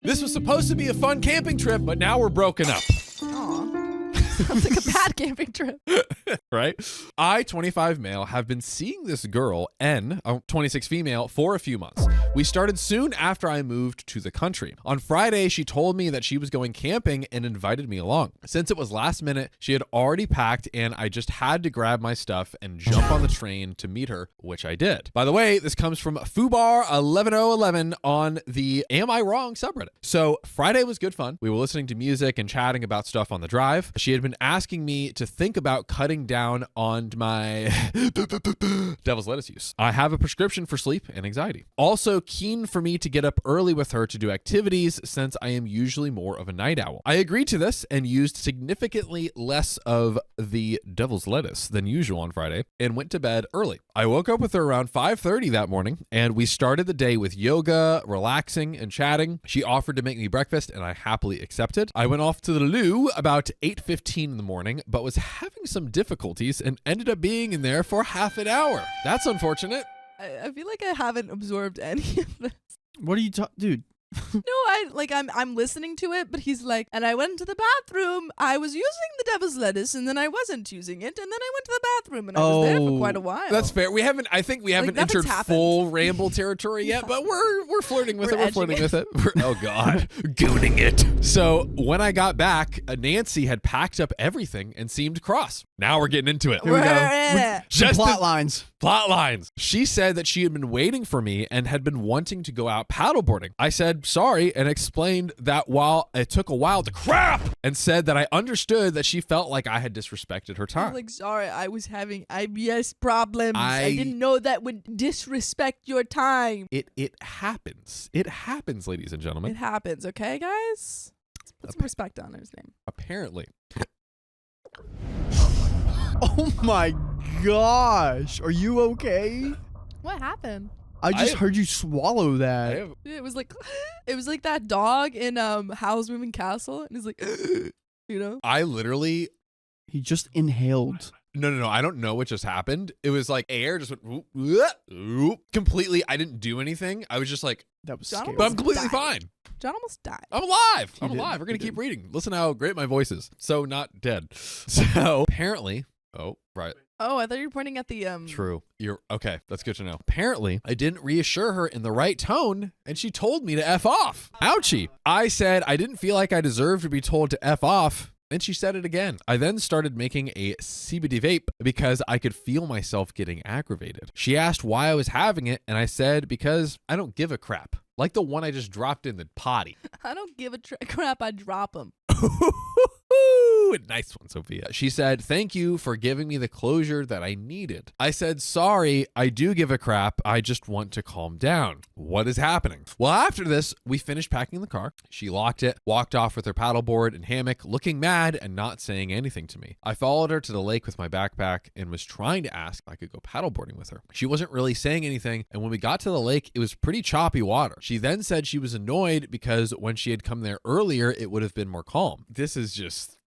This was supposed to be a fun camping trip, but now we're broken up. Aw. Sounds like a bad camping trip. Right? I, 25 male, have been seeing this girl, N, 26 female, for a few months. We started soon after I moved to the country. On Friday, she told me that she was going camping and invited me along. Since it was last minute, she had already packed and I just had to grab my stuff and jump on the train to meet her, which I did. By the way, this comes from Fubar11011 on the Am I Wrong subreddit. So Friday was good fun. We were listening to music and chatting about stuff on the drive. She had been asking me to think about cutting down on my devil's lettuce use. I have a prescription for sleep and anxiety. Also keen for me to get up early with her to do activities since I am usually more of a night owl. I agreed to this and used significantly less of the devil's lettuce than usual on Friday and went to bed early. I woke up with her around 5:30 that morning and we started the day with yoga, relaxing and chatting. She offered to make me breakfast and I happily accepted. I went off to the loo about 8:15 in the morning, but was having some difficulties and ended up being in there for half an hour. That's unfortunate. I feel like I haven't absorbed any of this. What are you talking, dude? No, I'm listening to it, but he's like, and I went to the bathroom. I was using the devil's lettuce, and then I wasn't using it, and then I went to the bathroom, and I was there for quite a while. That's fair. I think we haven't entered full ramble territory yet, but we're flirting with it. We're flirting with it. Oh God, gooning it. So when I got back, Nancy had packed up everything and seemed cross. Now we're getting into it. Here we go. Just plot lines. Plot lines. She said that she had been waiting for me and had been wanting to go out paddleboarding. I said sorry and explained that while it took a while to crap and said that I understood that she felt like I had disrespected her time. I'm like, sorry, I was having IBS problems. I didn't know that would disrespect your time. It happens. It happens, ladies and gentlemen. It happens, okay, guys? Let's put some respect on his name. Apparently. Oh my gosh. Are you okay? What happened? I just heard you swallow that. It was like that dog in Howl's Moving Castle, and he's like, you know. I literally. He just inhaled. No. I don't know what just happened. It was like air just went whoop, whoop, whoop. Completely. I didn't do anything. I was just like, that was John scary. But I'm completely fine. John almost died. I'm alive. He I'm did. alive. We're going He to keep did. reading. Listen how great my voice is. So not dead. So apparently. Oh, right. Oh, I thought you were pointing at the True. You're okay. That's good to know. Apparently, I didn't reassure her in the right tone, and she told me to F off. Ouchie. I said I didn't feel like I deserved to be told to F off. And she said it again. I then started making a CBD vape because I could feel myself getting aggravated. She asked why I was having it, and I said because I don't give a crap. Like the one I just dropped in the potty. I don't give a crap. I drop him. Nice one, Sophia. She said, thank you for giving me the closure that I needed. I said, sorry, I do give a crap. I just want to calm down. What is happening? Well, after this, we finished packing the car. She locked it, walked off with her paddleboard and hammock, looking mad and not saying anything to me. I followed her to the lake with my backpack and was trying to ask if I could go paddleboarding with her. She wasn't really saying anything, and when we got to the lake, it was pretty choppy water. She then said she was annoyed because when she had come there earlier, it would have been more calm. This is just...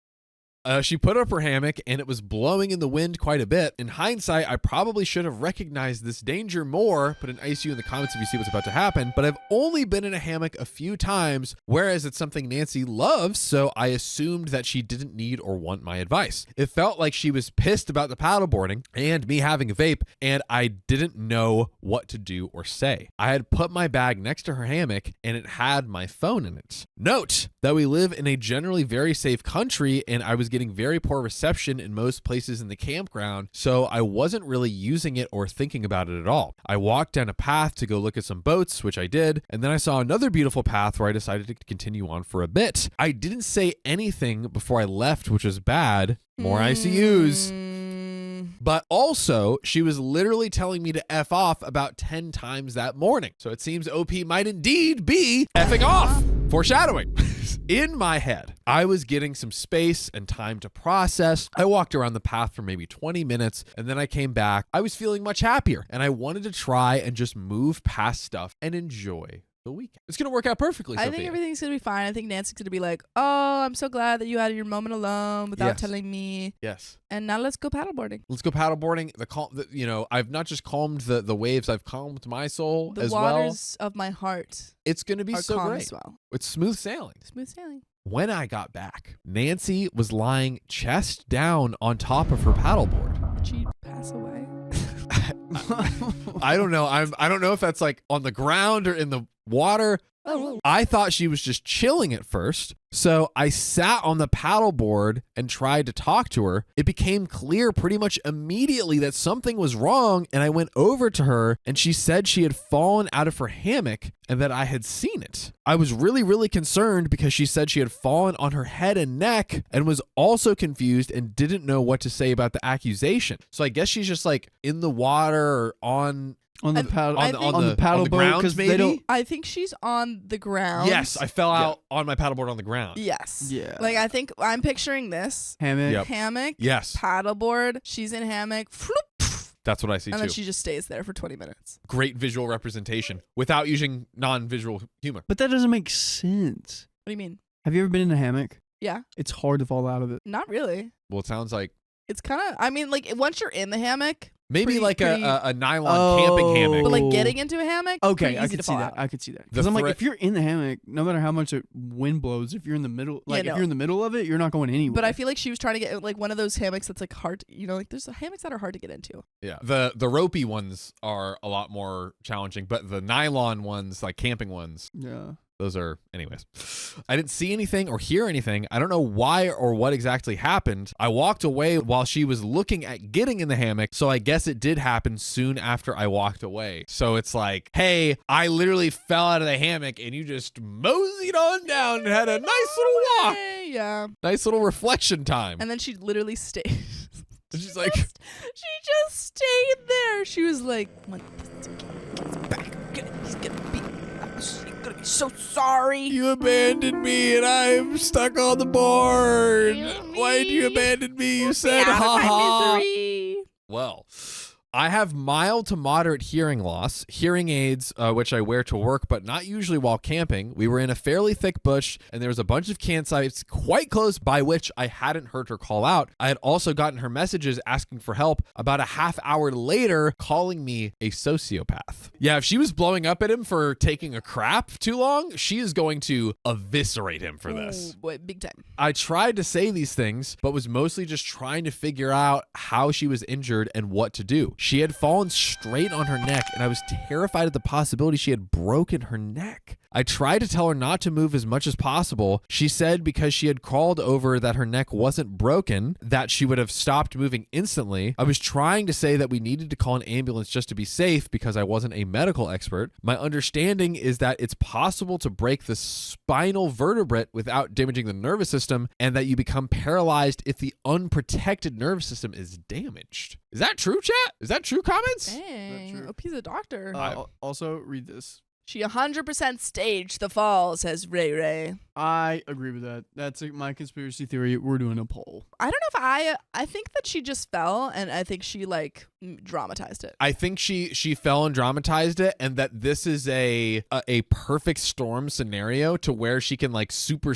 she put up her hammock and it was blowing in the wind quite a bit. In hindsight, I probably should have recognized this danger more. Put an ICU in the comments if you see what's about to happen. But I've only been in a hammock a few times, whereas it's something Nancy loves, so I assumed that she didn't need or want my advice. It felt like she was pissed about the paddleboarding and me having a vape, and I didn't know what to do or say. I had put my bag next to her hammock and it had my phone in it. Note that we live in a generally very safe country, and I was getting very poor reception in most places in the campground, so I wasn't really using it or thinking about it at all. I walked down a path to go look at some boats, which I did, and then I saw another beautiful path where I decided to continue on for a bit. I didn't say anything before I left, which was bad. More ICUs. But also, she was literally telling me to F off about 10 times that morning. So it seems OP might indeed be effing off. Foreshadowing. In my head, I was getting some space and time to process. I walked around the path for maybe 20 minutes and then I came back. I was feeling much happier and I wanted to try and just move past stuff and enjoy the weekend. It's going to work out perfectly, I Sophia. think everything's going to be fine. I think Nancy's going to be like, oh, I'm so glad that you had your moment alone without Yes. telling me. Yes. And now let's go paddleboarding. Let's go paddleboarding. I've not just calmed the waves, I've calmed my soul The as well. waters of my heart It's going to be are so calm great. as well. It's smooth sailing. Smooth sailing. When I got back, Nancy was lying chest down on top of her paddleboard. Did she pass away? I don't know. I don't know if that's like on the ground or in the water. I thought she was just chilling at first. So I sat on the paddleboard and tried to talk to her. It became clear pretty much immediately that something was wrong. And I went over to her and she said she had fallen out of her hammock and that I had seen it. I was really, really concerned because she said she had fallen on her head and neck and was also confused and didn't know what to say about the accusation. So I guess she's just like in the water or on the paddle on the paddle boat grounds, because they maybe? don't. I think she's on the ground. Yes, I fell out on my paddleboard on the ground. Yes. Yeah. Like, I think I'm picturing this. Hammock. Yep. Hammock. Yes, Paddleboard. She's in hammock. Floop, that's what I see and too. then she just stays there for 20 minutes. Great visual representation without using non-visual humor. But that doesn't make sense. What do you mean? Have you ever been in a hammock? Yeah. It's hard to fall out of it. Not really. Well, it sounds like It's kind of, I mean, like, once you're in the hammock, maybe Pretty- like pretty- a nylon camping hammock. but like Oh. getting into a hammock, Okay, pretty I easy to could see fall that. out. I could see that. The Because I'm like, threat- if you're in the hammock, no matter how much wind blows, if you're in the middle, like no. if you're in the middle of it, you're not going anywhere. But I feel like she was trying to get like one of those hammocks that's like hard, like there's hammocks that are hard to get into. Yeah, the ropey ones are a lot more challenging, but the nylon ones, like camping ones, yeah. those are, anyways. I didn't see anything or hear anything. I don't know why or what exactly happened. I walked away while she was looking at getting in the hammock, so I guess it did happen soon after I walked away. So it's like, hey, I literally fell out of the hammock and you just moseyed on down and had a nice little walk. Hey, yeah. Nice little reflection time. And then she literally stayed. And she's like, she just stayed there. She was like, "Get back. He's gonna be. She's gonna be so sorry." you abandoned me and I'm stuck on the board. Why did you abandon me? You said, Get out ha of my ha. misery. Well, I have mild to moderate hearing loss, hearing aids, which I wear to work, but not usually while camping. We were in a fairly thick bush, and there was a bunch of campsites quite close by which I hadn't heard her call out. I had also gotten her messages asking for help about a half hour later, calling me a sociopath. Yeah, if she was blowing up at him for taking a crap too long, she is going to eviscerate him for this. Oh, boy, big time. I tried to say these things, but was mostly just trying to figure out how she was injured and what to do. She had fallen straight on her neck, and I was terrified at the possibility she had broken her neck. I tried to tell her not to move as much as possible. She said because she had crawled over that her neck wasn't broken, that she would have stopped moving instantly. I was trying to say that we needed to call an ambulance just to be safe because I wasn't a medical expert. My understanding is that it's possible to break the spinal vertebrae without damaging the nervous system, and that you become paralyzed if the unprotected nervous system is damaged. Is that true, chat? Is that true, comments? Dang. true. Hope he's a doctor. Also, read this. She 100% staged the fall, says Ray Ray. I agree with that. That's my conspiracy theory. We're doing a poll. I don't know if I think that she just fell, and I think she like dramatized it. I think she fell and dramatized it, and that this is a perfect storm scenario to where she can like super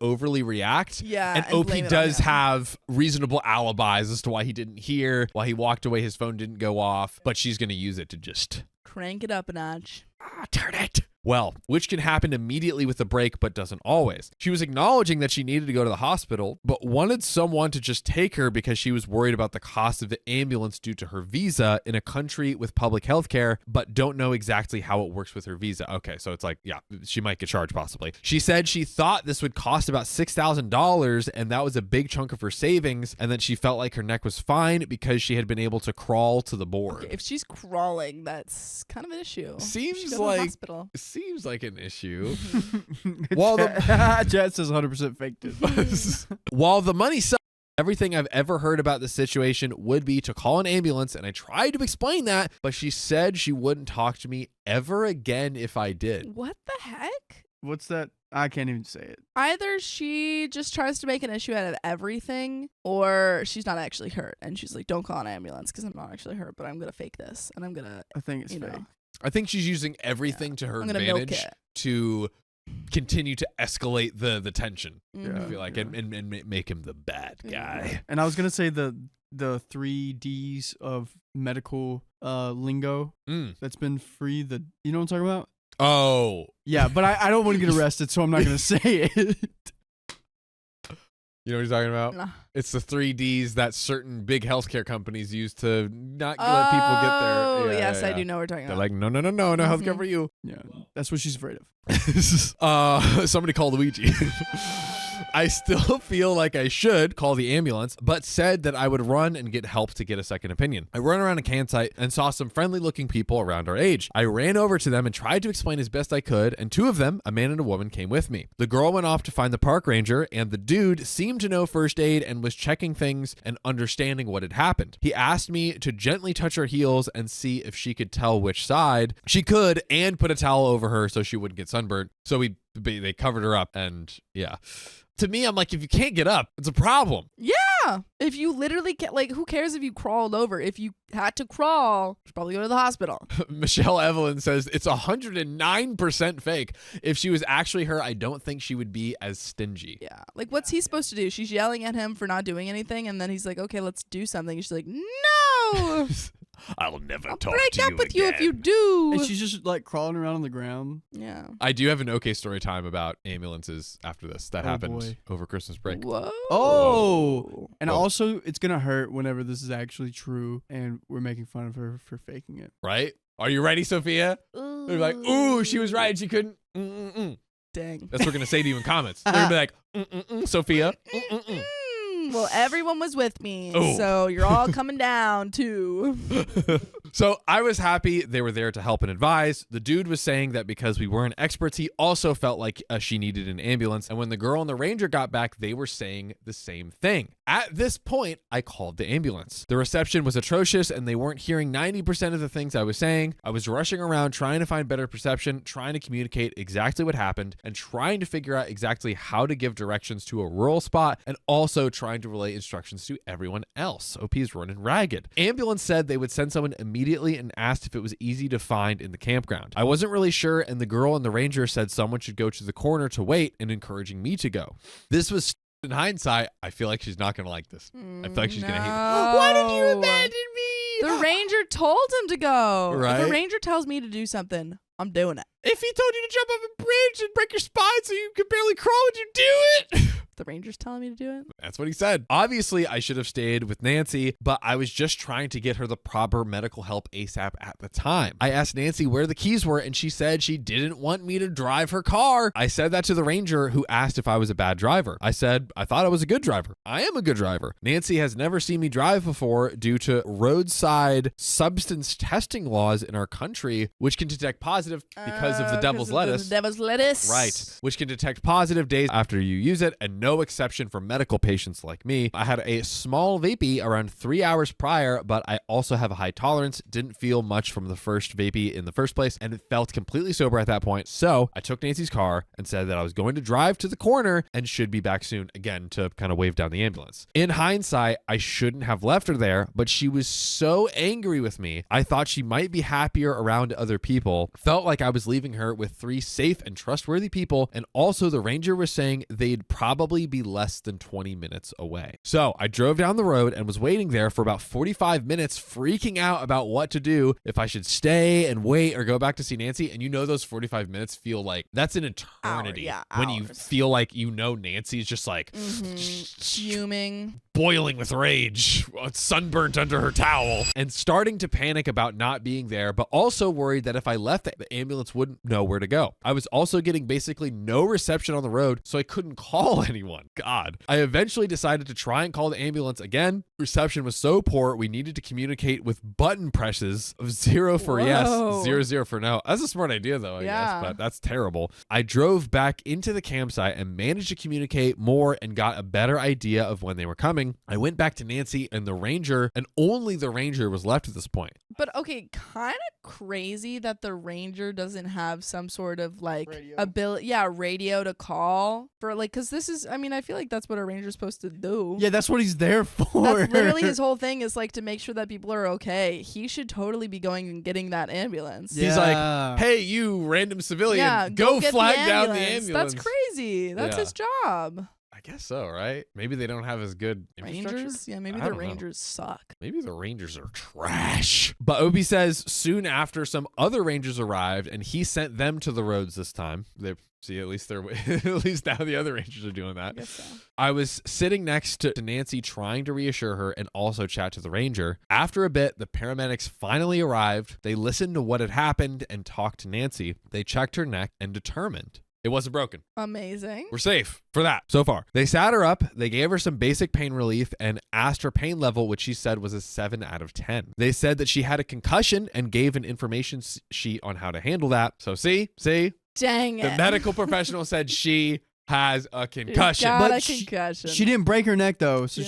overly react. Yeah, and and blame OP it on does him. have reasonable alibis as to why he didn't hear, why he walked away, his phone didn't go off, but she's gonna use it to just Crank it up a notch. turn it. Well, which can happen immediately with a break, but doesn't always. She was acknowledging that she needed to go to the hospital, but wanted someone to just take her because she was worried about the cost of the ambulance due to her visa in a country with public health care, but don't know exactly how it works with her visa. Okay, so it's like, yeah, she might get charged possibly. She said she thought this would cost about $6,000, and that was a big chunk of her savings, and that she felt like her neck was fine because she had been able to crawl to the board. Okay, if she's crawling, that's kind of an issue. Seems She should go to the like- hospital. Seems like an issue. Well, Well, Chat says 100% faked it. While the money sucks, everything I've ever heard about this situation would be to call an ambulance, and I tried to explain that, but she said she wouldn't talk to me ever again if I did. What the heck? What's that? I can't even say it. Either she just tries to make an issue out of everything, or she's not actually hurt, and she's like, "Don't call an ambulance because I'm not actually hurt, but I'm gonna fake this, and I'm gonna, I think it's you fake. know." I think she's using everything to her I'm gonna milk advantage it. to continue to escalate the tension. Mhm. I feel like, and make him the bad guy. And I was gonna say the 3Ds of medical lingo that's been free. You know what I'm talking about? Oh, Yeah, but I don't want to get arrested, so I'm not gonna say it. you know what he's talking about? Nah. It's the 3Ds that certain big healthcare companies use to not let people get there. Oh, Yeah, yes, yeah, I yeah. do know what we're talking They're about. like, no healthcare Mhm. for you. Yeah, that's what she's afraid of. Somebody call Luigi. I still feel like I should call the ambulance, but said that I would run and get help to get a second opinion. I ran around a campsite and saw some friendly looking people around our age. I ran over to them and tried to explain as best I could, and two of them, a man and a woman, came with me. The girl went off to find the park ranger, and the dude seemed to know first aid and was checking things and understanding what had happened. He asked me to gently touch her heels and see if she could tell which side. She could, and put a towel over her so she wouldn't get sunburned. So they covered her up, and yeah. To me, I'm like, if you can't get up, it's a problem. Yeah. If you literally can't, like, who cares if you crawled over? If you had to crawl, you should probably go to the hospital. Michelle Evelyn says it's 109% fake. If she was actually her, I don't think she would be as stingy. Yeah. Like, what's he supposed to do? She's yelling at him for not doing anything, and then he's like, okay, let's do something. And she's like, no. I'll never I'll talk break to up you with you if again. you do. And she's just like crawling around on the ground. Yeah. I do have an okay story time about ambulances after this. That Oh, happened boy. over Christmas break. Whoa. Oh. And Whoa. also, it's gonna hurt whenever this is actually true, and we're making fun of her for faking it. Right? Are you ready, Sophia? They're like, ooh, she was right. She couldn't. Mm-mm-mm. Dang. That's what we're going to say to you in comments. They're going to be like, mm-mm-mm, Sophia. Mm-mm-mm. Well, everyone was with me, Oh. so you're all coming down too. So I was happy they were there to help and advise. The dude was saying that because we weren't experts, he also felt like she needed an ambulance. And when the girl and the ranger got back, they were saying the same thing. At this point, I called the ambulance. The reception was atrocious and they weren't hearing 90% of the things I was saying. I was rushing around trying to find better perception, trying to communicate exactly what happened, and trying to figure out exactly how to give directions to a rural spot, and also trying to relay instructions to everyone else. OP's running ragged. Ambulance said they would send someone immediately and asked if it was easy to find in the campground. I wasn't really sure, and the girl and the ranger said someone should go to the corner to wait and encouraging me to go. This was, in hindsight, I feel like she's not going to like this. I feel like she's going to hate me. Why did you abandon me? The ranger told him to go. If Right? a ranger tells me to do something, I'm doing it. If he told you to jump off a bridge and break your spine so you could barely crawl, would you do it? The ranger's telling me to do it. That's what he said. Obviously, I should have stayed with Nancy, but I was just trying to get her the proper medical help ASAP at the time. I asked Nancy where the keys were, and she said she didn't want me to drive her car. I said that to the ranger, who asked if I was a bad driver. I said, I thought I was a good driver. I am a good driver. Nancy has never seen me drive before due to roadside substance testing laws in our country, which can detect positive because of the devil's lettuce. The devil's lettuce. Right, which can detect positive days after you use it, and no exception for medical patients like me. I had a small vapey around 3 hours prior, but I also have a high tolerance, didn't feel much from the first vapey in the first place, and felt completely sober at that point. So I took Nancy's car and said that I was going to drive to the corner and should be back soon, again, to kind of wave down the ambulance. In hindsight, I shouldn't have left her there, but she was so angry with me. I thought she might be happier around other people, felt like I was leaving her with 3 safe and trustworthy people, and also the ranger was saying they'd probably be less than 20 minutes away. So I drove down the road and was waiting there for about 45 minutes, freaking out about what to do, if I should stay and wait or go back to see Nancy. And you know, those 45 minutes feel like that's an eternity. When you hours. feel like you know Nancy's just like Fuming. boiling with rage, sunburnt under her towel, and starting to panic about not being there, but also worried that if I left, the ambulance wouldn't know where to go. I was also getting basically no reception on the road, so I couldn't call anyone. God. I eventually decided to try and call the ambulance again. Reception was so poor, we needed to communicate with button presses of 0 for yes, Whoa. 0 for no. That's a smart idea though, I guess, but that's terrible. I drove back into the campsite and managed to communicate more and got a better idea of when they were coming. morning, I went back to Nancy and the ranger, and only the ranger was left at this point. But okay, kind of crazy that the ranger doesn't have some sort of like ability, radio to call for like, because this is, I mean, I feel like that's what a ranger's supposed to do. Yeah, that's what he's there for. That's literally his whole thing is like to make sure that people are okay. He should totally be going and getting that ambulance. He's like, hey, you random civilian, go get flag the down the ambulance. That's crazy. That's his job. I guess so, right? Maybe they don't have as good infrastructure. Rangers? Yeah, maybe the Rangers suck. Maybe the Rangers are trash. But Opie says soon after some other Rangers arrived and he sent them to the roads this time. They see at least now the other Rangers are doing that. I guess so. I was sitting next to Nancy trying to reassure her and also chat to the ranger. After a bit, the paramedics finally arrived. They listened to what had happened and talked to Nancy. They checked her neck and determined it wasn't broken. Amazing. We're safe for that so far. They sat her up. They gave her some basic pain relief and asked her pain level, which she said was a 7 out of 10. They said that she had a concussion and gave an information sheet on how to handle that. So see? Dang it. The medical professional said she has a concussion. She didn't break her neck though. So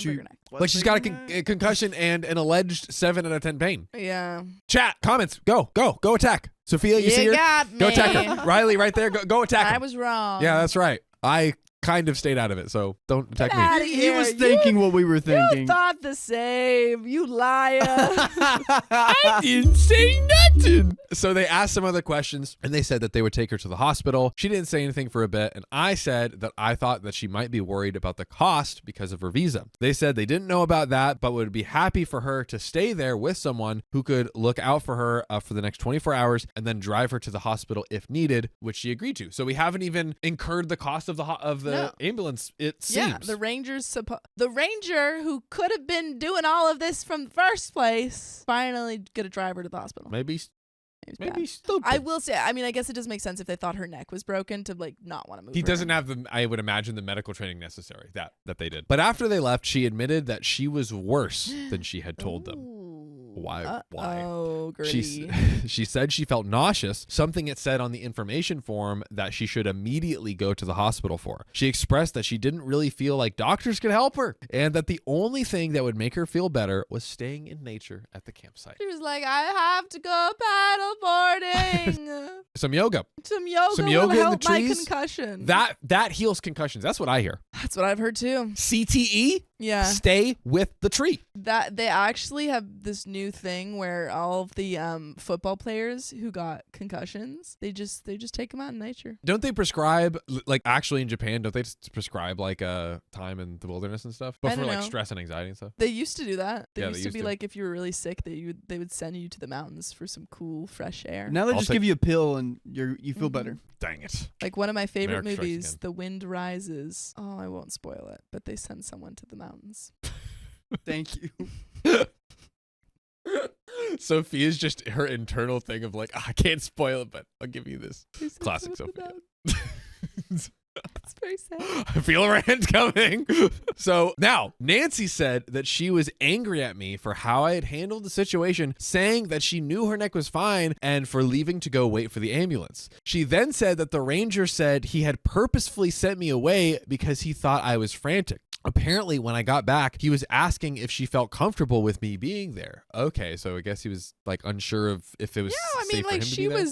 but she's got a concussion and an alleged 7 out of 10 pain. Yeah. Chat, comments, go attack. Sophia, you see her? Got me. Go attack her. Riley, right there, go attack her. I was wrong. Yeah, that's right. I kind of stayed out of it, so don't attack me. He was thinking what we were thinking. You thought the same. You liar. I didn't say nothing. So they asked some other questions, and they said that they would take her to the hospital. She didn't say anything for a bit, and I said that I thought that she might be worried about the cost because of her visa. They said they didn't know about that, but would be happy for her to stay there with someone who could look out for her for the next 24 hours and then drive her to the hospital if needed, which she agreed to. So we haven't even incurred the cost of the ambulance, it seems. Yeah, the ranger who could have been doing all of this from the first place finally get a driver to the hospital. Maybe stupid. I will say, I mean, I guess it does make sense if they thought her neck was broken to like not want to move He her. doesn't have I would imagine, the medical training necessary that they did. But after they left, she admitted that she was worse than she had told them. Why? Oh, gritty. She said she felt nauseous, something it said on the information form that she should immediately go to the hospital for. She expressed that she didn't really feel like doctors could help her and that the only thing that would make her feel better was staying in nature at the campsite. She was like, I have to go paddleboarding. Some yoga. Some yoga will in the help my trees. concussion. That heals concussions. That's what I hear. That's what I've heard too. CTE? Yeah. Stay with the tree. That they actually have this new thing where all of the football players who got concussions, they just take them out in nature. Don't they prescribe, like actually in Japan, don't they just prescribe like a time in the wilderness and stuff? But I for don't like know. stress and anxiety and stuff? They used to do that. They Yeah, used to be like, if you were really sick, they would send you to the mountains for some cool fresh air. Now they just give you a pill and you feel better. Dang it. Like one of my favorite America Strikes movies, Again. The Wind Rises. Oh, I won't spoil it, but they send someone to the mountains. Thank you. Sophia's just her internal thing of like, I can't spoil it, but I'll give you this. Classic Sophia. It's very sad. I feel a rant coming. So now Nancy said that she was angry at me for how I had handled the situation, saying that she knew her neck was fine and for leaving to go wait for the ambulance. She then said that the ranger said he had purposefully sent me away because he thought I was frantic. Apparently, when I got back, he was asking if she felt comfortable with me being there. Okay, so I guess he was like unsure of if it was safe for him to be there.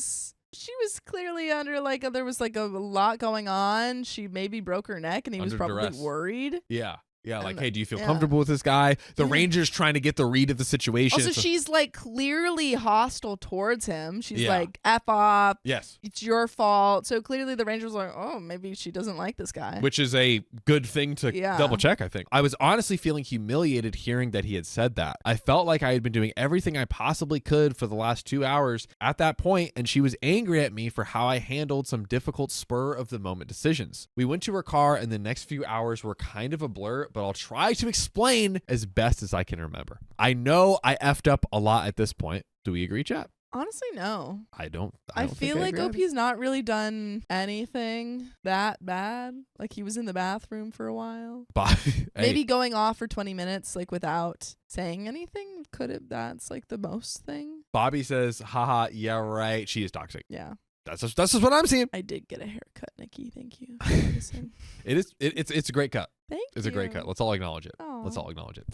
She was clearly under like there was like a lot going on. She maybe broke her neck, and he was Under probably duress. worried. Yeah. Yeah, like, And hey, do you feel yeah. comfortable with this guy? The Yeah. ranger's trying to get the read of the situation. Also, So- she's like clearly hostile towards him. She's Yeah. like, F off. yes, It's your fault. So clearly the ranger's like, oh, maybe she doesn't like this guy. which is a good thing to Yeah. double check, I think. I was honestly feeling humiliated hearing that he had said that. I felt like I had been doing everything I possibly could for the last 2 hours at that point, and she was angry at me for how I handled some difficult spur of the moment decisions. We went to her car, and the next few hours were kind of a blur, but I'll try to explain as best as I can remember. I know I effed up a lot at this point. Do we agree, chat? Honestly, no. I don't I think feel like agree. OP's not really done anything that bad. Like he was in the bathroom for a while. Hey, Maybe going off for 20 minutes, like without saying anything, that's like the most thing. Bobby says, haha, yeah, right. She is toxic. Yeah. That's just what I'm seeing. I did get a haircut, Nikki. Thank you. It's a great cut. Thank It's you. a great cut. Let's all acknowledge it. Aw. Let's all acknowledge it.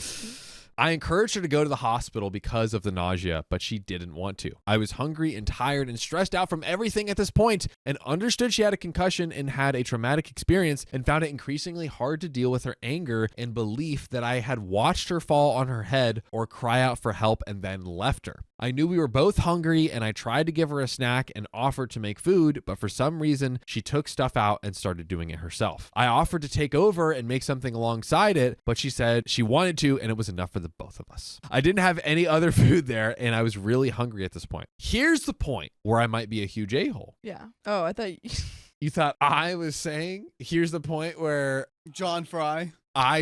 I encouraged her to go to the hospital because of the nausea, but she didn't want to. I was hungry and tired and stressed out from everything at this point, and understood she had a concussion and had a traumatic experience, and found it increasingly hard to deal with her anger and belief that I had watched her fall on her head or cry out for help and then left her. I knew we were both hungry, and I tried to give her a snack and offered to make food, but for some reason, she took stuff out and started doing it herself. I offered to take over and make something alongside it, but she said she wanted to, and it was enough for the both of us. I didn't have any other food there, and I was really hungry at this point. Here's the point where I might be a huge a-hole. Yeah. Oh, I thought You thought I was saying, here's the point where John Fry.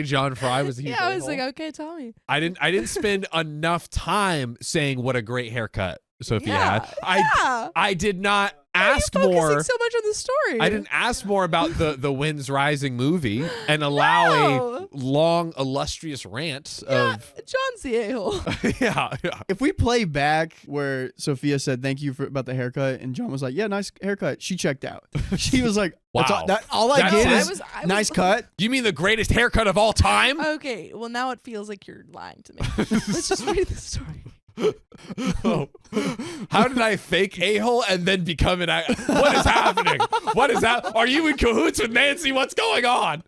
John Fry, was a huge yeah, I was a-hole. like, okay, tell me. I didn't spend enough time saying what a great haircut Sophia had. I did not ask Why are you more. focusing so much on the story? I didn't ask more about the Winds Rising movie and allow a long, illustrious rant of. John's the a-hole. Yeah. If we play back where Sophia said thank you about the haircut, and John was like, yeah, nice haircut, she checked out. She was like, Wow. all I That's get it? is nice cut. You mean the greatest haircut of all time? Okay, well now it feels like you're lying to me. Let's just read the story. Oh. How did I fake a-hole and then become an what is happening? What is that? Are you in cahoots with Nancy? What's going on?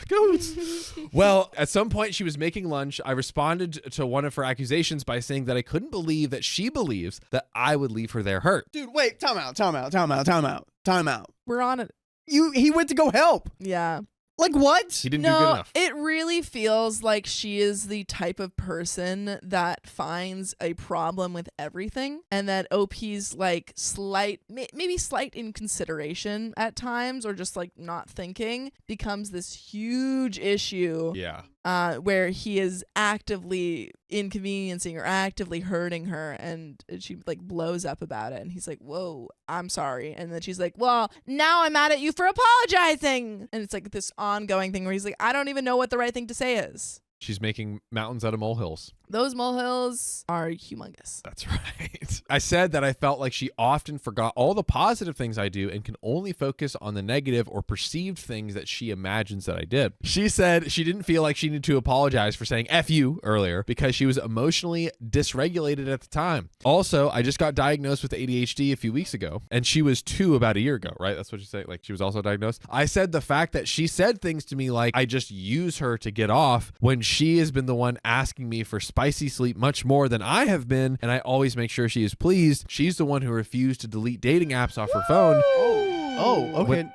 Cahoots. Well, at some point she was making lunch. I responded to one of her accusations by saying that I couldn't believe that she believes that I would leave her there hurt. Dude, wait, time out. We're on it. He went to go help. Yeah. Like what? He didn't do good enough. It really feels like she is the type of person that finds a problem with everything, and that OP's like maybe slight inconsideration at times, or just like not thinking, becomes this huge issue. Yeah. Where he is actively inconveniencing or actively hurting her, and she like blows up about it, and he's like, whoa, I'm sorry. And then she's like, well, now I'm mad at you for apologizing. And it's like this ongoing thing where he's like, I don't even know what the right thing to say is. She's making mountains out of molehills. Those molehills are humongous. That's right. I said that I felt like she often forgot all the positive things I do and can only focus on the negative or perceived things that she imagines that I did. She said she didn't feel like she needed to apologize for saying F you earlier because she was emotionally dysregulated at the time. Also, I just got diagnosed with ADHD a few weeks ago, and she was 2 about a year ago, right? That's what you say. Like she was also diagnosed. I said the fact that she said things to me like I just use her to get off, when she has been the one asking me for spicy sleep much more than I have been, and I always make sure she is pleased. She's the one who refused to delete dating apps off her phone. Oh, okay.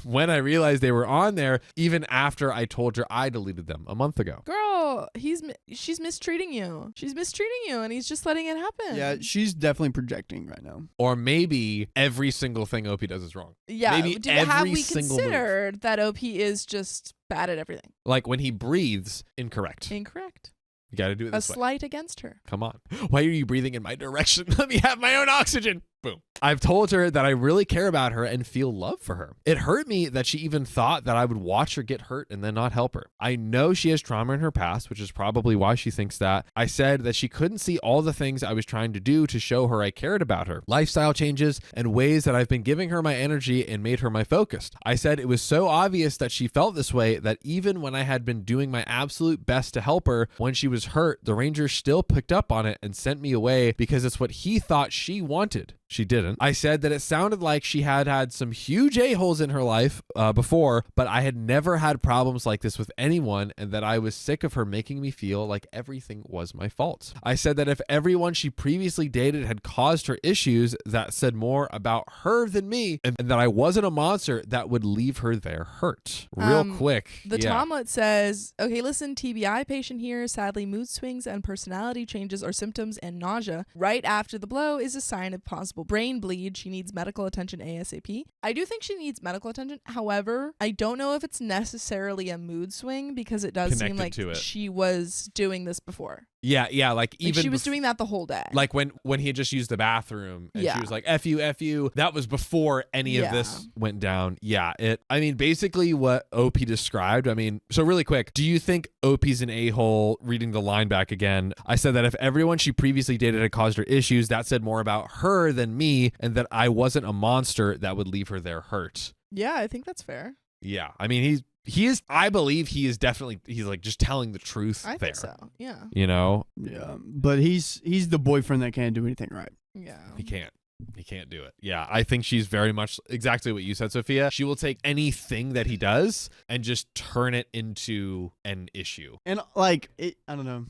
When I realized they were on there, even after I told her I deleted them a month ago. Girl, she's mistreating you. She's mistreating you, and he's just letting it happen. Yeah, she's definitely projecting right now. Or maybe every single thing OP does is wrong. Yeah, maybe have every we single move. considered that OP is just bad at everything? Like when he breathes, incorrect. Incorrect. You got to do it A this way. slight against her. Come on. Why are you breathing in my direction? Let me have my own oxygen. Boom. I've told her that I really care about her and feel love for her. It hurt me that she even thought that I would watch her get hurt and then not help her. I know she has trauma in her past, which is probably why she thinks that. I said that she couldn't see all the things I was trying to do to show her I cared about her. Lifestyle changes and ways that I've been giving her my energy and made her my focus. I said it was so obvious that she felt this way that even when I had been doing my absolute best to help her, when she was hurt, the ranger still picked up on it and sent me away because it's what he thought she wanted. She didn't. I said that it sounded like she had some huge a-holes in her life before, but I had never had problems like this with anyone, and that I was sick of her making me feel like everything was my fault. I said that if everyone she previously dated had caused her issues, that said more about her than me, and that I wasn't a monster that would leave her there hurt. Real quick. The Tomlet says, okay, listen, TBI patient here. Sadly, mood swings and personality changes are symptoms, and nausea right after the blow is a sign of possible brain bleed. She needs medical attention ASAP. I do think she needs medical attention. However, I don't know if it's necessarily a mood swing, because it does seem like she was doing this before. Yeah, like even she was doing that the whole day. Like when he had just used the bathroom and she was like, F you. That was before any of this went down. Yeah, I mean, basically what OP described. I mean, so really quick, do you think OP's an a-hole? Reading the line back again, I said that if everyone she previously dated had caused her issues, that said more about her than me, and that I wasn't a monster that would leave her there hurt. Yeah, I think that's fair. Yeah, I mean, He is, I believe he is definitely, he's like just telling the truth I there. think so. Yeah. You know? Yeah, but he's the boyfriend that can't do anything right. Yeah. He can't. He can't do it. Yeah, I think she's very much exactly what you said, Sophia. She will take anything that he does and just turn it into an issue. And like, I don't know.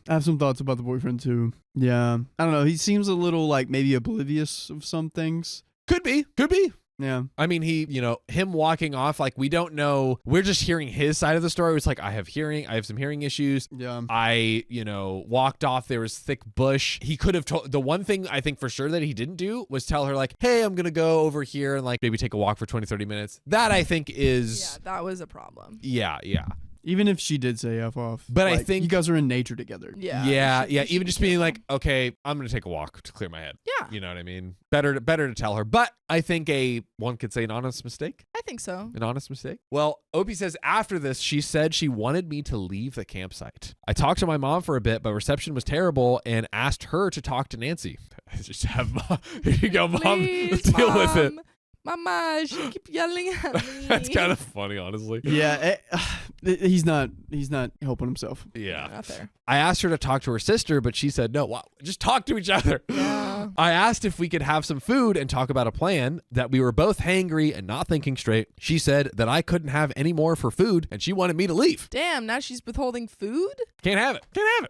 I have some thoughts about the boyfriend too. Yeah, I don't know. He seems a little like maybe oblivious of some things. Could be. Yeah. I mean, him walking off, like, we don't know. We're just hearing his side of the story. It's like, I have some hearing issues. Yeah. I, walked off. There was thick bush. He could have told, the one thing I think for sure that he didn't do was tell her, like, hey, I'm going to go over here and, like, maybe take a walk for 20, 30 minutes. That I think is. Yeah, that was a problem. Yeah. Even if she did say F off. But like, I think you guys are in nature together. Yeah. Even just being like, okay, I'm going to take a walk to clear my head. Yeah. You know what I mean? Better to tell her. But I think one could say an honest mistake. I think so. An honest mistake. Well, Opie says after this, she said she wanted me to leave the campsite. I talked to my mom for a bit, but reception was terrible and asked her to talk to Nancy. Just have mom. Here you go, mom. Please, Deal with it. Mama, she keep yelling at me. That's kind of funny, honestly. Yeah, he's not helping himself. Yeah. Not there. I asked her to talk to her sister, but she said, no, just talk to each other. Yeah. I asked if we could have some food and talk about a plan, that we were both hangry and not thinking straight. She said that I couldn't have any more for food and she wanted me to leave. Damn, now she's withholding food? Can't have it.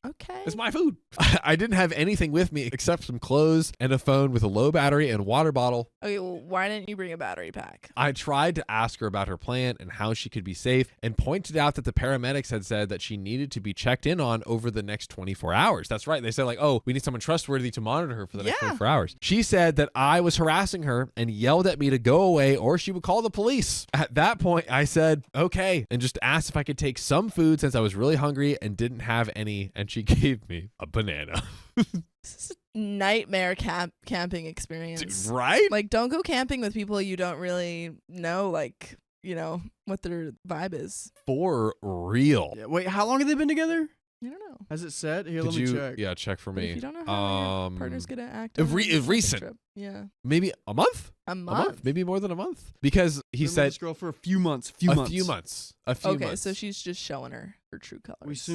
Okay. It's my food. I didn't have anything with me except some clothes and a phone with a low battery and water bottle. Okay, well, why didn't you bring a battery pack? I tried to ask her about her plan and how she could be safe and pointed out that the paramedics had said that she needed to be checked in on over the next 24 hours. That's right. They said like, oh, we need someone trustworthy to monitor her for the next 24 hours. She said that I was harassing her and yelled at me to go away or she would call the police. At that point, I said, okay, and just asked if I could take some food since I was really hungry and didn't have any. And she gave me a banana. This is a nightmare camping experience. Right? Like, don't go camping with people you don't really know, like, what their vibe is. For real. Yeah, wait, how long have they been together? I don't know. Has it said? Here, Did let me you? check. Yeah, check for But me. if you don't know how your partner's gonna act, recent. trip. Yeah, Maybe a month? a month. Maybe more than a month. Because he Been with said this girl for a few months. a few months. Okay, so she's just showing her true colors.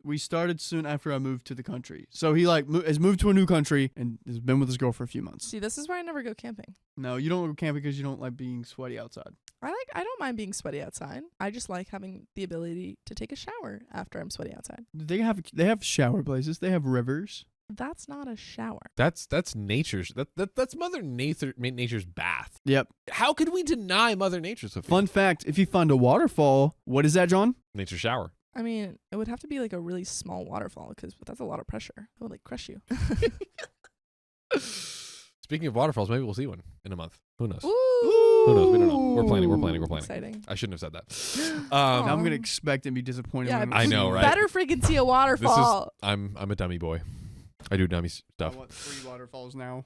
We started soon after I moved to the country. So he like has moved to a new country and has been with this girl for a few months. See, this is why I never go camping. No, you don't go camping because you don't like being sweaty outside. I don't mind being sweaty outside. I just like having the ability to take a shower after I'm sweaty outside. They have shower places. They have rivers. That's not a shower. that's nature's that's Mother Nature's bath. Yep. How could we deny Mother Nature, Sophia? Fun fact, if you find a waterfall, what is that, John? Nature shower. I mean, it would have to be like a really small waterfall because that's a lot of pressure. It would like crush you. Speaking of waterfalls, maybe we'll see one in a month. Who knows? Ooh. Who knows? We don't know. We're planning. Exciting. I shouldn't have said that. Now I'm gonna expect and be disappointed. Yeah, when I know, right? Better freaking see a waterfall. I'm a dummy boy. I do dummy I stuff. want 3 waterfalls now.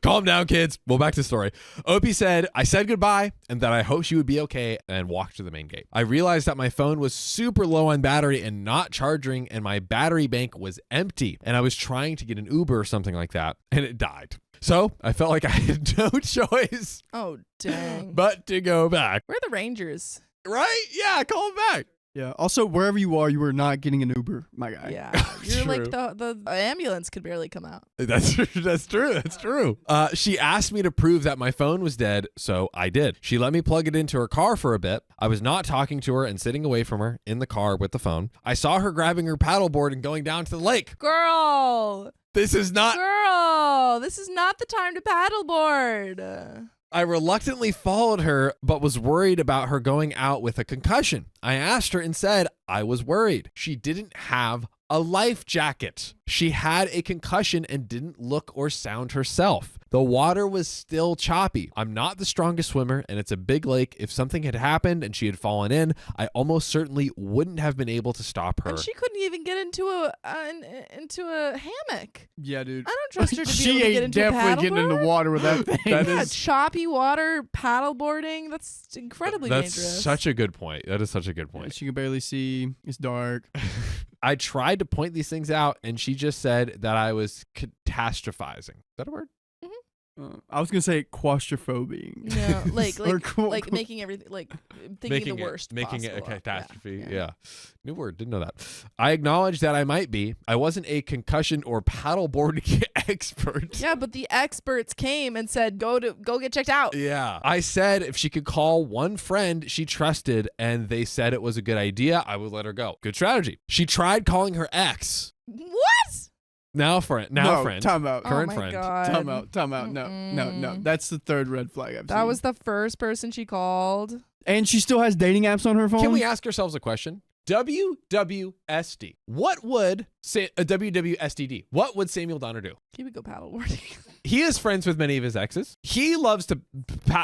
Calm down, kids. Well, back to the story. Opie said, I said goodbye and that I hope she would be okay and walked to the main gate. I realized that my phone was super low on battery and not charging and my battery bank was empty and I was trying to get an Uber or something like that and it died. So I felt like I had no choice Oh, dang. but to go back. We're the Rangers. Right? Yeah, call him back. Yeah. Also, wherever you are are not getting an Uber, my guy. Yeah. You're like the ambulance could barely come out. That's true. She asked me to prove that my phone was dead, so I did. She let me plug it into her car for a bit. I was not talking to her and sitting away from her in the car with the phone. I saw her grabbing her paddleboard and going down to the lake. Girl, This is not the time to paddleboard. I reluctantly followed her, but was worried about her going out with a concussion. I asked her and said I was worried. She didn't have a life jacket. She had a concussion and didn't look or sound herself. The water was still choppy. I'm not the strongest swimmer, and it's a big lake. If something had happened and she had fallen in, I almost certainly wouldn't have been able to stop her. And she couldn't even get into a hammock. Yeah, dude. I don't trust her to be She able to ain't get into a definitely getting in the paddleboard. water with that thing. That Yeah, is- choppy water, paddleboarding. That's incredibly That's dangerous. such a good point. That is such a good Yeah, point. she can barely see. It's dark. I tried to point these things out, and she just said that I was catastrophizing. Is that a word? I was gonna say claustrophobia. No, like Or like making everything like thinking the worst. Making it a possible. catastrophe. Yeah. New word. Didn't know that. I acknowledge that I might be. I wasn't a concussion or paddleboarding expert. Yeah, but the experts came and said, go get checked out. Yeah. I said if she could call one friend she trusted and they said it was a good idea, I would let her go. Good strategy. She tried calling her ex. What? Now friend. Time out. Current oh my friend. God. Time out. No. That's the third red flag I've seen. That was the first person she called. And she still has dating apps on her phone? Can we ask ourselves a question? WWSD. What would say a WWSDD? What would Samuel Donner do? He would go paddleboarding. He is friends with many of his exes. He loves to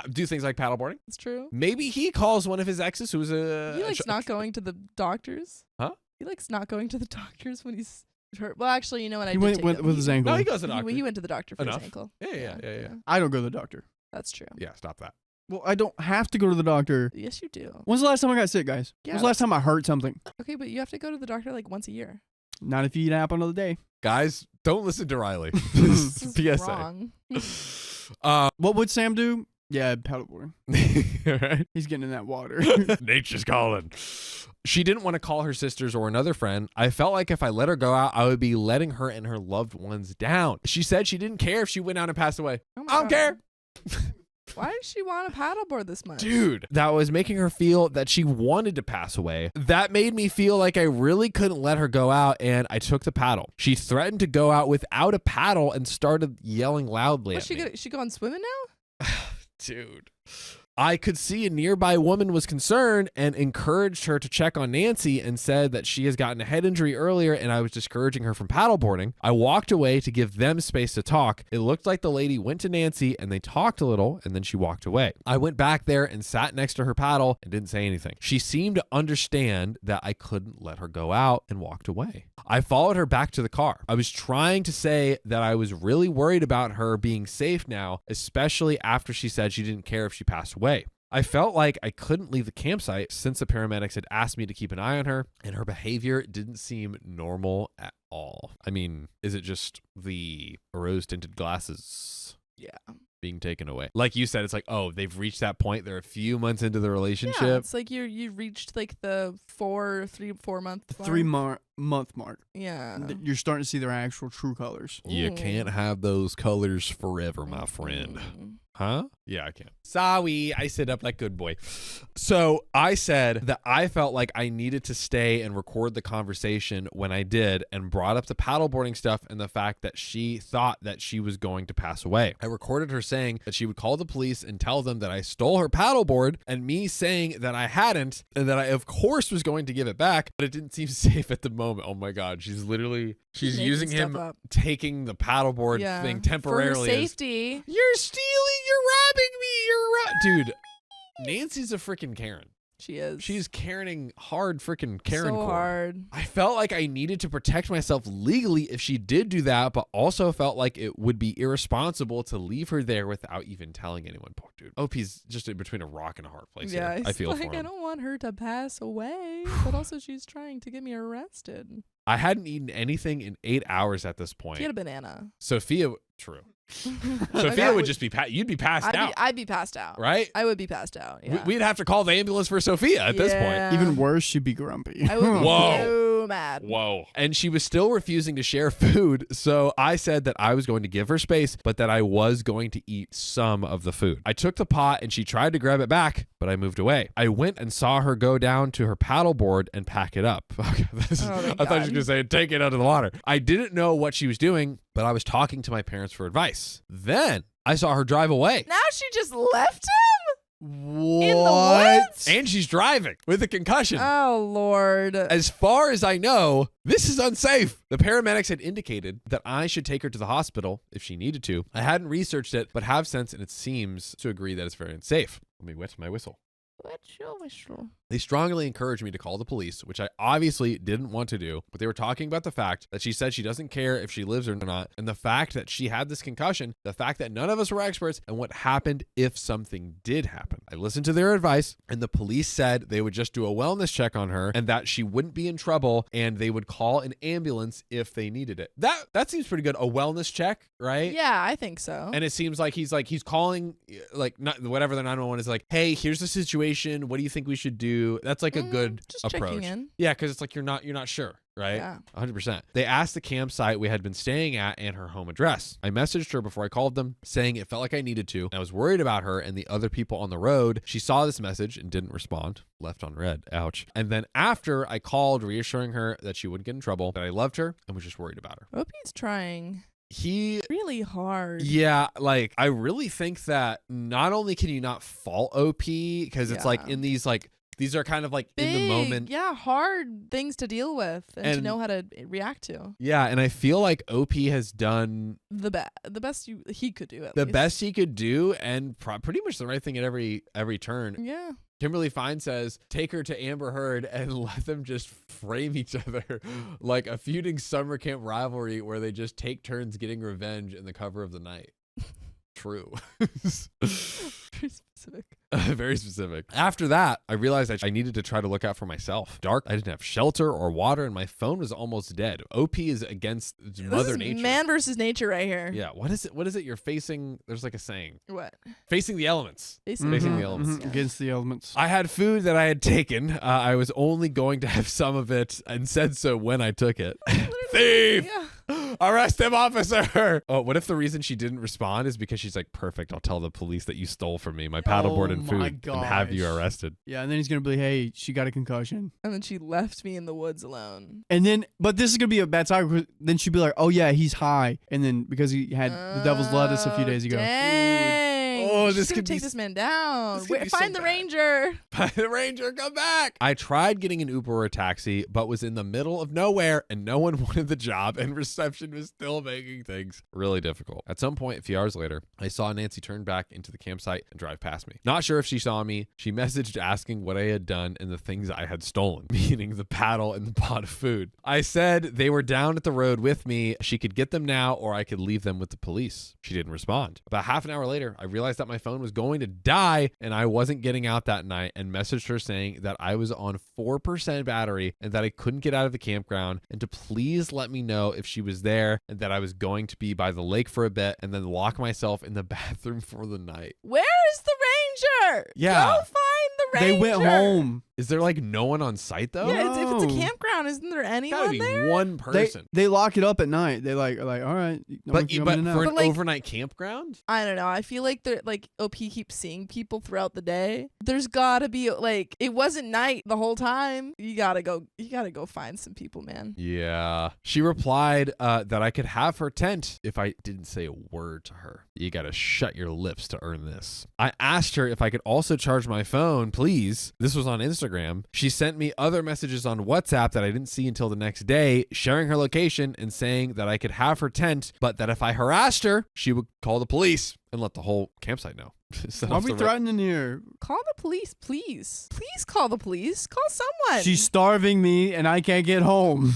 do things like paddleboarding. It's true. Maybe he calls one of his exes who's a... He likes not going to the doctors. Huh? He likes not going to the doctors when he's hurt. Well, actually, you know what? He went with his ankle. No, he goes to the doctor. He went to the doctor for Enough. his ankle. Yeah. I don't go to the doctor. That's true. Yeah, stop that. Well, I don't have to go to the doctor. Yes, you do. When's the last time I got sick, guys? Yeah. When's the last time I hurt something? Okay, but you have to go to the doctor like once a year. Not if you eat an apple another day. Guys, don't listen to Riley. This is PSA. wrong. What would Sam do? Yeah, paddleboarding. Right? He's getting in that water. Nature's calling. She didn't want to call her sisters or another friend. I felt like if I let her go out, I would be letting her and her loved ones down. She said she didn't care if she went out and passed away. Oh my I don't God. care. Why does she want to paddleboard this much? Dude, that was making her feel that she wanted to pass away. That made me feel like I really couldn't let her go out, and I took the paddle. She threatened to go out without a paddle and started yelling loudly What's at me. she going swimming now? Dude. I could see a nearby woman was concerned and encouraged her to check on Nancy and said that she has gotten a head injury earlier and I was discouraging her from paddleboarding. I walked away to give them space to talk. It looked like the lady went to Nancy and they talked a little and then she walked away. I went back there and sat next to her paddle and didn't say anything. She seemed to understand that I couldn't let her go out and walked away. I followed her back to the car. I was trying to say that I was really worried about her being safe now, especially after she said she didn't care if she passed away. I felt like I couldn't leave the campsite since the paramedics had asked me to keep an eye on her, and her behavior didn't seem normal at all. I mean, is it just the rose-tinted glasses? Yeah. Being taken away. Like you said, it's like, oh, they've reached that point. They're a few months into the relationship. Yeah, it's like you reached like the 4 month mark. 3 month mark. Yeah. You're starting to see their actual true colors. You Ooh. can't have those colors forever, my friend. Huh? Yeah, I can. Sorry, I sit up like good boy. So I said that I felt like I needed to stay and record the conversation when I did and brought up the paddleboarding stuff and the fact that she thought that she was going to pass away. I recorded her saying that she would call the police and tell them that I stole her paddleboard and me saying that I hadn't and that I, of course, was going to give it back, but it didn't seem safe at the moment. Oh my God. She's Making using stuff him up. taking the paddleboard thing temporarily. For her as, safety. you're stealing, you're robbing me, Dude, Nancy's a freaking Karen. She is. She's Karening hard freaking Karen so core. hard. I felt like I needed to protect myself legally if she did do that, but also felt like it would be irresponsible to leave her there without even telling anyone. Poor dude. OP's just in between a rock and a hard place Yeah, here. I feel like, for him. I don't want her to pass away, but also she's trying to get me arrested. I hadn't eaten anything in 8 hours at this point. Get a banana. Sophia, true. Sophia Okay. would just be, you'd be passed out. I'd be passed out. Right? I would be passed out. Yeah. We'd have to call the ambulance for Sophia at this point. Yeah. Even worse, she'd be grumpy. I would be Whoa. so mad. Whoa. And she was still refusing to share food. So I said that I was going to give her space, but that I was going to eat some of the food. I took the pot and she tried to grab it back, but I moved away. I went and saw her go down to her paddleboard and pack it up. Okay, Oh, thank I thought you were God. going to say, take it out of the water. I didn't know what she was doing, but I was talking to my parents for advice. Then I saw her drive away. Now she just left him? What? In the woods? And she's driving with a concussion. Oh, Lord. As far as I know, this is unsafe. The paramedics had indicated that I should take her to the hospital if she needed to. I hadn't researched it, but have since, and it seems to agree that it's very unsafe. Let me wet my whistle. What's your whistle? They strongly encouraged me to call the police, which I obviously didn't want to do, but they were talking about the fact that she said she doesn't care if she lives or not, and the fact that she had this concussion, the fact that none of us were experts, and what happened if something did happen. I listened to their advice, and the police said they would just do a wellness check on her and that she wouldn't be in trouble, and they would call an ambulance if they needed it. That seems pretty good. A wellness check, right? Yeah, I think so. And it seems like he's calling, like, not whatever the 911 is, like, hey, here's the situation. What do you think we should do? That's like a good just approach. checking in. Yeah, because it's like you're not sure, right? Yeah. 100%. They asked the campsite we had been staying at and her home address. I messaged her before I called them, saying it felt like I needed to. And I was worried about her and the other people on the road. She saw this message and didn't respond. Left on red. Ouch. And then after I called, reassuring her that she wouldn't get in trouble, that I loved her and was just worried about her. Opie's trying He really hard. Yeah, like I really think that not only can you not fault OP, because it's like in these like these are kind of like Big, in the moment. Yeah, hard things to deal with and to know how to react to. Yeah, and I feel like OP has done The best he could do at the least. best he could do, and pretty much the right thing at every turn. Yeah. Kimberly Fine says, take her to Amber Heard and let them just frame each other like a feuding summer camp rivalry where they just take turns getting revenge in the cover of the night. True. Very specific. Very specific. After that, I realized I needed to try to look out for myself. Dark, I didn't have shelter or water, and my phone was almost dead. OP is against Mother Nature. Man versus nature right here. Yeah. What is it? What is it? You're facing, there's like a saying. What? Facing the elements. Facing the elements. Yeah. Against the elements. I had food that I had taken. I was only going to have some of it and said so when I took it. Thief! Yeah. Arrest him, officer! Oh, what if the reason she didn't respond is because she's like, perfect, I'll tell the police that you stole from me my paddleboard and food and have you arrested. Yeah, and then he's going to be, hey, she got a concussion. And then she left me in the woods alone. And then, but this is going to be a bad time. Then she'd be like, oh, yeah, he's high. And then because he had the devil's lettuce a few days ago. Dang. Oh, She's this gonna could take be this man down. this could be so Find the bad. ranger. The ranger, come back! I tried getting an Uber or a taxi, but was in the middle of nowhere and no one wanted the job, and reception was still making things really difficult. At some point, a few hours later, I saw Nancy turn back into the campsite and drive past me. Not sure if she saw me. She messaged asking what I had done and the things I had stolen, meaning the paddle and the pot of food. I said they were down at the road with me. She could get them now or I could leave them with the police. She didn't respond. About half an hour later, I realized that my phone was going to die and I wasn't getting out that night, and messaged her saying that I was on 4% battery and that I couldn't get out of the campground, and to please let me know if she was there, and that I was going to be by the lake for a bit and then lock myself in the bathroom for the night. Where is the ranger? Yeah. Go find the ranger. They went home. Is there like no one on site though? Yeah, if it's a No. campground, isn't there Gotta anyone be there? one person. They lock it up at night. They like, all right. No one but can come in and out. for an But, like- overnight campground? I don't know. I feel like they're like OP keeps seeing people throughout the day. There's gotta be like it wasn't night the whole time. You gotta go find some people, man. Yeah. She replied that I could have her tent if I didn't say a word to her. You gotta shut your lips to earn this. I asked her if I could also charge my phone, please. This was on Instagram. She sent me other messages on WhatsApp that I didn't see until the next day, sharing her location and saying that I could have her tent, but that if I harassed her, she would call the police and let the whole campsite know. Why are we threatening here? Call the police, please. Please call the police. Call someone. She's starving me and I can't get home.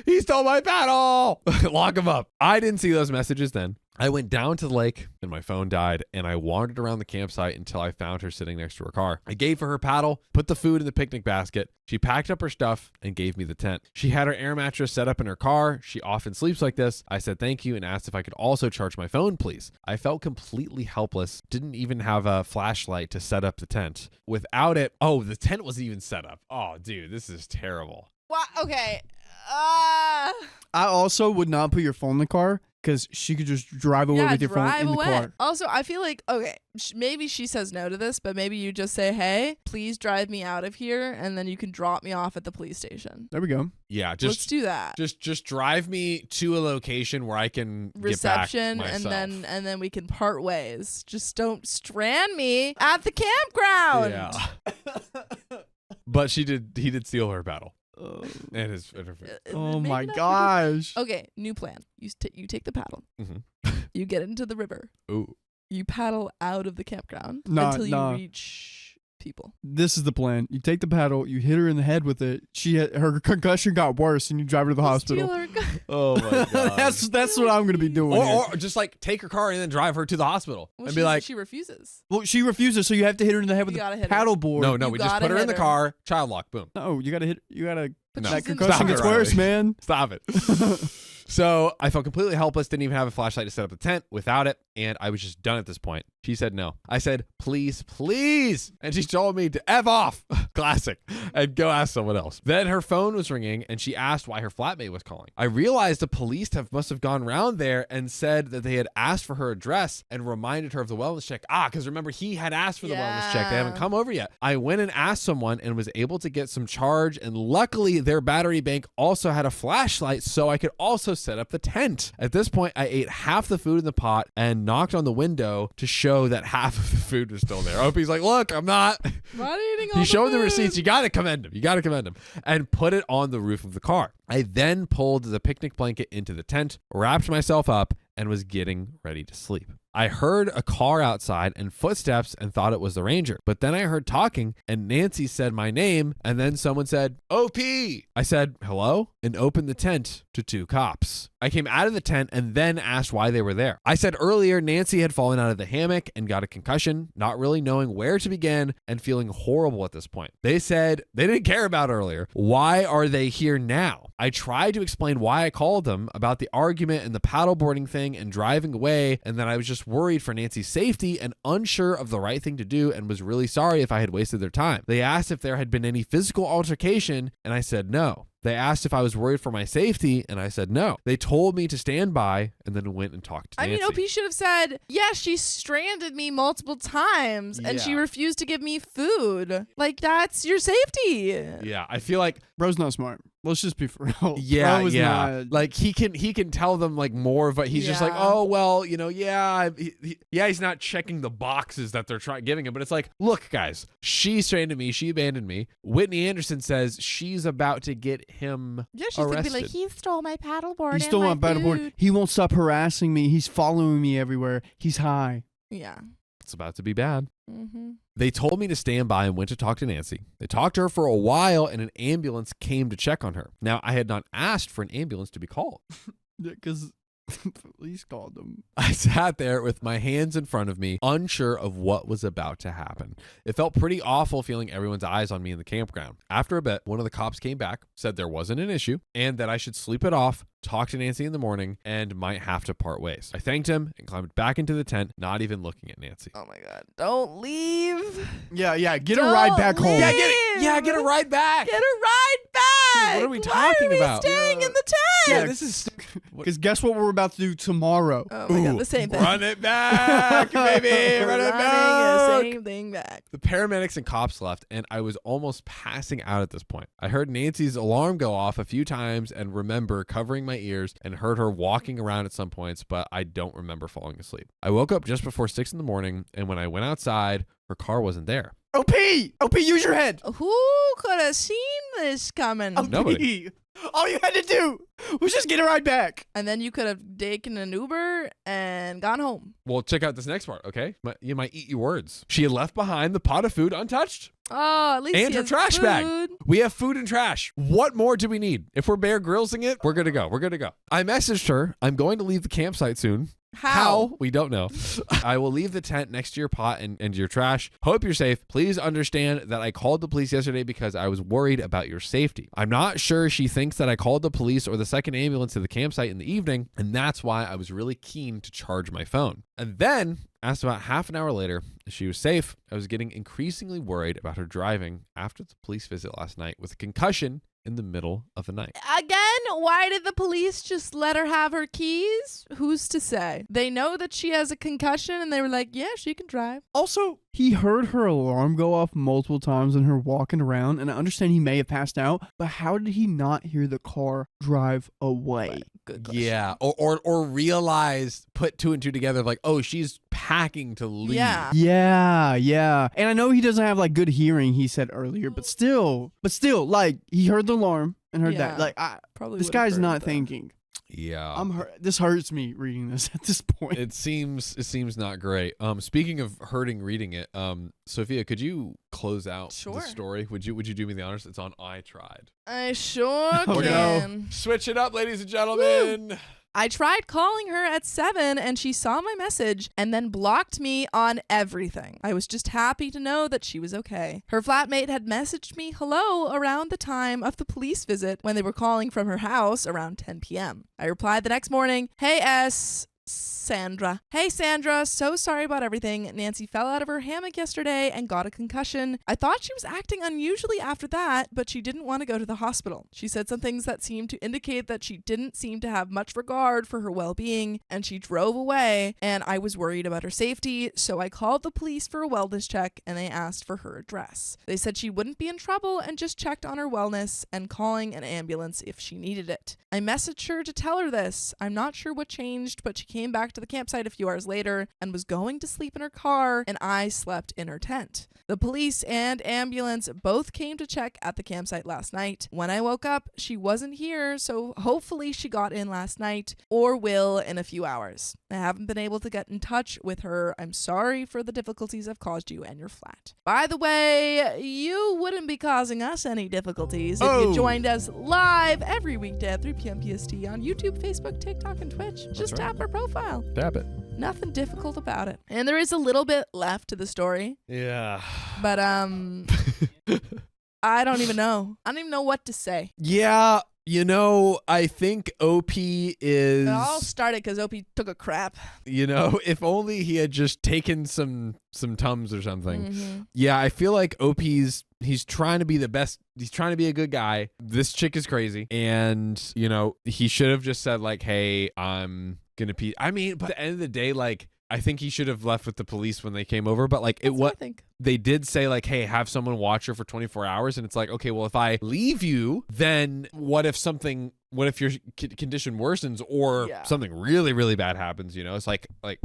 He stole my paddle! Lock him up. I didn't see those messages then. I went down to the lake and my phone died, and I wandered around the campsite until I found her sitting next to her car. I gave her her paddle, put the food in the picnic basket. She packed up her stuff and gave me the tent. She had her air mattress set up in her car. She often sleeps like this. I said thank you and asked if I could also charge my phone, please. I felt completely helpless. Didn't even have a flashlight to set up the tent. Without it, the tent wasn't even set up. Oh, dude, this is terrible. What? Okay. I also would not put your phone in the car because she could just drive away with your phone in the car. Also, I feel like, okay, maybe she says no to this, but maybe you just say, hey, please drive me out of here, and then you can drop me off at the police station. There we go. Yeah, Let's do that. Just drive me to a location where I can Reception, get back myself. and then we can part ways. Just don't strand me at the campground. Yeah. But he did steal her paddle. And her food. Oh my Maybe not. gosh. Okay, new plan. You take the paddle. Mm-hmm. You get into the river. Ooh. You paddle out of the campground Nah, until you nah. reach people. This is the plan. You take the paddle, you hit her in the head with it. Her concussion got worse, and you drive her to the hospital. Steal her gun. Oh my god. That's what I'm gonna be doing. Or just like take her car and then drive her to the hospital Well, and be like, she refuses. Well, she refuses, so you have to hit her in the head with You gotta the hit her. paddle board. no, You we just gotta put her in hit the her. car, child lock, boom. No, you gotta hit. You gotta. But That she's in concussion the- gets Stop it, worse, Riley. man. Stop it. So I felt completely helpless, didn't even have a flashlight to set up the tent without it, and I was just done at this point. She said no. I said, please, please. And she told me to F off. Classic. And go ask someone else. Then her phone was ringing and she asked why her flatmate was calling. I realized the police must have gone around there and said that they had asked for her address and reminded her of the wellness check. Because remember, he had asked for the wellness check. They haven't come over yet. I went and asked someone and was able to get some charge. And luckily, their battery bank also had a flashlight, so I could also set up the tent. At this point, I ate half the food in the pot and knocked on the window to show that half of the food was still there. Opie's like, look, I'm not eating all He's showing the food. receipts. You got to commend him. And put it on the roof of the car. I then pulled the picnic blanket into the tent, wrapped myself up, and was getting ready to sleep. I heard a car outside and footsteps and thought it was the ranger. But then I heard talking and Nancy said my name and then someone said, OP. I said, hello, and opened the tent to 2 cops. I came out of the tent and then asked why they were there. I said earlier Nancy had fallen out of the hammock and got a concussion, not really knowing where to begin and feeling horrible at this point. They said they didn't care about earlier. Why are they here now? I tried to explain why I called them about the argument and the paddleboarding thing and driving away, and that I was just worried for Nancy's safety and unsure of the right thing to do and was really sorry if I had wasted their time. They asked if there had been any physical altercation, and I said no. They asked if I was worried for my safety, and I said no. They told me to stand by and then went and talked to Nancy. OP should have said, yeah, she stranded me multiple times and she Yeah. refused to give me food. Like, that's your safety. Yeah, I feel like Bro's not smart. Let's just be for real. yeah, Bro is yeah. not- Like he can tell them like more of it. He's just like, Yeah. oh well, he's not checking the boxes that they're giving him. But it's like, look, guys, she stranded me, she abandoned me. Whitney Anderson says she's about to get him Yeah, she's going to be like, arrested. he stole my paddleboard. He stole my paddleboard. He won't stop harassing me. He's following me everywhere. He's high. Yeah. It's about to be bad. Mm-hmm. They told me to stand by and went to talk to Nancy. They talked to her for a while and an ambulance came to check on her. Now, I had not asked for an ambulance to be called. Because the police called them. I sat there with my hands in front of me, unsure of what was about to happen. It felt pretty awful feeling everyone's eyes on me in the campground. After a bit, one of the cops came back, said there wasn't an issue, and that I should sleep it off, talk to Nancy in the morning, and might have to part ways. I thanked him and climbed back into the tent, not even looking at Nancy. Oh my God. Don't leave. Yeah. Get a ride back home. Yeah, get a ride back. Get a ride back. Dude, what are we Why talking are we about? staying in the Yeah, tent? this is Because guess what we're about to do tomorrow? Oh my God, the same thing. Run it back, baby. Run it Running back. the same thing back. The paramedics and cops left, and I was almost passing out at this point. I heard Nancy's alarm go off a few times and remember covering my ears and heard her walking around at some points, but I don't remember falling asleep. I woke up just before 6 in the morning, and when I went outside, her car wasn't there. OP, use your head. Who could have seen this coming? OP. Nobody. All you had to do was just get a ride back. And then you could have taken an Uber and gone home. Well, check out this next part, okay? You might eat your words. She had left behind the pot of food untouched. Oh, at least And he her has trash food. bag. We have food and trash. What more do we need? If we're Bear Grillsing it, we're good to go. I messaged her. I'm going to leave the campsite soon. How? We don't know. I will leave the tent next to your pot and your trash. Hope you're safe. Please understand that I called the police yesterday because I was worried about your safety. I'm not sure she thinks that I called the police or the second ambulance to the campsite in the evening, and that's why I was really keen to charge my phone. And then, asked about half an hour later if she was safe. I was getting increasingly worried about her driving after the police visit last night with a concussion in the middle of the night. Again, why did the police just let her have her keys? Who's to say? They know that she has a concussion and they were like, yeah, she can drive. Also, he heard her alarm go off multiple times and her walking around, and I understand he may have passed out, but how did he not hear the car drive away? Good question. Yeah, or realize, put 2 and 2 together, like, oh, she's packing to leave. Yeah. Yeah. And I know he doesn't have like good hearing, he said earlier, but still, like he heard the alarm and heard Yeah. that. Like, Probably this would've guy's heard not that. thinking. Yeah. This hurts me reading this at this point. It seems not great. Speaking of hurting reading it, Sophia, could you close out Sure. the story? Would you do me the honors? It's on I Tried. I sure We're can. gonna switch it up, ladies and gentlemen. I tried calling her at 7 and she saw my message and then blocked me on everything. I was just happy to know that she was okay. Her flatmate had messaged me hello around the time of the police visit when they were calling from her house around 10 p.m. I replied the next morning, "Hey Sandra. Hey Sandra, so sorry about everything. Nancy fell out of her hammock yesterday and got a concussion. I thought she was acting unusually after that, but she didn't want to go to the hospital. She said some things that seemed to indicate that she didn't seem to have much regard for her well-being, and she drove away, and I was worried about her safety, so I called the police for a wellness check and they asked for her address. They said she wouldn't be in trouble and just checked on her wellness and calling an ambulance if she needed it. I messaged her to tell her this. I'm not sure what changed, but she came back to the campsite a few hours later and was going to sleep in her car, and I slept in her tent. The police and ambulance both came to check at the campsite last night. When I woke up, she wasn't here, so hopefully she got in last night or will in a few hours. I haven't been able to get in touch with her. I'm sorry for the difficulties I've caused you and your flat. By the way, you wouldn't be causing us any difficulties if you joined us live every weekday at 3 p.m. PST on YouTube, Facebook, TikTok, and Twitch. Just tap our profile. Tap it. Nothing difficult about it. And there is a little bit left to the story. Yeah. But I don't even know. I don't even know what to say. Yeah. You know, I think OP is... I'll start it because OP took a crap. You know, if only he had just taken some Tums or something. Mm-hmm. Yeah, I feel like OP's... He's trying to be the best. He's trying to be a good guy. This chick is crazy. And, you know, he should have just said, like, hey, I'm going to pee. I mean, but at the end of the day, like, I think he should have left with the police when they came over. But, like, That's what I think. They did say, like, hey, have someone watch her for 24 hours. And it's like, okay, well, if I leave you, then what if your condition worsens or something really, really bad happens? You know, it's like, I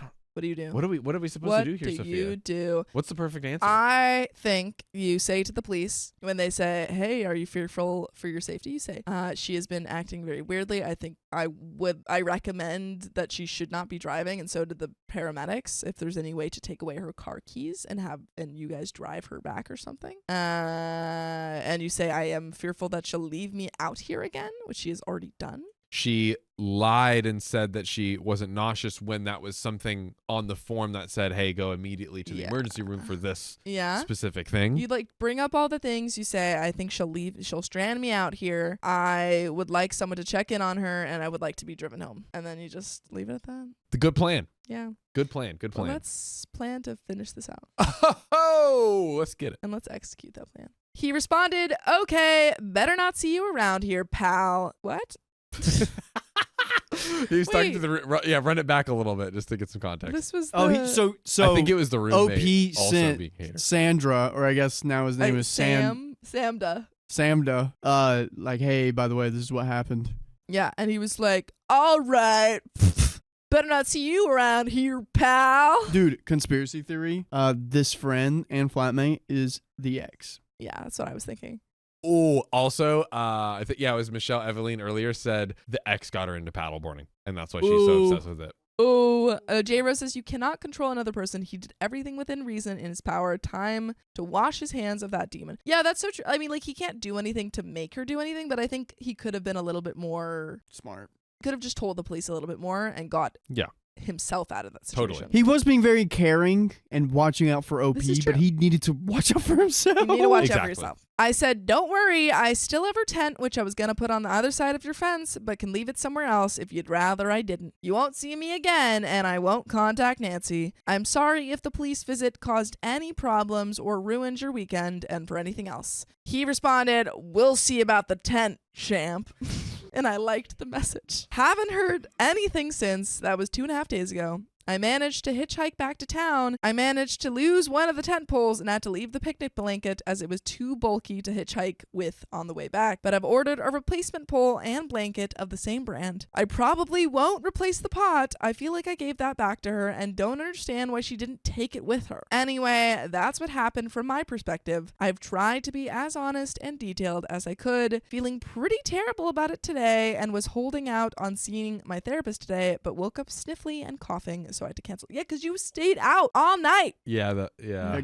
don't. What do you do? What are we supposed to do here, Sophia? What do you do? What's the perfect answer? I think you say to the police when they say, hey, are you fearful for your safety? You say, she has been acting very weirdly. I think I recommend that she should not be driving, and so did the paramedics, if there's any way to take away her car keys and you guys drive her back or something. And you say, I am fearful that she'll leave me out here again, which she has already done. She lied and said that she wasn't nauseous when that was something on the form that said, hey, go immediately to the emergency room for this specific thing. You bring up all the things. You say, I think she'll strand me out here. I would like someone to check in on her, and I would like to be driven home. And then you just leave it at that. The good plan. Yeah. Good plan. Well, let's plan to finish this out. Oh, let's get it. And let's execute that plan. He responded, okay, better not see you around here, pal. What? He was talking to the run it back a little bit just to get some context. This was so I think it was the roommate OP sent Sandra, or I guess now his name is Samda, like, hey, by the way, this is what happened. Yeah, and he was like, all right, better not see you around here, pal. Dude, conspiracy theory, this friend and flatmate is the ex. Yeah, that's what I was thinking. Oh, also, I think it was Michelle Eveline earlier said the ex got her into paddleboarding, and that's why she's so obsessed with it. Oh, J Rose says you cannot control another person. He did everything within reason in his power. Time to wash his hands of that demon. Yeah, that's so true. I mean, like, he can't do anything to make her do anything, but I think he could have been a little bit more smart. Could have just told the police a little bit more and got himself out of that situation. Totally. He was being very caring and watching out for OP, but he needed to watch out for himself. You need to watch out for yourself. I said, don't worry, I still have her tent, which I was going to put on the other side of your fence, but can leave it somewhere else if you'd rather I didn't. You won't see me again, and I won't contact Nancy. I'm sorry if the police visit caused any problems or ruined your weekend, and for anything else. He responded, we'll see about the tent, champ. And I liked the message. Haven't heard anything since. That was 2.5 days ago. I managed to hitchhike back to town. I managed to lose one of the tent poles and had to leave the picnic blanket as it was too bulky to hitchhike with on the way back. But I've ordered a replacement pole and blanket of the same brand. I probably won't replace the pot. I feel like I gave that back to her and don't understand why she didn't take it with her. Anyway, that's what happened from my perspective. I've tried to be as honest and detailed as I could, feeling pretty terrible about it today and was holding out on seeing my therapist today, but woke up sniffly and coughing, so I had to cancel. Yeah, because you stayed out all night. Yeah,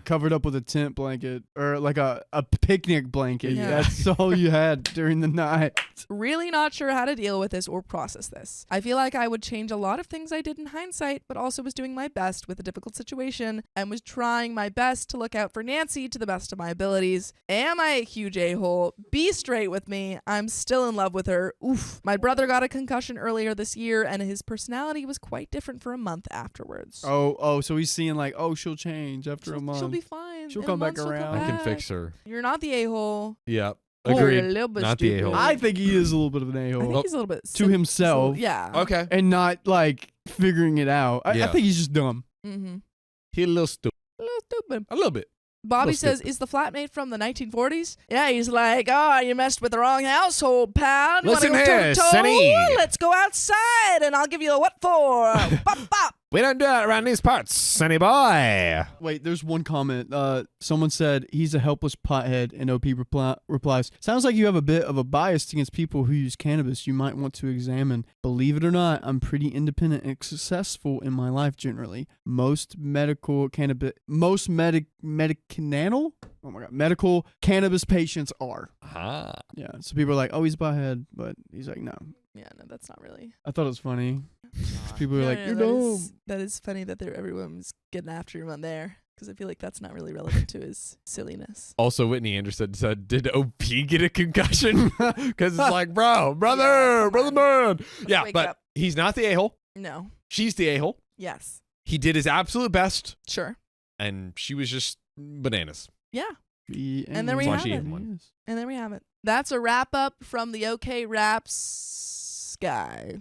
Covered up with a tent blanket or like a picnic blanket. Yeah. That's all you had during the night. Really not sure how to deal with this or process this. I feel like I would change a lot of things I did in hindsight, but also was doing my best with a difficult situation and was trying my best to look out for Nancy to the best of my abilities. Am I a huge a-hole? Be straight with me. I'm still in love with her. Oof. My brother got a concussion earlier this year and his personality was quite different for a month afterwards. Oh, so he's seeing like, oh, she'll change after a month. She'll be fine. She'll In a come back month, she'll around. I can back. fix her. You're not the a-hole. Yep. Oh, Agreed. you're a little bit Not the stupid. a-hole. I think he is a little bit of an I a-hole. think he's a little bit To himself. Yeah. Okay. And not like figuring it out. I Yeah. think he's just dumb. Mm-hmm. He's a little stupid. A little stupid. A little bit. Bobby Little says, stupid. is the flatmate from the 1940s? Yeah, he's like, oh, you messed with the wrong household, pal. You Listen wanna go here, toe-to-toe? Sonny. Let's go outside, and I'll give you a what for. Bop, bop. We don't do that around these parts, sonny boy. Wait, there's one comment. Someone said he's a helpless pothead, and OP replies, sounds like you have a bit of a bias against people who use cannabis you might want to examine. Believe it or not, I'm pretty independent and successful in my life generally. Most medical cannabis patients are. Ah. Yeah, so people are like, oh, he's a pothead, but he's like, no. Yeah, no, that's not really. I thought it was funny. People are No, like, no, you're that dumb. that is funny that everyone's getting after him on there, because I feel like that's not really relevant to his silliness. Also, Whitney Anderson said, did OP get a concussion? Because it's like, brother, Yeah, come man. Let's Yeah, wake but up. he's not the a-hole. No. She's the a-hole. Yes. He did his absolute best, Sure. and she was just bananas. Yeah. And there we That's why have she it. won. And there we have it. That's a wrap up from the OK Raps guy.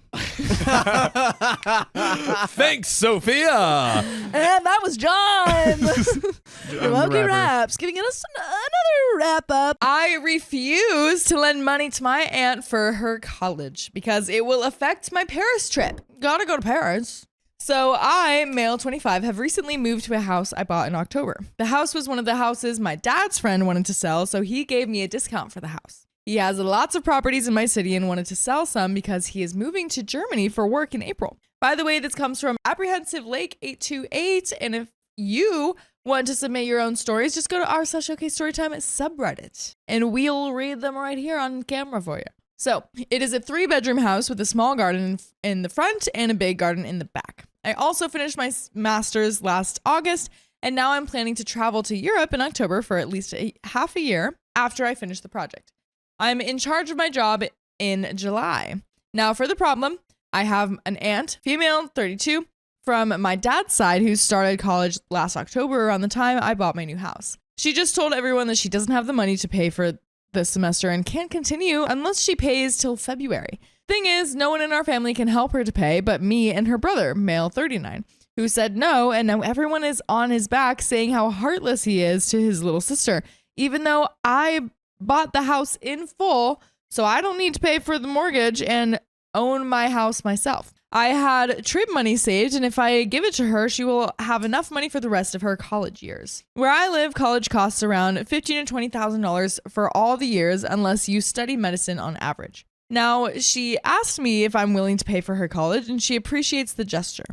Thanks, Sophia. And that was John from OK Raps giving us another wrap up. I refuse to lend money to my aunt for her college because it will affect my Paris trip. Gotta go to Paris. So I, male 25, have recently moved to a house I bought in October. The house was one of the houses my dad's friend wanted to sell, so he gave me a discount for the house. He has lots of properties in my city and wanted to sell some because he is moving to Germany for work in April. By the way, this comes from Apprehensive Lake 828, and if you want to submit your own stories, just go to r/OK Storytime subreddit, and we'll read them right here on camera for you. So, it is a 3-bedroom house with a small garden in the front and a big garden in the back. I also finished my master's last August, and now I'm planning to travel to Europe in October for at least half a year after I finish the project. I'm in charge of my job in July. Now, for the problem, I have an aunt, female, 32, from my dad's side who started college last October around the time I bought my new house. She just told everyone that she doesn't have the money to pay for this semester and can't continue unless she pays till February. Thing is, no one in our family can help her to pay but me and her brother, male 39, who said no, and now everyone is on his back saying how heartless he is to his little sister, even though I bought the house in full, so I don't need to pay for the mortgage and own my house myself. I had trip money saved, and if I give it to her, she will have enough money for the rest of her college years. Where I live, college costs around $15,000 to $20,000 for all the years unless you study medicine on average. Now, she asked me if I'm willing to pay for her college, and she appreciates the gesture.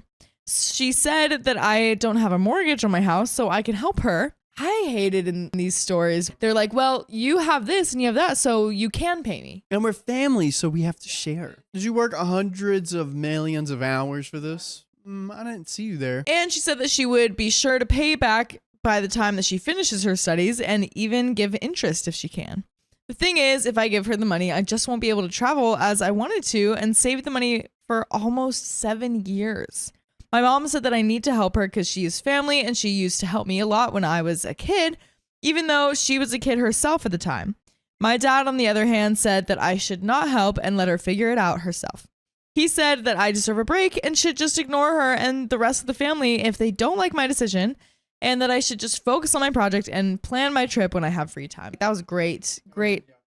She said that I don't have a mortgage on my house, so I can help her. I hate it in these stories. They're like, well, you have this and you have that, so you can pay me. And we're family, so we have to share. Did you work hundreds of millions of hours for this? I didn't see you there. And she said that she would be sure to pay back by the time that she finishes her studies and even give interest if she can. The thing is, if I give her the money, I just won't be able to travel as I wanted to and save the money for almost 7 years. My mom said that I need to help her because she is family and she used to help me a lot when I was a kid, even though she was a kid herself at the time. My dad, on the other hand, said that I should not help and let her figure it out herself. He said that I deserve a break and should just ignore her and the rest of the family if they don't like my decision, and that I should just focus on my project and plan my trip when I have free time. That was great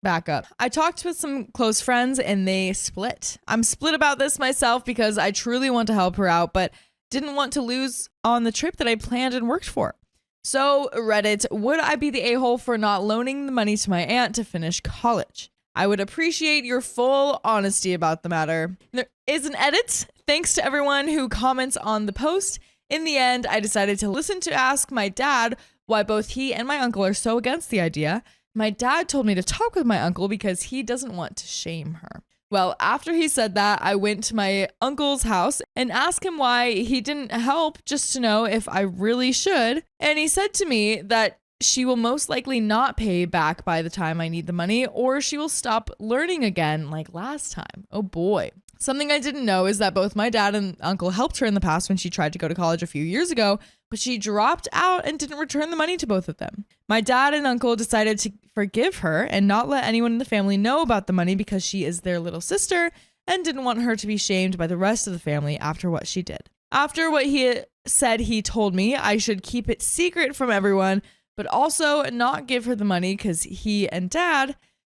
backup. I talked with some close friends and they split. I'm split about this myself because I truly want to help her out, but didn't want to lose on the trip that I planned and worked for. So Reddit, would I be the a-hole for not loaning the money to my aunt to finish college? I would appreciate your full honesty about the matter. There is an edit. Thanks to everyone who comments on the post. In the end, I decided to listen to ask my dad why both he and my uncle are so against the idea. My dad told me to talk with my uncle because he doesn't want to shame her. Well, after he said that, I went to my uncle's house and asked him why he didn't help, just to know if I really should. And he said to me that she will most likely not pay back by the time I need the money, or she will stop learning again like last time. Oh boy. Something I didn't know is that both my dad and uncle helped her in the past when she tried to go to college a few years ago, but she dropped out and didn't return the money to both of them. My dad and uncle decided to forgive her and not let anyone in the family know about the money because she is their little sister and didn't want her to be shamed by the rest of the family after what she did. After what he said, he told me I should keep it secret from everyone, but also not give her the money because he and dad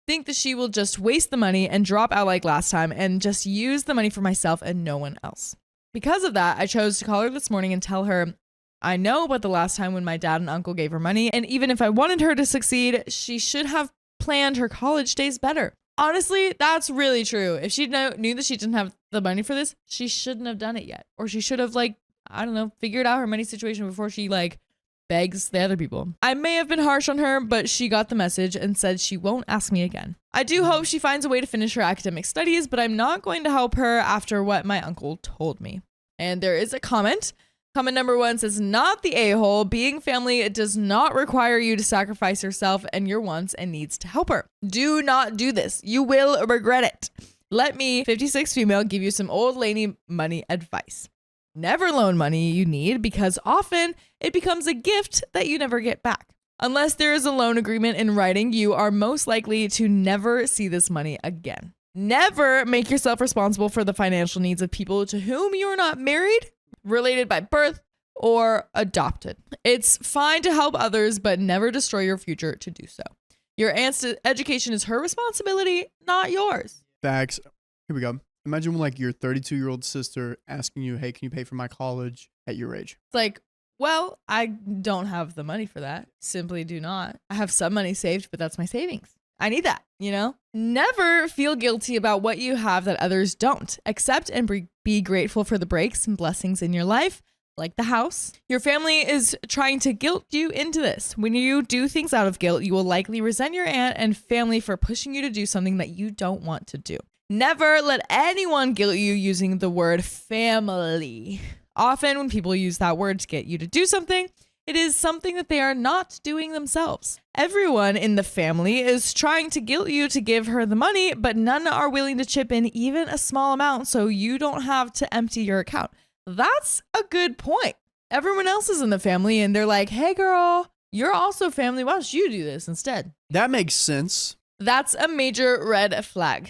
think that she will just waste the money and drop out like last time and just use the money for myself and no one else. Because of that, I chose to call her this morning and tell her I know about the last time when my dad and uncle gave her money, and even if I wanted her to succeed, she should have planned her college days better. Honestly, that's really true. If she knew that she didn't have the money for this, she shouldn't have done it yet. Or she should have, figured out her money situation before she, begs the other people. I may have been harsh on her, but she got the message and said she won't ask me again. I do hope she finds a way to finish her academic studies, but I'm not going to help her after what my uncle told me. And there is a comment. Comment number 1 says, not the a-hole. Being family does not require you to sacrifice yourself and your wants and needs to help her. Do not do this. You will regret it. Let me, 56 female, give you some old lady money advice. Never loan money you need because often it becomes a gift that you never get back. Unless there is a loan agreement in writing, you are most likely to never see this money again. Never make yourself responsible for the financial needs of people to whom you are not married, related by birth, or adopted. It's fine to help others, but never destroy your future to do so. Your aunt's education is her responsibility, not yours. Facts. Here we go. Imagine your 32-year-old sister asking you, hey, can you pay for my college at your age? It's like, well, I don't have the money for that. Simply do not. I have some money saved, but that's my savings. I need that, Never feel guilty about what you have that others don't. Accept and be grateful for the breaks and blessings in your life, like the house. Your family is trying to guilt you into this. When you do things out of guilt, you will likely resent your aunt and family for pushing you to do something that you don't want to do. Never let anyone guilt you using the word family. Often when people use that word to get you to do something, it is something that they are not doing themselves. Everyone in the family is trying to guilt you to give her the money, but none are willing to chip in even a small amount so you don't have to empty your account. That's a good point. Everyone else is in the family and they're like, hey girl, you're also family. Why don't you do this instead? That makes sense. That's a major red flag.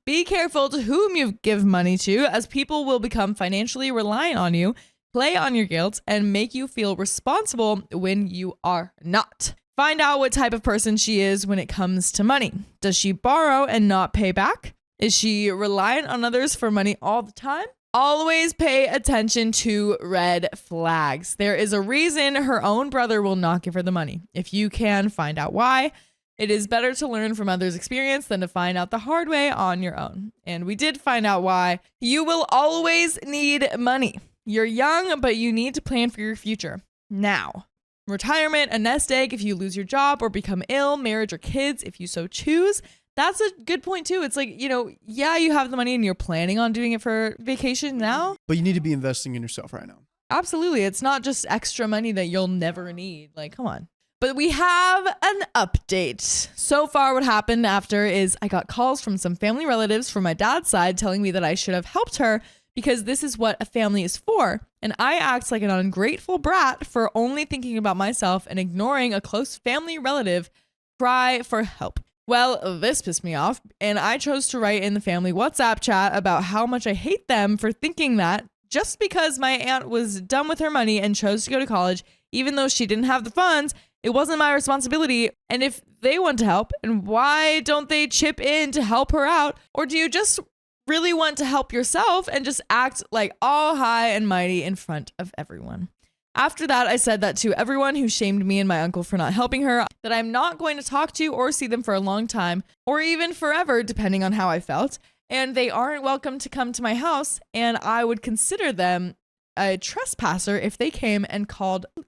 Be careful to whom you give money to, as people will become financially reliant on you, play on your guilt, and make you feel responsible when you are not. Find out what type of person she is when it comes to money. Does she borrow and not pay back? Is she reliant on others for money all the time? Always pay attention to red flags. There is a reason her own brother will not give her the money. If you can find out why, it is better to learn from others' experience than to find out the hard way on your own. And we did find out why. You will always need money. You're young, but you need to plan for your future now. Retirement, a nest egg if you lose your job or become ill, marriage or kids if you so choose. That's a good point too. It's you have the money and you're planning on doing it for vacation now. But you need to be investing in yourself right now. Absolutely. It's not just extra money that you'll never need. Come on. But we have an update. So far, what happened after is I got calls from some family relatives from my dad's side telling me that I should have helped her because this is what a family is for. And I act like an ungrateful brat for only thinking about myself and ignoring a close family relative cry for help. Well, this pissed me off, and I chose to write in the family WhatsApp chat about how much I hate them for thinking that just because my aunt was done with her money and chose to go to college, even though she didn't have the funds, it wasn't my responsibility. And if they want to help, and why don't they chip in to help her out? Or do you just really want to help yourself and just act like all high and mighty in front of everyone? After that, I said that to everyone who shamed me and my uncle for not helping her, that I'm not going to talk to or see them for a long time, or even forever, depending on how I felt. And they aren't welcome to come to my house, and I would consider them a trespasser if they came and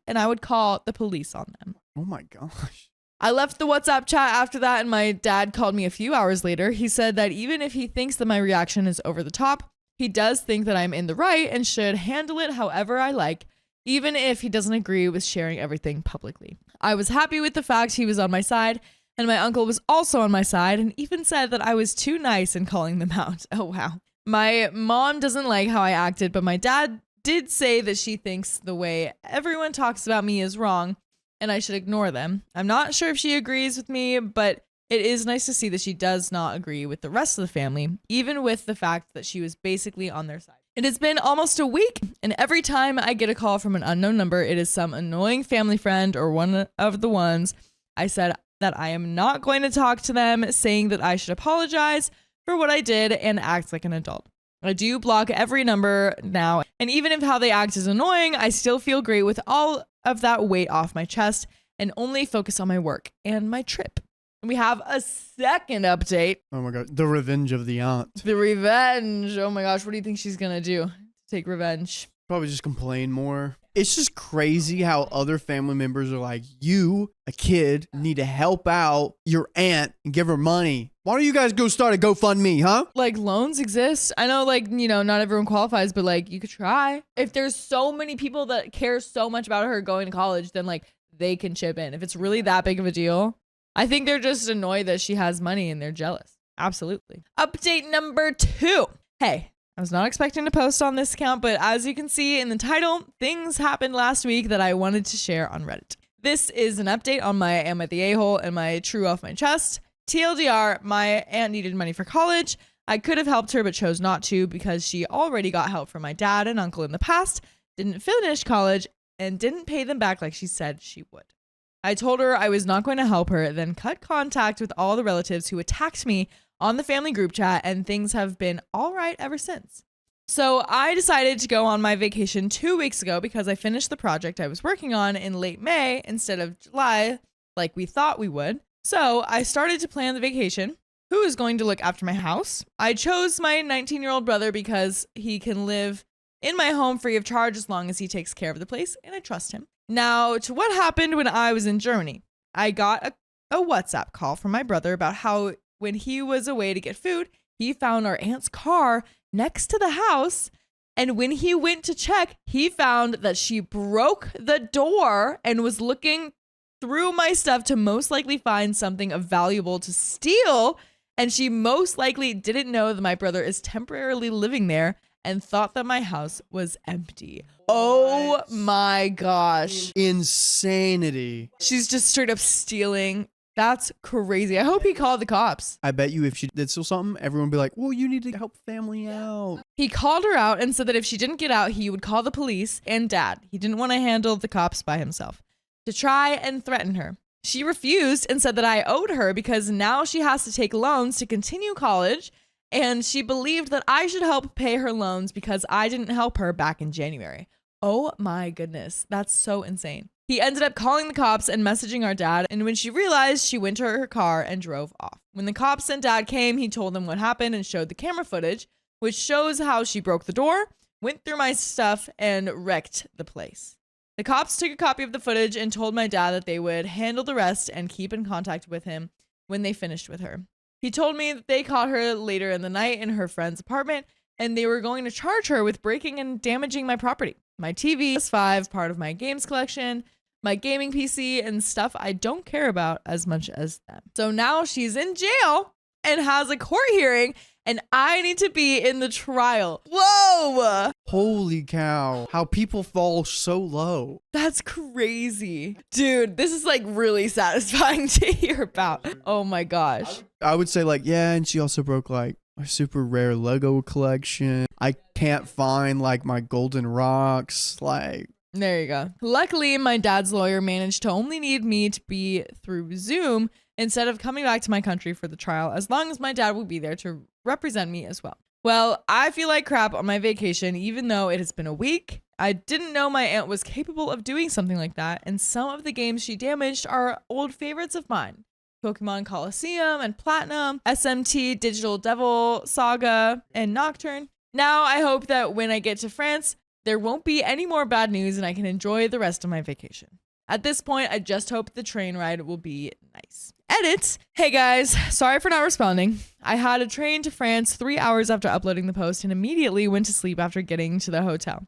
I would call the police on them. Oh my gosh. I left the WhatsApp chat after that, and my dad called me a few hours later. He said that even if he thinks that my reaction is over the top, he does think that I'm in the right and should handle it however I like, even if he doesn't agree with sharing everything publicly. I was happy with the fact he was on my side, and my uncle was also on my side and even said that I was too nice in calling them out. Oh, wow. My mom doesn't like how I acted, but my dad did say that she thinks the way everyone talks about me is wrong and I should ignore them. I'm not sure if she agrees with me, but it is nice to see that she does not agree with the rest of the family, even with the fact that she was basically on their side. It has been almost a week, and every time I get a call from an unknown number, it is some annoying family friend or one of the ones I said that I am not going to talk to them, saying that I should apologize for what I did and act like an adult. I do block every number now, and even if how they act is annoying, I still feel great with all of that weight off my chest and only focus on my work and my trip. We have a second update. Oh my god. The revenge of the aunt. The revenge. Oh my gosh, what do you think she's gonna do to take revenge? Probably just complain more. It's just crazy how other family members are like, you, a kid, need to help out your aunt and give her money. Why don't you guys go start a GoFundMe, huh? Like, loans exist. I know, like, you know, not everyone qualifies, but like, you could try. If there's so many people that care so much about her going to college, then like, they can chip in. If it's really that big of a deal, I think they're just annoyed that she has money and they're jealous. Absolutely. Update number 2. Hey, I was not expecting to post on this account, but as you can see in the title, things happened last week that I wanted to share on Reddit. This is an update on my Am I the A-hole and my true off my chest. TLDR, my aunt needed money for college. I could have helped her but chose not to because she already got help from my dad and uncle in the past, didn't finish college, and didn't pay them back like she said she would. I told her I was not going to help her, then cut contact with all the relatives who attacked me on the family group chat, and things have been all right ever since. So I decided to go on my vacation 2 weeks ago because I finished the project I was working on in late May instead of July like we thought we would. So I started to plan the vacation. Who is going to look after my house? I chose my 19-year-old brother because he can live in my home free of charge as long as he takes care of the place, and I trust him. Now, to what happened when I was in Germany. I got a WhatsApp call from my brother about how when he was away to get food, he found our aunt's car next to the house. And when he went to check, he found that she broke the door and was looking through my stuff to most likely find something of valuable to steal. And she most likely didn't know that my brother is temporarily living there and thought that my house was empty. Oh my gosh. Insanity. She's just straight up stealing. That's crazy. I hope he called the cops. I bet you if she did steal something, everyone would be like, well, you need to help family out. He called her out and said that if she didn't get out, he would call the police and dad. He didn't want to handle the cops by himself, to try and threaten her. She refused and said that I owed her because now she has to take loans to continue college, and she believed that I should help pay her loans because I didn't help her back in January. Oh my goodness, that's so insane. He ended up calling the cops and messaging our dad, and when she realized, she went to her car and drove off. When the cops and dad came, he told them what happened and showed the camera footage, which shows how she broke the door, went through my stuff, and wrecked the place. The cops took a copy of the footage and told my dad that they would handle the rest and keep in contact with him when they finished with her. He told me that they caught her later in the night in her friend's apartment, and they were going to charge her with breaking and damaging my property. My TV, PS5, part of my games collection, my gaming PC, and stuff I don't care about as much as them. So now she's in jail and has a court hearing, and I need to be in the trial. Whoa! Holy cow. How people fall so low. That's crazy. Dude, this is like really satisfying to hear about. Oh my gosh. I would say like, yeah, and she also broke like a super rare Lego collection. I can't find like my golden rocks. Like, There you go. Luckily, my dad's lawyer managed to only need me to be through Zoom instead of coming back to my country for the trial, as long as my dad will be there to represent me as well. Well, I feel like crap on my vacation, even though it has been a week. I didn't know my aunt was capable of doing something like that, and some of the games she damaged are old favorites of mine. Pokemon Coliseum and Platinum, SMT, Digital Devil Saga, and Nocturne. Now I hope that when I get to France, there won't be any more bad news and I can enjoy the rest of my vacation. At this point, I just hope the train ride will be nice. Edit. Hey guys, sorry for not responding. I had a train to France 3 hours after uploading the post and immediately went to sleep after getting to the hotel.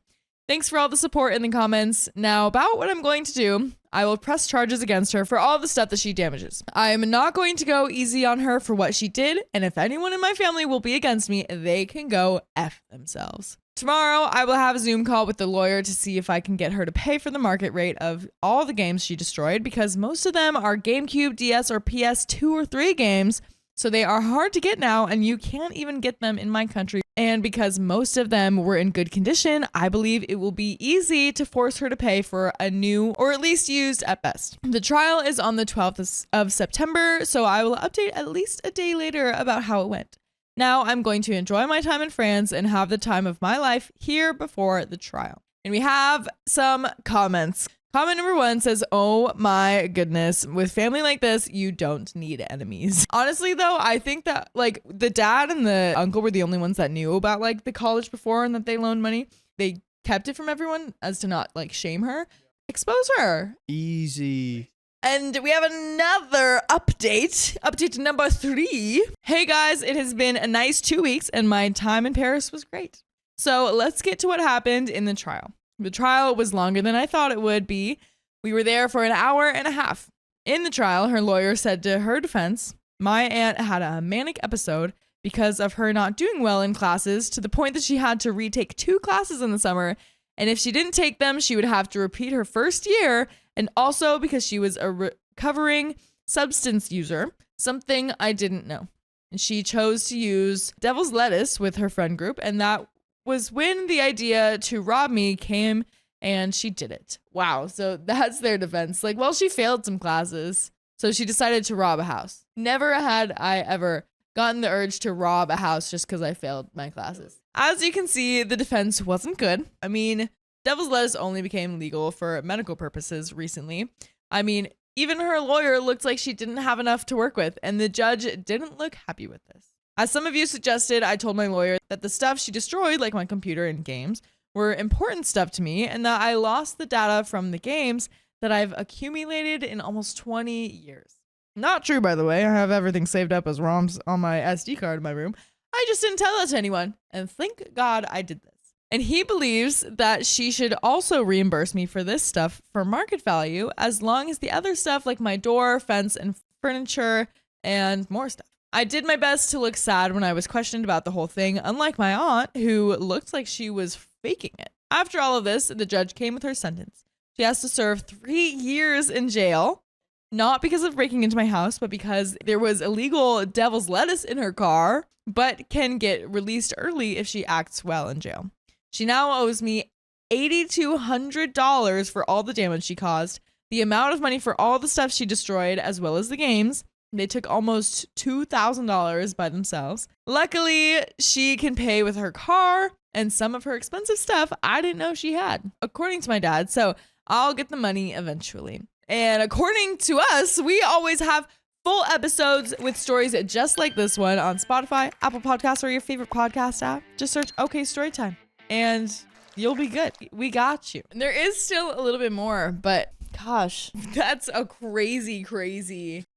Thanks for all the support in the comments. Now about what I'm going to do. I will press charges against her for all the stuff that she damages. I am not going to go easy on her for what she did, and if anyone in my family will be against me, they can go F themselves. Tomorrow, I will have a Zoom call with the lawyer to see if I can get her to pay for the market rate of all the games she destroyed, because most of them are GameCube, DS, or PS2 or 3 games, so they are hard to get now, and you can't even get them in my country. And because most of them were in good condition, I believe it will be easy to force her to pay for a new, or at least used at best. The trial is on the 12th of September, so I will update at least a day later about how it went. Now I'm going to enjoy my time in France and have the time of my life here before the trial. And we have some comments. Comment number 1 says, oh my goodness, with family like this, you don't need enemies. Honestly, though, I think that like the dad and the uncle were the only ones that knew about like the college before and that they loaned money. They kept it from everyone as to not like shame her. Expose her. easy. And we have another update. Update number 3. Hey guys, it has been a nice 2 weeks and my time in Paris was great. So let's get to what happened in the trial. The trial was longer than I thought it would be. We were there for an hour and a half. In the trial, her lawyer said to her defense, my aunt had a manic episode because of her not doing well in classes to the point that she had to retake 2 classes in the summer. And if she didn't take them, she would have to repeat her first year. And also because she was a recovering substance user, something I didn't know. And she chose to use devil's lettuce with her friend group. And that was when the idea to rob me came, and she did it. Wow. So that's their defense. Like, well, she failed some classes, so she decided to rob a house. Never had I ever gotten the urge to rob a house just because I failed my classes. As you can see, the defense wasn't good. I mean, devil's lettuce only became legal for medical purposes recently. I mean, even her lawyer looked like she didn't have enough to work with, and the judge didn't look happy with this. As some of you suggested, I told my lawyer that the stuff she destroyed, like my computer and games, were important stuff to me, and that I lost the data from the games that I've accumulated in almost 20 years. Not true, by the way. I have everything saved up as ROMs on my SD card in my room. I just didn't tell that to anyone, and thank God I did this. And he believes that she should also reimburse me for this stuff for market value, as long as the other stuff like my door, fence, and furniture, and more stuff. I did my best to look sad when I was questioned about the whole thing, unlike my aunt, who looked like she was faking it. After all of this, the judge came with her sentence. She has to serve 3 years in jail, not because of breaking into my house, but because there was illegal devil's lettuce in her car, but can get released early if she acts well in jail. She now owes me $8,200 for all the damage she caused, the amount of money for all the stuff she destroyed, as well as the games. They took almost $2,000 by themselves. Luckily, she can pay with her car and some of her expensive stuff I didn't know she had, according to my dad. So I'll get the money eventually. And according to us, we always have full episodes with stories just like this one on Spotify, Apple Podcasts, or your favorite podcast app. Just search OK Storytime and you'll be good. We got you. And there is still a little bit more, but gosh, that's a crazy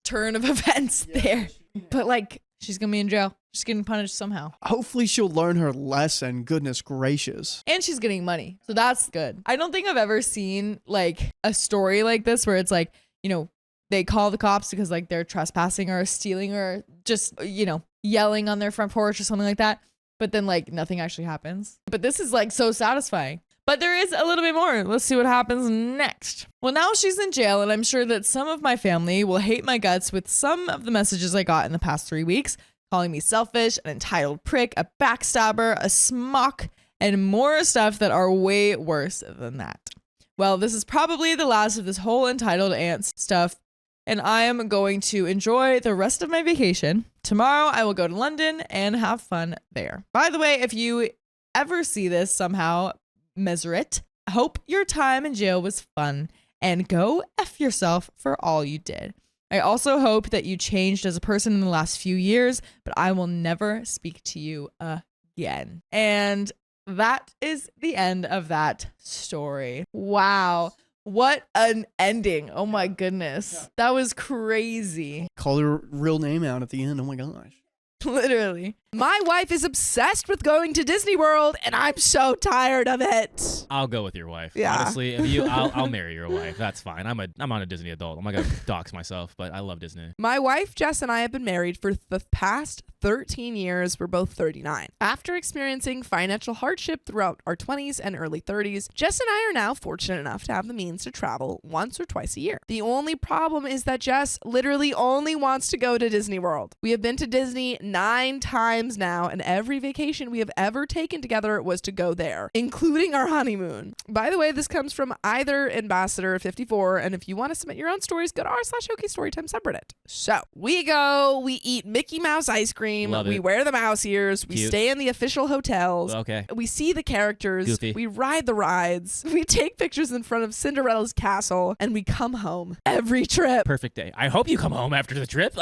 turn of events there. But like, she's gonna be in jail. She's getting punished somehow. Hopefully she'll learn her lesson. Goodness gracious. And she's getting money. So that's good. I don't think I've ever seen like a story like this where it's like, you know, they call the cops because like they're trespassing or stealing or just, you know, yelling on their front porch or something like that. but then like nothing actually happens. But this is like so satisfying. But there is a little bit more. Let's see what happens next. Well, now she's in jail, and I'm sure that some of my family will hate my guts with some of the messages I got in the past 3 weeks, calling me selfish, an entitled prick, a backstabber, a smock, and more stuff that are way worse than that. Well, this is probably the last of this whole entitled aunt stuff, and I am going to enjoy the rest of my vacation. Tomorrow, I will go to London and have fun there. By the way, if you ever see this somehow, measure it. Hope your time in jail was fun, and go F yourself for all you did. I also hope that you changed as a person in the last few years, but I will never speak to you again. And that is the end of that story. Wow. What an ending. Oh my goodness. That was crazy. Call her real name out at the end. Oh my gosh. Literally. My wife is obsessed with going to Disney World, and I'm so tired of it. I'll go with your wife. Yeah. Honestly, if you, I'll marry your wife. That's fine. I'm not a Disney adult. I'm not gonna dox myself, but I love Disney. My wife, Jess, and I have been married for the past 13 years. We're both 39. After experiencing financial hardship throughout our 20s and early 30s, Jess and I are now fortunate enough to have the means to travel once or twice a year. The only problem is that Jess literally only wants to go to Disney World. We have been to Disney 9 times now, and every vacation we have ever taken together was to go there, including our honeymoon. By the way, this comes from either Ambassador 54, and if you want to submit your own stories, go to r/OK Storytime subreddit. So we go, we eat Mickey Mouse ice cream, Love we it. wear the mouse ears, we Cute. stay in the official hotels, Okay. we see the characters, Goofy. we ride the rides, we take pictures in front of Cinderella's castle, and we come home every trip. Perfect day. I hope you come home after the trip.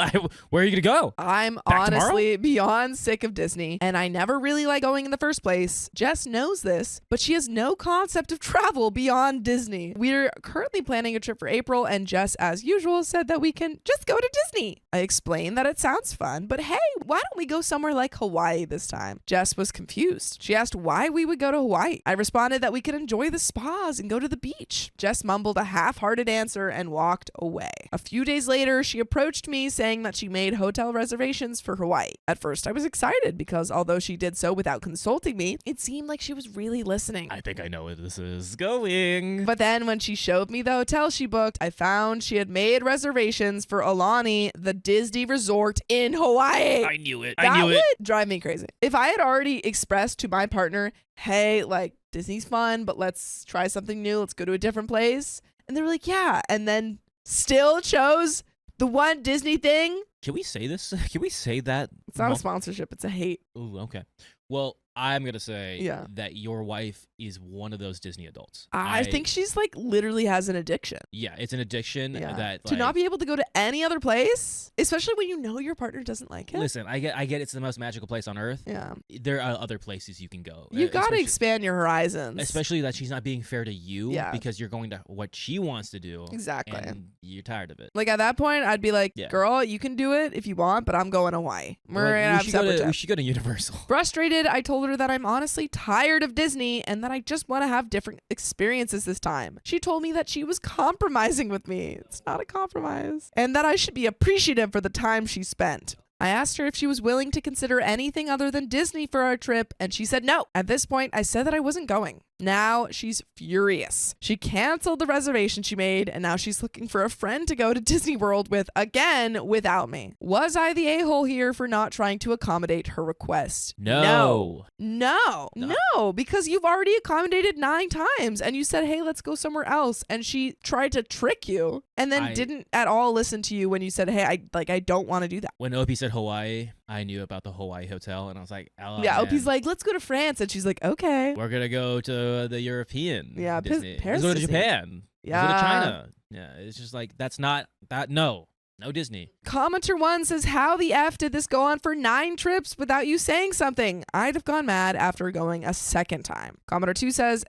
Where are you gonna go? I'm Back honestly beyond sick of Disney, and I never really like going in the first place. Jess knows this, but she has no concept of travel beyond Disney. We're currently planning a trip for April, and Jess, as usual, said that we can just go to Disney. I explained that it sounds fun, but hey, why don't we go somewhere like Hawaii this time? Jess was confused. She asked why we would go to Hawaii. I responded that we could enjoy the spas and go to the beach. Jess mumbled a half-hearted answer and walked away. A few days later, she approached me saying that she made hotel reservations for Hawaii. At first, I was excited because although she did so without consulting me, it seemed like she was really listening. I think I know where this is going. But then when she showed me the hotel she booked, I found she had made reservations for Aulani, the Disney resort in Hawaii. I knew it. That I knew would it. drive me crazy. If I had already expressed to my partner, hey, like, Disney's fun, but let's try something new. Let's go to a different place. And they were like, yeah. And then still chose the one Disney thing. Can we say this? Can we say that? It's not a sponsorship. It's a hate. Ooh, okay. Well, I'm gonna say Yeah. that your wife is one of those Disney adults. I think she's like literally has an addiction. Yeah, it's an addiction that to not be able to go to any other place, especially when you know your partner doesn't like it. Listen, I get it's the most magical place on earth. Yeah. There are other places you can go. You got to especially- expand your horizons. Especially that she's not being fair to you Yeah. because you're going to what she wants to do. Exactly. And you're tired of it. Like at that point, I'd be like, Yeah. girl, you can do it if you want, but I'm going to Hawaii. We're Like, going to have separate we trips. should go to Universal. Frustrated, I told her that I'm honestly tired of Disney and that I just want to have different experiences this time. She told me that she was compromising with me. It's not a compromise. And that I should be appreciative for the time she spent. I asked her if she was willing to consider anything other than Disney for our trip, and she said no. At this point, I said that I wasn't going. Now she's furious. She canceled the reservation she made, and now she's looking for a friend to go to Disney World with again without me. Was I the a-hole here for not trying to accommodate her request? No. No, because you've already accommodated 9 times, and you said, hey, let's go somewhere else, and she tried to trick you, and then didn't at all listen to you when you said, hey, I don't want to do that. When Opie said Hawaii, I knew about the Hawaii hotel, and I was like, oh, Yeah, man. Opie's like, let's go to France, and she's like, okay. We're gonna go to the European Yeah, Disney. Paris Let's go to Disney. Japan. Yeah. Let's go to China. Yeah, it's just like that's not that. No Disney. Commenter 1 says, how the F did this go on for 9 trips without you saying something? I'd have gone mad after going a second time. Commenter 2 says,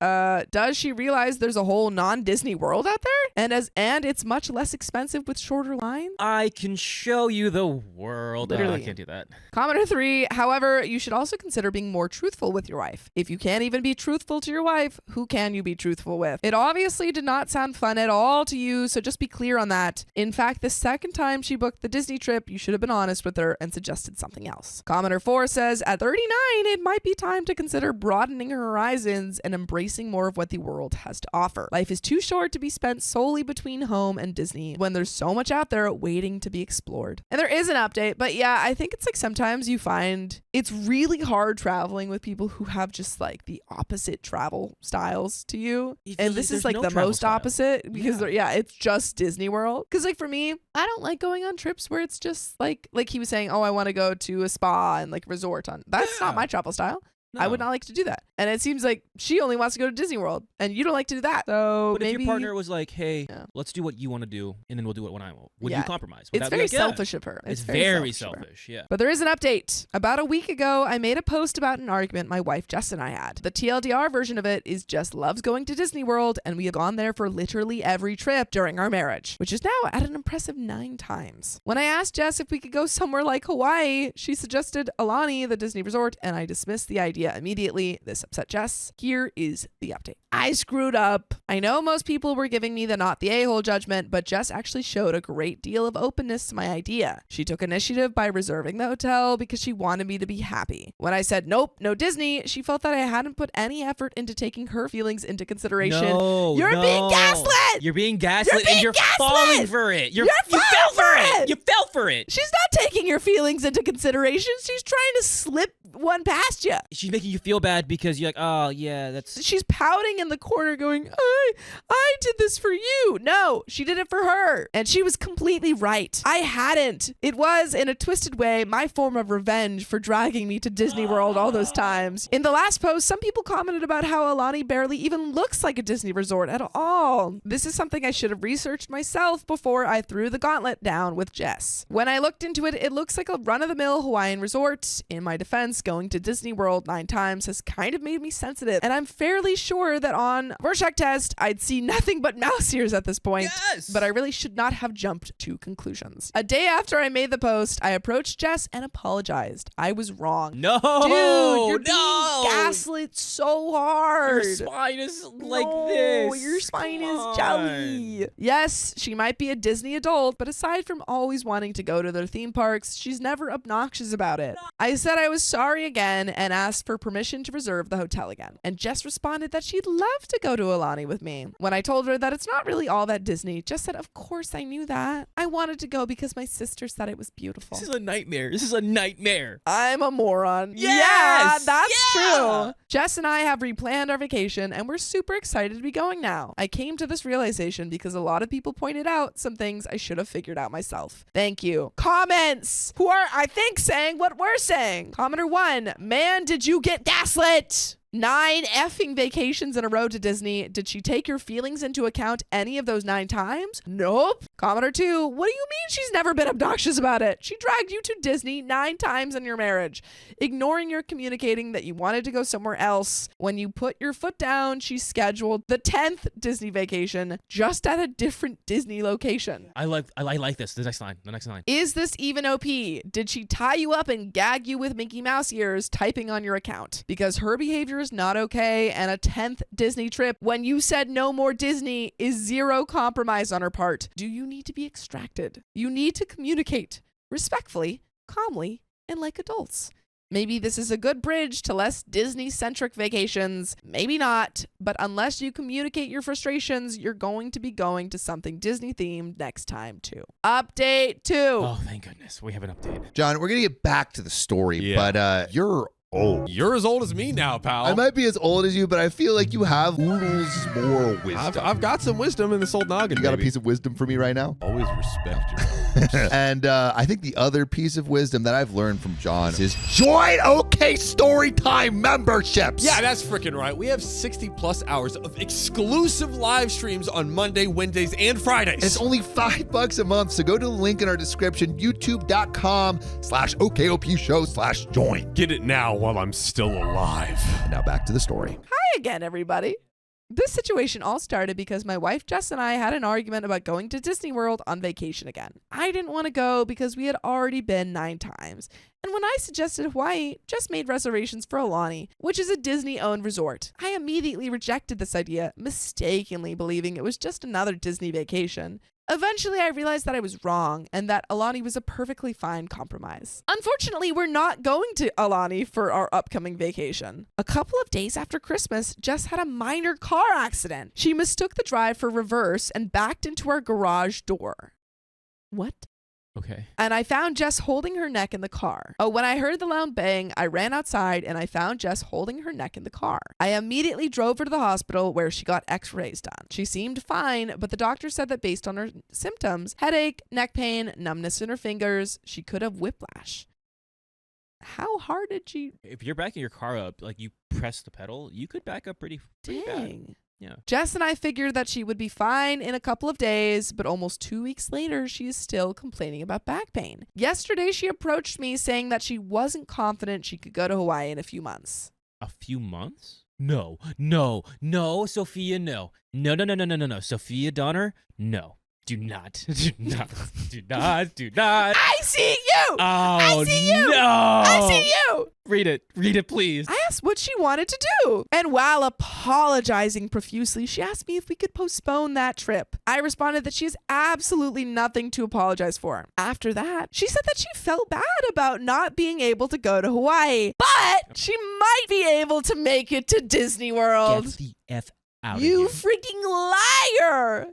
does she realize there's a whole non-Disney world out there? And it's much less expensive with shorter lines? I can show you the world. Literally. I can't do that. Commenter 3, however, you should also consider being more truthful with your wife. If you can't even be truthful to your wife, who can you be truthful with? It obviously did not sound fun at all to you, so just be clear on that. In fact, the second time she booked the Disney trip, you should have been honest with her and suggested something else. Commenter 4 says, at 39, it might be time to consider broadening her horizons and embracing more of what the world has to offer. Life is too short to be spent solely between home and Disney when there's so much out there waiting to be explored. And there is an update, but yeah, I think it's like sometimes you find it's really hard traveling with people who have just like the opposite travel styles to you. And this is like the most opposite because it's just Disney World. Because like for me, I don't like going on trips where it's just like he was saying, oh, I want to go to a spa and like resort on. That's not my travel style. No. I would not like to do that. And it seems like she only wants to go to Disney World and you don't like to do that. So but maybe if your partner was like, hey, let's do what you want to do and then we'll do it when I will. Would you compromise? Would it's very selfish of her. It's very selfish, yeah. But there is an update. About a week ago, I made a post about an argument my wife Jess and I had. The TLDR version of it is Jess loves going to Disney World and we have gone there for literally every trip during our marriage, which is now at an impressive 9 times. When I asked Jess if we could go somewhere like Hawaii, she suggested Aulani, the Disney resort, and I dismissed the idea immediately. This upset Jess. Here is the update. I screwed up. I know most people were giving me the not the a-hole judgment, but Jess actually showed a great deal of openness to my idea. She took initiative by reserving the hotel because she wanted me to be happy. When I said, nope, no Disney, she felt that I hadn't put any effort into taking her feelings into consideration. You're being gaslit! You're being gaslit and you're falling for it. You fell for it! You fell for it! She's not taking your feelings into consideration. She's trying to slip one past you. She's making you feel bad because you're like, oh, yeah, that's... She's pouting in the corner going, I did this for you. No, she did it for her. And she was completely right. I hadn't. It was, in a twisted way, my form of revenge for dragging me to Disney World all those times. In the last post, some people commented about how Aulani barely even looks like a Disney resort at all. This is something I should have researched myself before I threw the gauntlet down with Jess. When I looked into it, it looks like a run-of-the-mill Hawaiian resort. In my defense, going to Disney World 9 times has kind of made me sensitive, and I'm fairly sure that on Rorschach test, I'd see nothing but mouse ears at this point. Yes! But I really should not have jumped to conclusions. A day after I made the post, I approached Jess and apologized. I was wrong. No! Dude, you're being gaslit so hard. Your spine is like this. Your spine is jelly. Yes, she might be a Disney adult, but aside from always wanting to go to their theme parks, she's never obnoxious about it. I said I was sorry again and asked for permission to reserve the hotel again. And Jess responded that she'd love to go to Aulani with me. When I told her that it's not really all that Disney, Jess said, of course I knew that. I wanted to go because my sister said it was beautiful. This is a nightmare. This is a nightmare. I'm a moron. Yes! Yeah, that's true. Jess and I have replanned our vacation and we're super excited to be going now. I came to this realization because a lot of people pointed out some things I should have figured out myself. Thank you. Comments who are, I think, saying what we're saying. Commenter 1, man, did you get gaslit? 9 effing vacations in a row to Disney. Did she take your feelings into account any of those 9 times? Nope. Commenter 2, what do you mean she's never been obnoxious about it? She dragged you to Disney 9 times in your marriage, ignoring your communicating that you wanted to go somewhere else. When you put your foot down, she scheduled the 10th Disney vacation just at a different Disney location. I like this. The next line. Is this even OP? Did she tie you up and gag you with Mickey Mouse ears typing on your account? Because her behavior is not okay, and a 10th Disney trip when you said no more Disney is zero compromise on her part. Do you need to be extracted? You need to communicate respectfully, calmly, and like adults. Maybe this is a good bridge to less Disney-centric vacations. Maybe not, but unless you communicate your frustrations, you're going to be going to something Disney-themed next time, too. Update 2. Oh, thank goodness. We have an update. John, we're going to get back to the story, but you're old. You're as old as me now, pal. I might be as old as you, but I feel like you have oodles more wisdom. I've got some wisdom in this old noggin. You got a piece of wisdom for me right now? Always respect your And I think the other piece of wisdom that I've learned from John is join OK Storytime memberships. Yeah, that's freaking right. We have 60 plus hours of exclusive live streams on Monday, Wednesdays, and Fridays. And it's only $5 a month, so go to the link in our description, youtube.com/OKOP show/join. Get it now while I'm still alive. Now back to the story. Hi again, everybody. This situation all started because my wife Jess and I had an argument about going to Disney World on vacation again. I didn't want to go because we had already been 9 times. And when I suggested Hawaii, Jess made reservations for Aulani, which is a Disney-owned resort. I immediately rejected this idea, mistakenly believing it was just another Disney vacation. Eventually, I realized that I was wrong and that Alani was a perfectly fine compromise. Unfortunately, we're not going to Alani for our upcoming vacation. A couple of days after Christmas, Jess had a minor car accident. She mistook the drive for reverse and backed into our garage door. What? Okay. And I found Jess holding her neck in the car. Oh, when I heard the loud bang, I ran outside and I found Jess holding her neck in the car. I immediately drove her to the hospital where she got x-rays done. She seemed fine, but the doctor said that based on her symptoms, headache, neck pain, numbness in her fingers, she could have whiplash. How hard did she? If you're backing your car up, like you press the pedal, you could back up pretty bad. Dang. Yeah. Jess and I figured that she would be fine in a couple of days, but almost 2 weeks later, she is still complaining about back pain. Yesterday, she approached me saying that she wasn't confident she could go to Hawaii in a few months. A few months? No, Sophia, no. No. Sophia Donner, no. Do not. I see you! Oh, I see you! no! I see you! Read it, please. I asked what she wanted to do. And while apologizing profusely, she asked me if we could postpone that trip. I responded that she has absolutely nothing to apologize for. After that, she said that she felt bad about not being able to go to Hawaii, but she might be able to make it to Disney World. Get the F out of You here. freaking liar!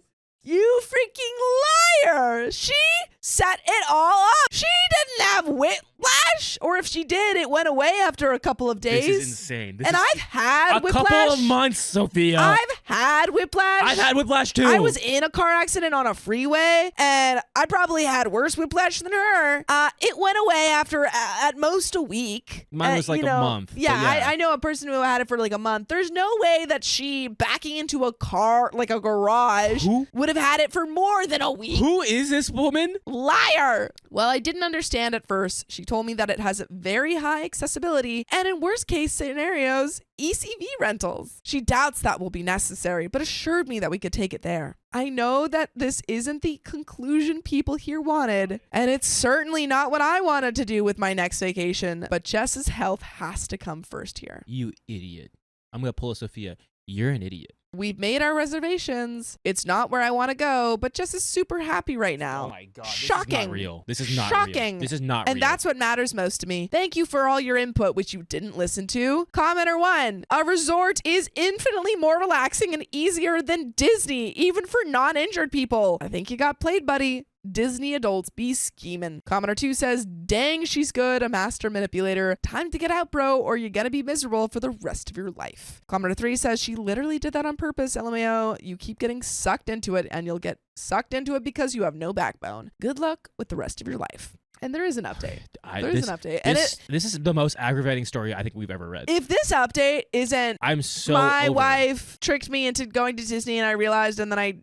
You freaking liar! She set it all up. She didn't have whiplash, or if she did, it went away after a couple of days. This is insane. And I've had a whiplash. couple of months, Sophia. I've had whiplash. I've had whiplash too. I was in a car accident on a freeway, and I probably had worse whiplash than her. It went away after at most a week. Mine was like a month, but Yeah, yeah. I know a person who had it for like a month. There's no way that she backing into a car, like a garage, would have had it for more than a week. Who is this woman? Liar! Well, I didn't understand at first. She told me that it has very high accessibility and in worst case scenarios, ECV rentals. She doubts that will be necessary, but assured me that we could take it there. I know that this isn't the conclusion people here wanted, and it's certainly not what I wanted to do with my next vacation, but Jess's health has to come first here. You idiot. I'm going to pull a Sophia. You're an idiot. We've made our reservations. It's not where I want to go, but Jess is super happy right now. Oh my God. Shocking. This is not real. This is not Shocking. real. This is not And real. that's what matters most to me. Thank you for all your input, which you didn't listen to. Commenter 1. A resort is infinitely more relaxing and easier than Disney, even for non-injured people. I think you got played, buddy. Disney adults be scheming. Commenter 2 says, dang, she's good, a master manipulator. Time to get out, bro, or you're gonna be miserable for the rest of your life. Commenter 3 says, she literally did that on purpose, LMAO. You keep getting sucked into it, and you'll get sucked into it because you have no backbone. Good luck with the rest of your life. And there is an update. There's an update. And This is the most aggravating story I think we've ever read. if this update isn't I'm so my over it. wife tricked me into going to Disney and I realized, and then I,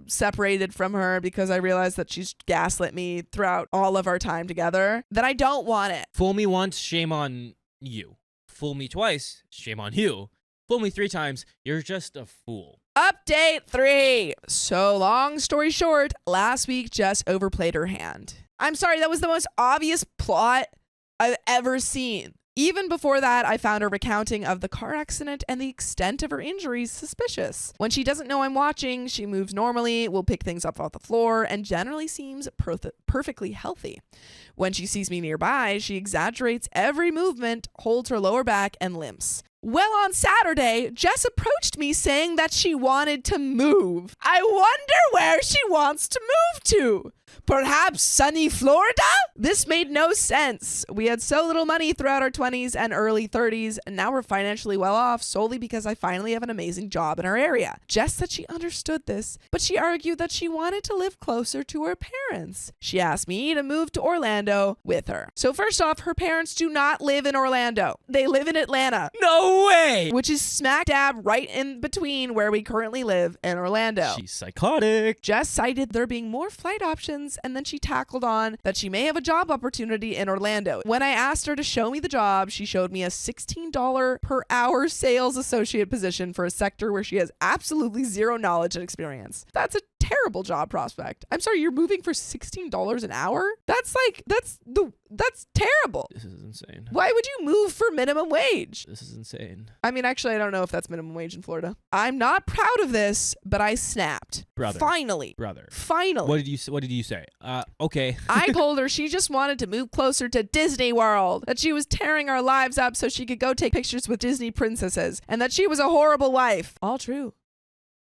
separated from her because I realized that she's gaslit me throughout all of our time together, then I don't want it. Fool me once, shame on you. Fool me twice, shame on you. Fool me 3 times, you're just a fool. Update 3. So long story short, last week Jess overplayed her hand. I'm sorry, that was the most obvious plot I've ever seen. Even before that, I found her recounting of the car accident and the extent of her injuries suspicious. When she doesn't know I'm watching, she moves normally, will pick things up off the floor, and generally seems perfectly healthy. When she sees me nearby, she exaggerates every movement, holds her lower back, and limps. Well, on Saturday, Jess approached me saying that she wanted to move. I wonder where she wants to move to. Perhaps sunny Florida? This made no sense. We had so little money throughout our 20s and early 30s, and now we're financially well off solely because I finally have an amazing job in our area. Jess said she understood this, but she argued that she wanted to live closer to her parents. She asked me to move to Orlando with her. So first off, her parents do not live in Orlando. They live in Atlanta. No way! Which is smack dab right in between where we currently live and Orlando. She's psychotic. Jess cited there being more flight options, and then she tackled on that she may have a job opportunity in Orlando. When I asked her to show me the job, she showed me a $16 per hour sales associate position for a sector where she has absolutely zero knowledge and experience. That's a terrible job prospect. I'm sorry, you're moving for $16 an hour? That's terrible. This is insane. Why would you move for minimum wage? This is insane. I mean, actually, I don't know if that's minimum wage in Florida. I'm not proud of this, but I snapped. Brother. Finally. What did you say? Okay. I told her she just wanted to move closer to Disney World, that she was tearing our lives up so she could go take pictures with Disney princesses, and that she was a horrible wife. All true.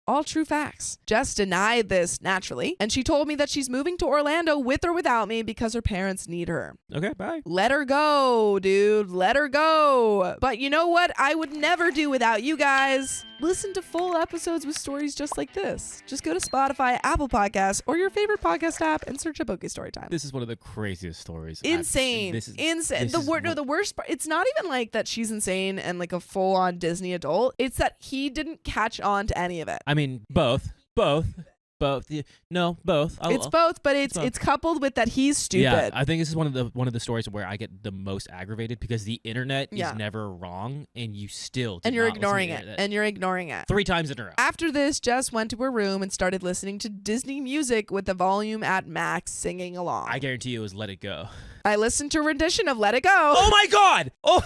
All true facts. Jess denied this naturally, and she told me that she's moving to Orlando with or without me because her parents need her. Okay, bye. Let her go, dude. Let her go. But you know what I would never do without you guys? Listen to full episodes with stories just like this. Just go to Spotify, Apple Podcasts, or your favorite podcast app and search up OK Storytime. This is one of the craziest stories. Insane. Insane. The worst part, it's not even like that she's insane and like a full-on Disney adult. It's that he didn't catch on to any of it. I mean, both. No, both. It's both, but it's coupled with that he's stupid. Yeah, I think this is one of the stories where I get the most aggravated because the internet is never wrong, and you still and you're ignoring it. And you're ignoring it 3 times in a row. After this, Jess went to her room and started listening to Disney music with the volume at max, singing along. I guarantee you it was Let It Go. I listened to a rendition of Let It Go. Oh my God! Oh,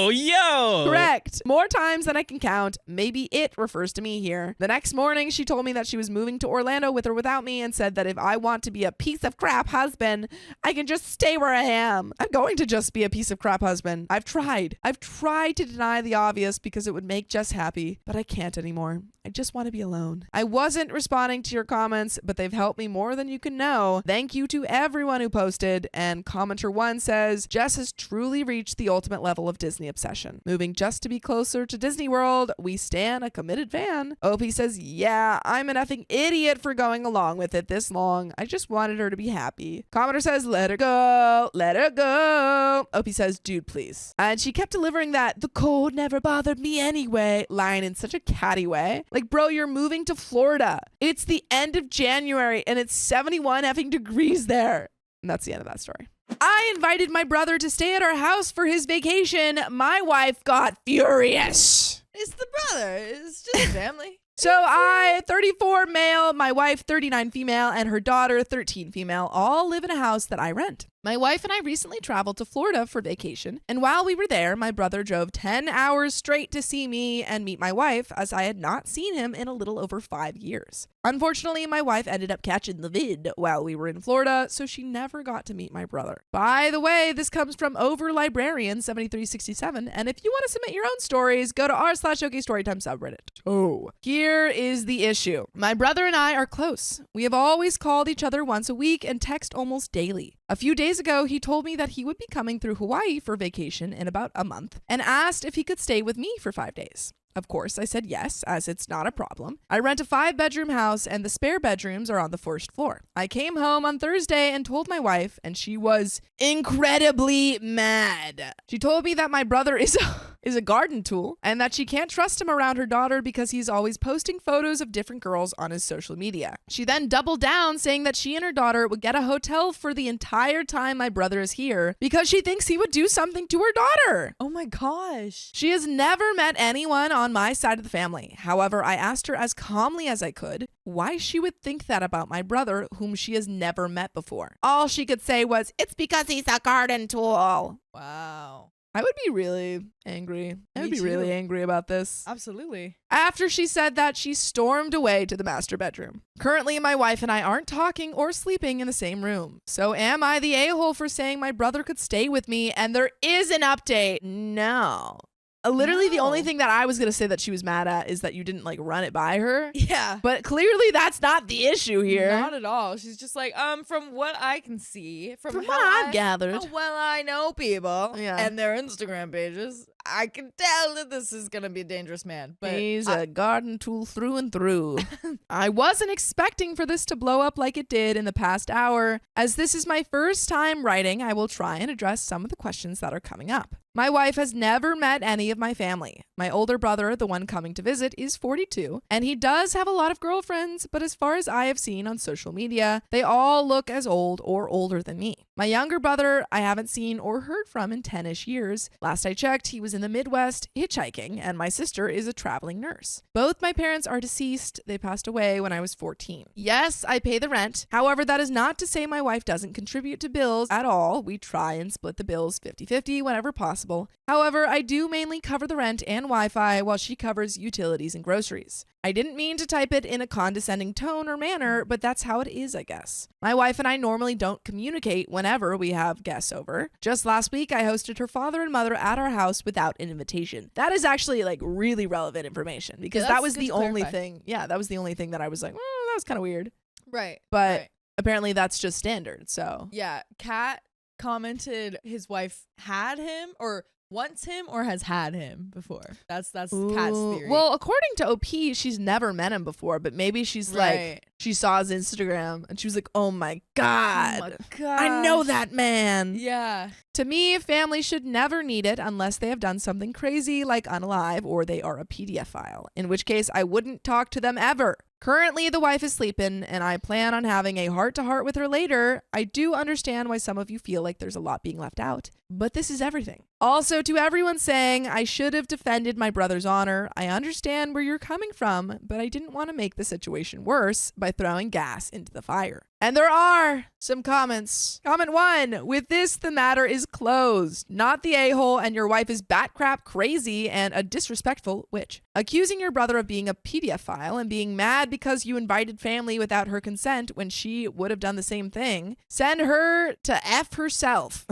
yo! Correct. More times than I can count. Maybe it refers to me here. The next morning, she told me that she was moving to Orlando with or without me and said that if I want to be a piece of crap husband, I can just stay where I am. I'm going to just be a piece of crap husband. I've tried to deny the obvious because it would make Jess happy, but I can't anymore. I just want to be alone. I wasn't responding to your comments, but they've helped me more than you can know. Thank you to everyone who posted. And commenter 1 says, Jess has truly reached the ultimate level of Disney obsession. Moving just to be closer to Disney World, we stan a committed fan. OP says, yeah, I'm an effing idiot for going along with it this long. I just wanted her to be happy. Commenter says, let her go. Let her go. OP says, dude, please. And she kept delivering that the cold never bothered me anyway line in such a catty way. Like, bro, you're moving to Florida. It's the end of January and it's 71 effing degrees there. And that's the end of that story. I invited my brother to stay at our house for his vacation. My wife got furious. It's the brother. It's just family. So I, 34 male, my wife, 39 female, and her daughter, 13 female, all live in a house that I rent. My wife and I recently traveled to Florida for vacation, and while we were there, my brother drove 10 hours straight to see me and meet my wife, as I had not seen him in a little over 5 years. Unfortunately, my wife ended up catching the vid while we were in Florida, so she never got to meet my brother. By the way, this comes from OverLibrarian7367, and if you want to submit your own stories, go to r/OK Storytime subreddit. Oh, here is the issue. My brother and I are close. We have always called each other once a week and text almost daily. A few days ago, he told me that he would be coming through Hawaii for vacation in about a month and asked if he could stay with me for 5 days. Of course, I said yes, as it's not a problem. I rent a 5-bedroom house and the spare bedrooms are on the first floor. I came home on Thursday and told my wife, and she was incredibly mad. She told me that my brother is a garden tool and that she can't trust him around her daughter because he's always posting photos of different girls on his social media. She then doubled down, saying that she and her daughter would get a hotel for the entire time my brother is here because she thinks he would do something to her daughter. Oh my gosh. She has never met anyone on my side of the family. However, I asked her as calmly as I could why she would think that about my brother, whom she has never met before. All she could say was, "It's because he's a garden tool." Wow. I would be really angry. I would be really angry about this. Absolutely. After she said that, she stormed away to the master bedroom. Currently, my wife and I aren't talking or sleeping in the same room. So am I the a-hole for saying my brother could stay with me and there is an update? No. Literally, the only thing that I was going to say that she was mad at is that you didn't like run it by her. Yeah. But clearly that's not the issue here. Not at all. She's just like, from what I can see, from what how I've gathered. how well I know people and their Instagram pages, I can tell that this is going to be a dangerous man. But he's a garden tool through and through. I wasn't expecting for this to blow up like it did in the past hour. As this is my first time writing, I will try and address some of the questions that are coming up. My wife has never met any of my family. My older brother, the one coming to visit, is 42, and he does have a lot of girlfriends, but as far as I have seen on social media, they all look as old or older than me. My younger brother, I haven't seen or heard from in 10-ish years. Last I checked, he was in the Midwest hitchhiking, and my sister is a traveling nurse. Both my parents are deceased. They passed away when I was 14. Yes, I pay the rent. However, that is not to say my wife doesn't contribute to bills at all. We try and split the bills 50-50 whenever possible. However, I do mainly cover the rent and Wi-Fi while she covers utilities and groceries. I didn't mean to type it in a condescending tone or manner, but that's how it is, I guess. My wife and I normally don't communicate whenever we have guests over. Just last week, I hosted her father and mother at our house without an invitation. That is actually like really relevant information because Yeah, that that's was good the to only clarify. thing. Yeah, that was the only thing that I was like, that was kind of weird. Right. But right. apparently that's just standard. So Yeah, Kat commented his wife had him or wants him or has had him before. That's Kat's theory. Well, according to OP, she's never met him before, but maybe she's Right. like, she saw his Instagram and she was like, oh my God. Oh my God. I know that man. Yeah. To me, family should never need it unless they have done something crazy like unalive or they are a PDF file, in which case I wouldn't talk to them ever. Currently, the wife is sleeping, and I plan on having a heart-to-heart with her later. I do understand why some of you feel like there's a lot being left out, but this is everything. Also, to everyone saying I should have defended my brother's honor, I understand where you're coming from, but I didn't want to make the situation worse by throwing gas into the fire. And there are some comments. Comment 1. With this, the matter is closed. Not the a-hole, and your wife is bat crap crazy and a disrespectful witch. Accusing your brother of being a PDF file and being mad because you invited family without her consent when she would have done the same thing. Send her to F herself.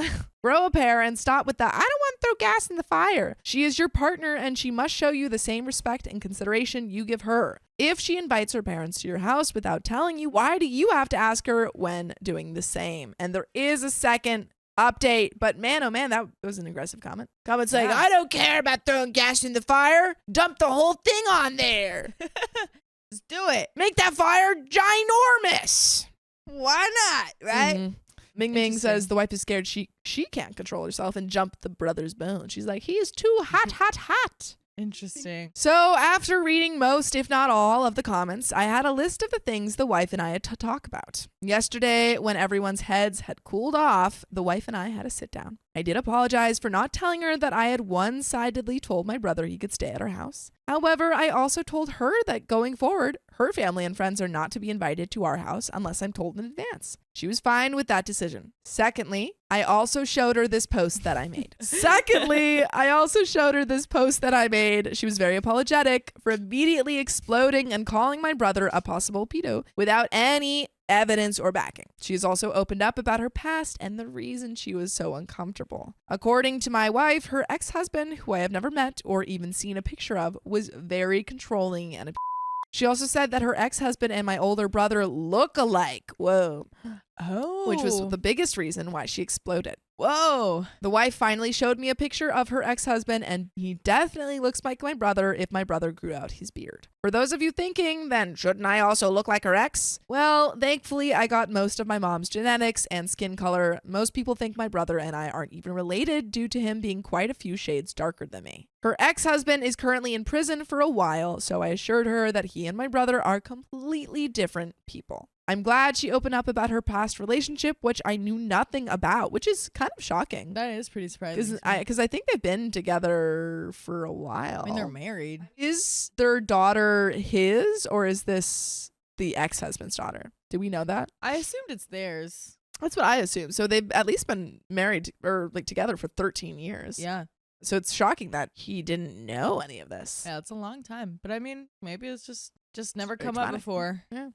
Grow a pair and stop with the I don't want to throw gas in the fire. She is your partner and she must show you the same respect and consideration you give her. If she invites her parents to your house without telling you, why do you have to ask her when doing the same? And there is a second update, but man, oh man, that was an aggressive comment. Comment saying, Yeah. I don't care about throwing gas in the fire. Dump the whole thing on there. Just do it. Make that fire ginormous. Why not? Right? Mhm. Ming Ming Interesting. says the wife is scared she can't control herself and jump the brother's bone. She's like, he is too hot. Interesting. So after reading most, if not all, of the comments, I had a list of the things the wife and I had to talk about. Yesterday, when everyone's heads had cooled off, the wife and I had a sit down. I did apologize for not telling her that I had one-sidedly told my brother he could stay at our house. However, I also told her that going forward, her family and friends are not to be invited to our house unless I'm told in advance. She was fine with that decision. Secondly, I also showed her this post that I made. She was very apologetic for immediately exploding and calling my brother a possible pedo without any evidence or backing. She has also opened up about her past and the reason she was so uncomfortable. According to my wife, her ex-husband, who I have never met or even seen a picture of, was very controlling and a She also said that her ex-husband and my older brother look alike. Whoa. Oh. Which was the biggest reason why she exploded. Whoa. The wife finally showed me a picture of her ex-husband, and he definitely looks like my brother if my brother grew out his beard. For those of you thinking, then shouldn't I also look like her ex? Well, thankfully, I got most of my mom's genetics and skin color. Most people think my brother and I aren't even related due to him being quite a few shades darker than me. Her ex-husband is currently in prison for a while, so I assured her that he and my brother are completely different people. I'm glad she opened up about her past relationship, which I knew nothing about, which is kind of shocking. That is pretty surprising. Because I think they've been together for a while. I mean, they're married. Is their daughter his, or is this the ex-husband's daughter? Do we know that? I assumed it's theirs. That's what I assume. So they've at least been married or like together for 13 years. Yeah. So it's shocking that he didn't know any of this. Yeah, it's a long time. But I mean, maybe it's just never Very come up traumatic. before. Yeah.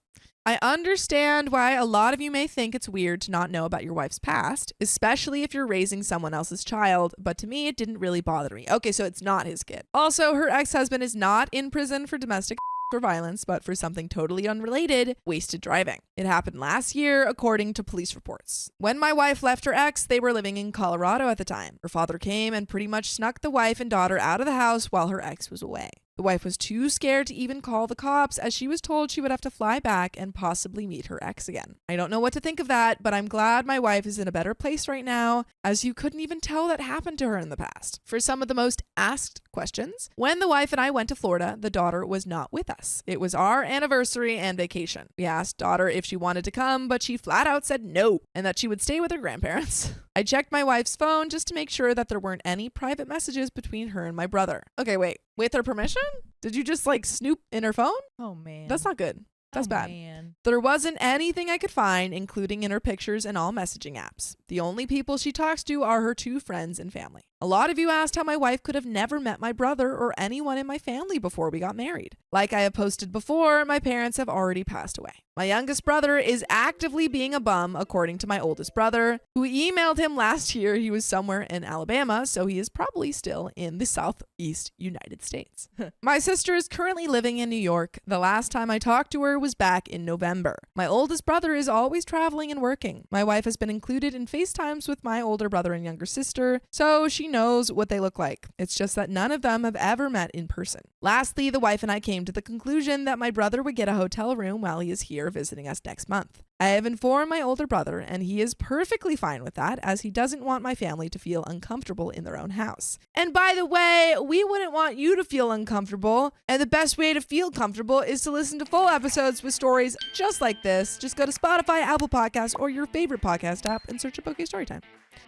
I understand why a lot of you may think it's weird to not know about your wife's past, especially if you're raising someone else's child, but to me, it didn't really bother me. Okay, so it's not his kid. Also, her ex-husband is not in prison for domestic or violence, but for something totally unrelated, wasted driving. It happened last year, according to police reports. When my wife left her ex, they were living in Colorado at the time. Her father came and pretty much snuck the wife and daughter out of the house while her ex was away. The wife was too scared to even call the cops as she was told she would have to fly back and possibly meet her ex again. I don't know what to think of that, but I'm glad my wife is in a better place right now, as you couldn't even tell that happened to her in the past. For some of the most asked questions, when the wife and I went to Florida, the daughter was not with us. It was our anniversary and vacation. We asked daughter if she wanted to come, but she flat out said no, and that she would stay with her grandparents. I checked my wife's phone just to make sure that there weren't any private messages between her and my brother. Okay, wait. With her permission? Did you just like snoop in her phone? Oh, man. That's not good. That's bad. Man. There wasn't anything I could find, including in her pictures and all messaging apps. The only people she talks to are her 2 friends and family. A lot of you asked how my wife could have never met my brother or anyone in my family before we got married. Like I have posted before, my parents have already passed away. My youngest brother is actively being a bum, according to my oldest brother, who emailed him last year he was somewhere in Alabama, so he is probably still in the Southeast United States. My sister is currently living in New York. The last time I talked to her was back in November. My oldest brother is always traveling and working. My wife has been included in FaceTimes with my older brother and younger sister, so she knows what they look like. It's just that none of them have ever met in person. Lastly, the wife and I came to the conclusion that my brother would get a hotel room while he is here visiting us next month. I have informed my older brother, and he is perfectly fine with that, as he doesn't want my family to feel uncomfortable in their own house. And by the way, we wouldn't want you to feel uncomfortable, and the best way to feel comfortable is to listen to full episodes with stories just like this. Just go to Spotify, Apple Podcasts, or your favorite podcast app and search up OK Storytime.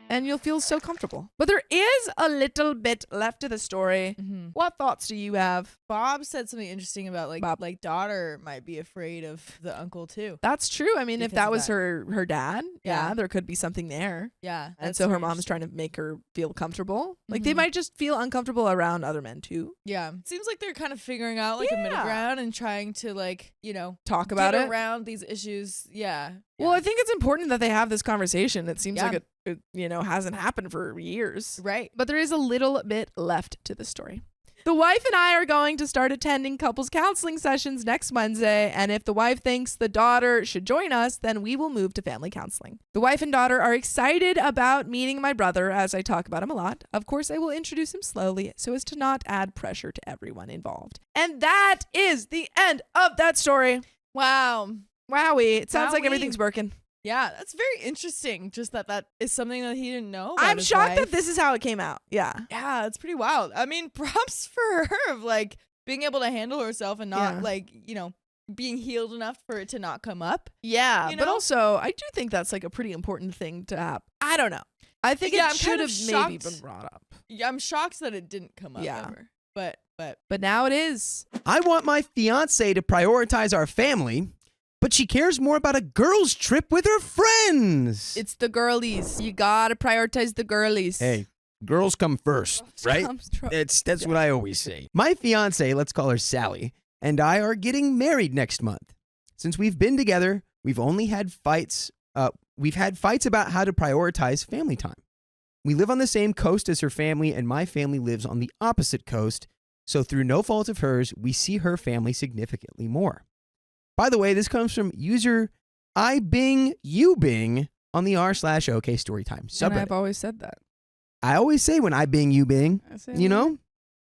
And you'll feel so comfortable. But there is a little bit left to the story. Mm-hmm. What thoughts do you have? Bob said something interesting about like daughter might be afraid of the uncle too. That's true. I mean, if Because that of was that. her dad, yeah, Yeah. there could be something there. Yeah. And that's so her very mom's interesting. trying to make her feel comfortable. Like they Mhm. might just feel uncomfortable around other men too. Yeah. Seems like they're kind of figuring out like a middle Yeah. ground and trying to like, Talk about get it. around these issues. Yeah. Well, I think it's important that they have this conversation. It seems Yeah. like it hasn't happened for years. Right. But there is a little bit left to the story. The wife and I are going to start attending couples counseling sessions next Wednesday, and if the wife thinks the daughter should join us, then we will move to family counseling. The wife and daughter are excited about meeting my brother, as I talk about him a lot. Of course, I will introduce him slowly so as to not add pressure to everyone involved. And that is the end of that story. Wow. Wowie. It sounds like Wowee. everything's working. Yeah, that's very interesting. Just that is something that he didn't know about I'm his shocked wife. that this is how it came out. Yeah. Yeah, it's pretty wild. I mean, props for her of like being able to handle herself and not Yeah. like, being healed enough for it to not come up. Yeah, You but know? also I do think that's like a pretty important thing to have. I don't know. I think Yeah, it I'm should kind have of maybe shocked. been brought up. Yeah, I'm shocked that it didn't come up Yeah. ever. But But now it is. I want my fiance to prioritize our family, but she cares more about a girls' trip with her friends. It's the girlies. You gotta prioritize the girlies. Hey, girls come first, right? That's what I always say. My fiance, let's call her Sally, and I are getting married next month. Since we've been together, we've only had fights. We've had fights about how to prioritize family time. We live on the same coast as her family, and my family lives on the opposite coast. So through no fault of hers, we see her family significantly more. By the way, this comes from user IBingYouBing on the r/OK Storytime And subreddit. I've always said that. I always say when I bing, you bing, I say you know?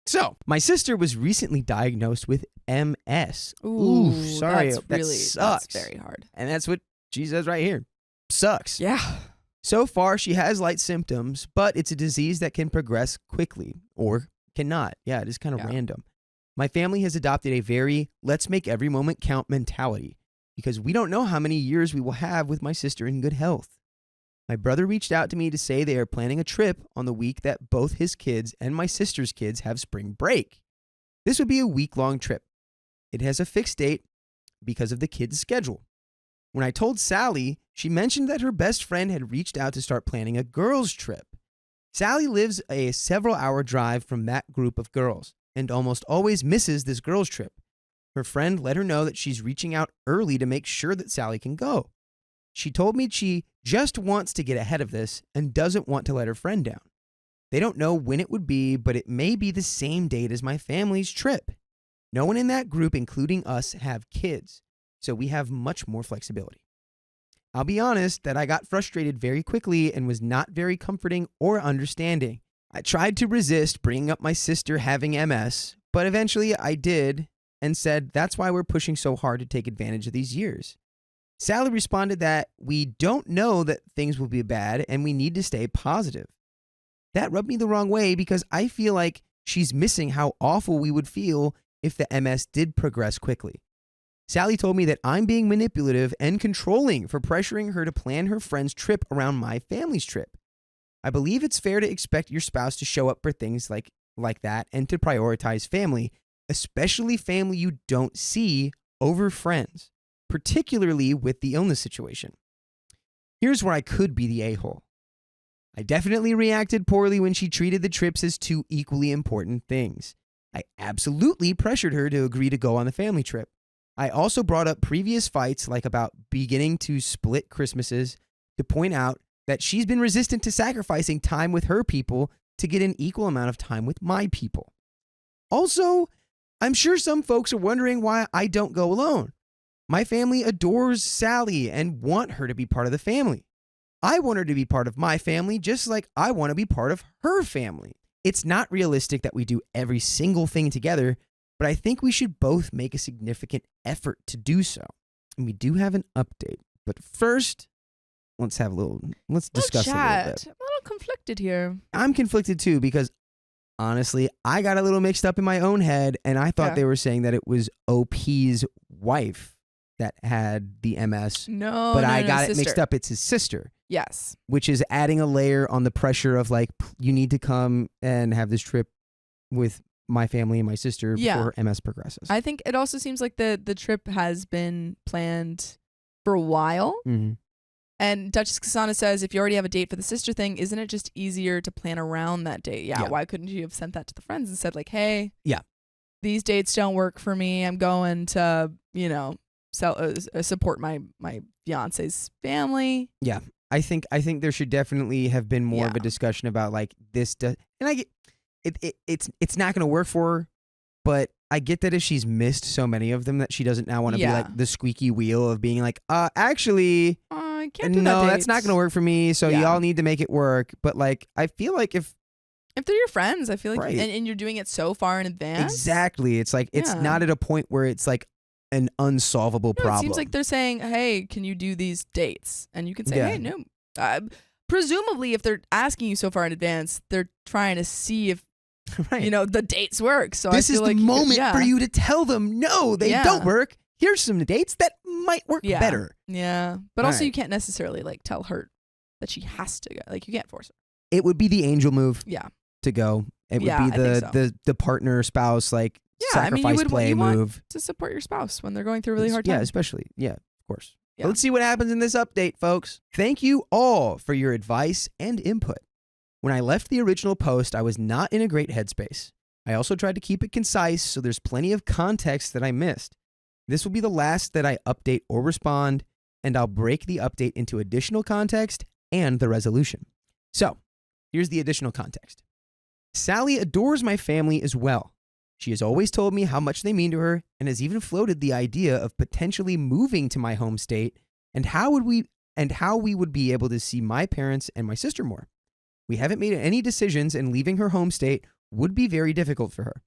So, my sister was recently diagnosed with MS. Ooh, sorry. That's That really sucks. That's very hard. And that's what she says right here. Sucks. Yeah. So far, she has light symptoms, but it's a disease that can progress quickly or cannot. Yeah, it is kind of Yeah. random. My family has adopted a very let's make every moment count mentality because we don't know how many years we will have with my sister in good health. My brother reached out to me to say they are planning a trip on the week that both his kids and my sister's kids have spring break. This would be a week-long trip. It has a fixed date because of the kids' schedule. When I told Sally, she mentioned that her best friend had reached out to start planning a girls' trip. Sally lives a several-hour drive from that group of girls and almost always misses this girls' trip. Her friend let her know that she's reaching out early to make sure that Sally can go. She told me she just wants to get ahead of this and doesn't want to let her friend down. They don't know when it would be, but it may be the same date as my family's trip. No one in that group, including us, have kids, so we have much more flexibility. I'll be honest that I got frustrated very quickly and was not very comforting or understanding. I tried to resist bringing up my sister having MS, But eventually I did and said, that's why we're pushing so hard to take advantage of these years. Sally responded that we don't know that things will be bad and we need to stay positive. That rubbed me the wrong way because I feel like she's missing how awful we would feel if the MS did progress quickly. Sally told me that I'm being manipulative and controlling for pressuring her to plan her friend's trip around my family's trip. I believe it's fair to expect your spouse to show up for things like that and to prioritize family, especially family you don't see, over friends, particularly with the illness situation. Here's where I could be the a-hole. I definitely reacted poorly when she treated the trips as two equally important things. I absolutely pressured her to agree to go on the family trip. I also brought up previous fights, like about beginning to split Christmases, to point out that she's been resistant to sacrificing time with her people to get an equal amount of time with my people. Also, I'm sure some folks are wondering why I don't go alone. My family adores Sally and want her to be part of the family. I want her to be part of my family just like I want to be part of her family. It's not realistic that we do every single thing together, but I think we should both make a significant effort to do so. And we do have an update. But first, let's discuss a little bit. I'm a little conflicted here. I'm conflicted too because honestly, I got a little mixed up in my own head and I thought they were saying that it was OP's wife that had the MS. No, but no, I got it sister. mixed up. It's his sister. Yes. Which is adding a layer on the pressure of like, you need to come and have this trip with my family and my sister before her MS progresses. I think it also seems like the trip has been planned for a while. Mm-hmm. And Duchess Kasana says, if you already have a date for the sister thing, isn't it just easier to plan around that date? Yeah. Why couldn't you have sent that to the friends and said like, hey, these dates don't work for me. I'm going to, support my fiance's family. Yeah. I think there should definitely have been more of a discussion about like this and I get it's not going to work for her, but I get that if she's missed so many of them that she doesn't now want to be like the squeaky wheel of being like, actually, I can't do no, that that's not going to work for me. So y'all need to make it work. But like, I feel like if they're your friends, I feel like, and you're doing it so far in advance. Exactly. It's like, it's not at a point where it's like an unsolvable problem. It seems like they're saying, hey, can you do these dates? And you can say, hey, no. Presumably, if they're asking you so far in advance, they're trying to see if, the dates work. So this is the moment for you to tell them, no, they don't work. Here's some dates that might work better. Yeah. But also you can't necessarily like tell her that she has to go. Like you can't force her. It would be the angel move. Yeah. To go. It would be the partner, spouse, like sacrifice play move. To support your spouse when they're going through a really hard time. Yeah, especially. Yeah, of course. Yeah. Let's see what happens in this update, folks. Thank you all for your advice and input. When I left the original post, I was not in a great headspace. I also tried to keep it concise, so there's plenty of context that I missed. This will be the last that I update or respond, and I'll break the update into additional context and the resolution. So, here's the additional context. Sally adores my family as well. She has always told me how much they mean to her and has even floated the idea of potentially moving to my home state and how we would be able to see my parents and my sister more. We haven't made any decisions and leaving her home state would be very difficult for her.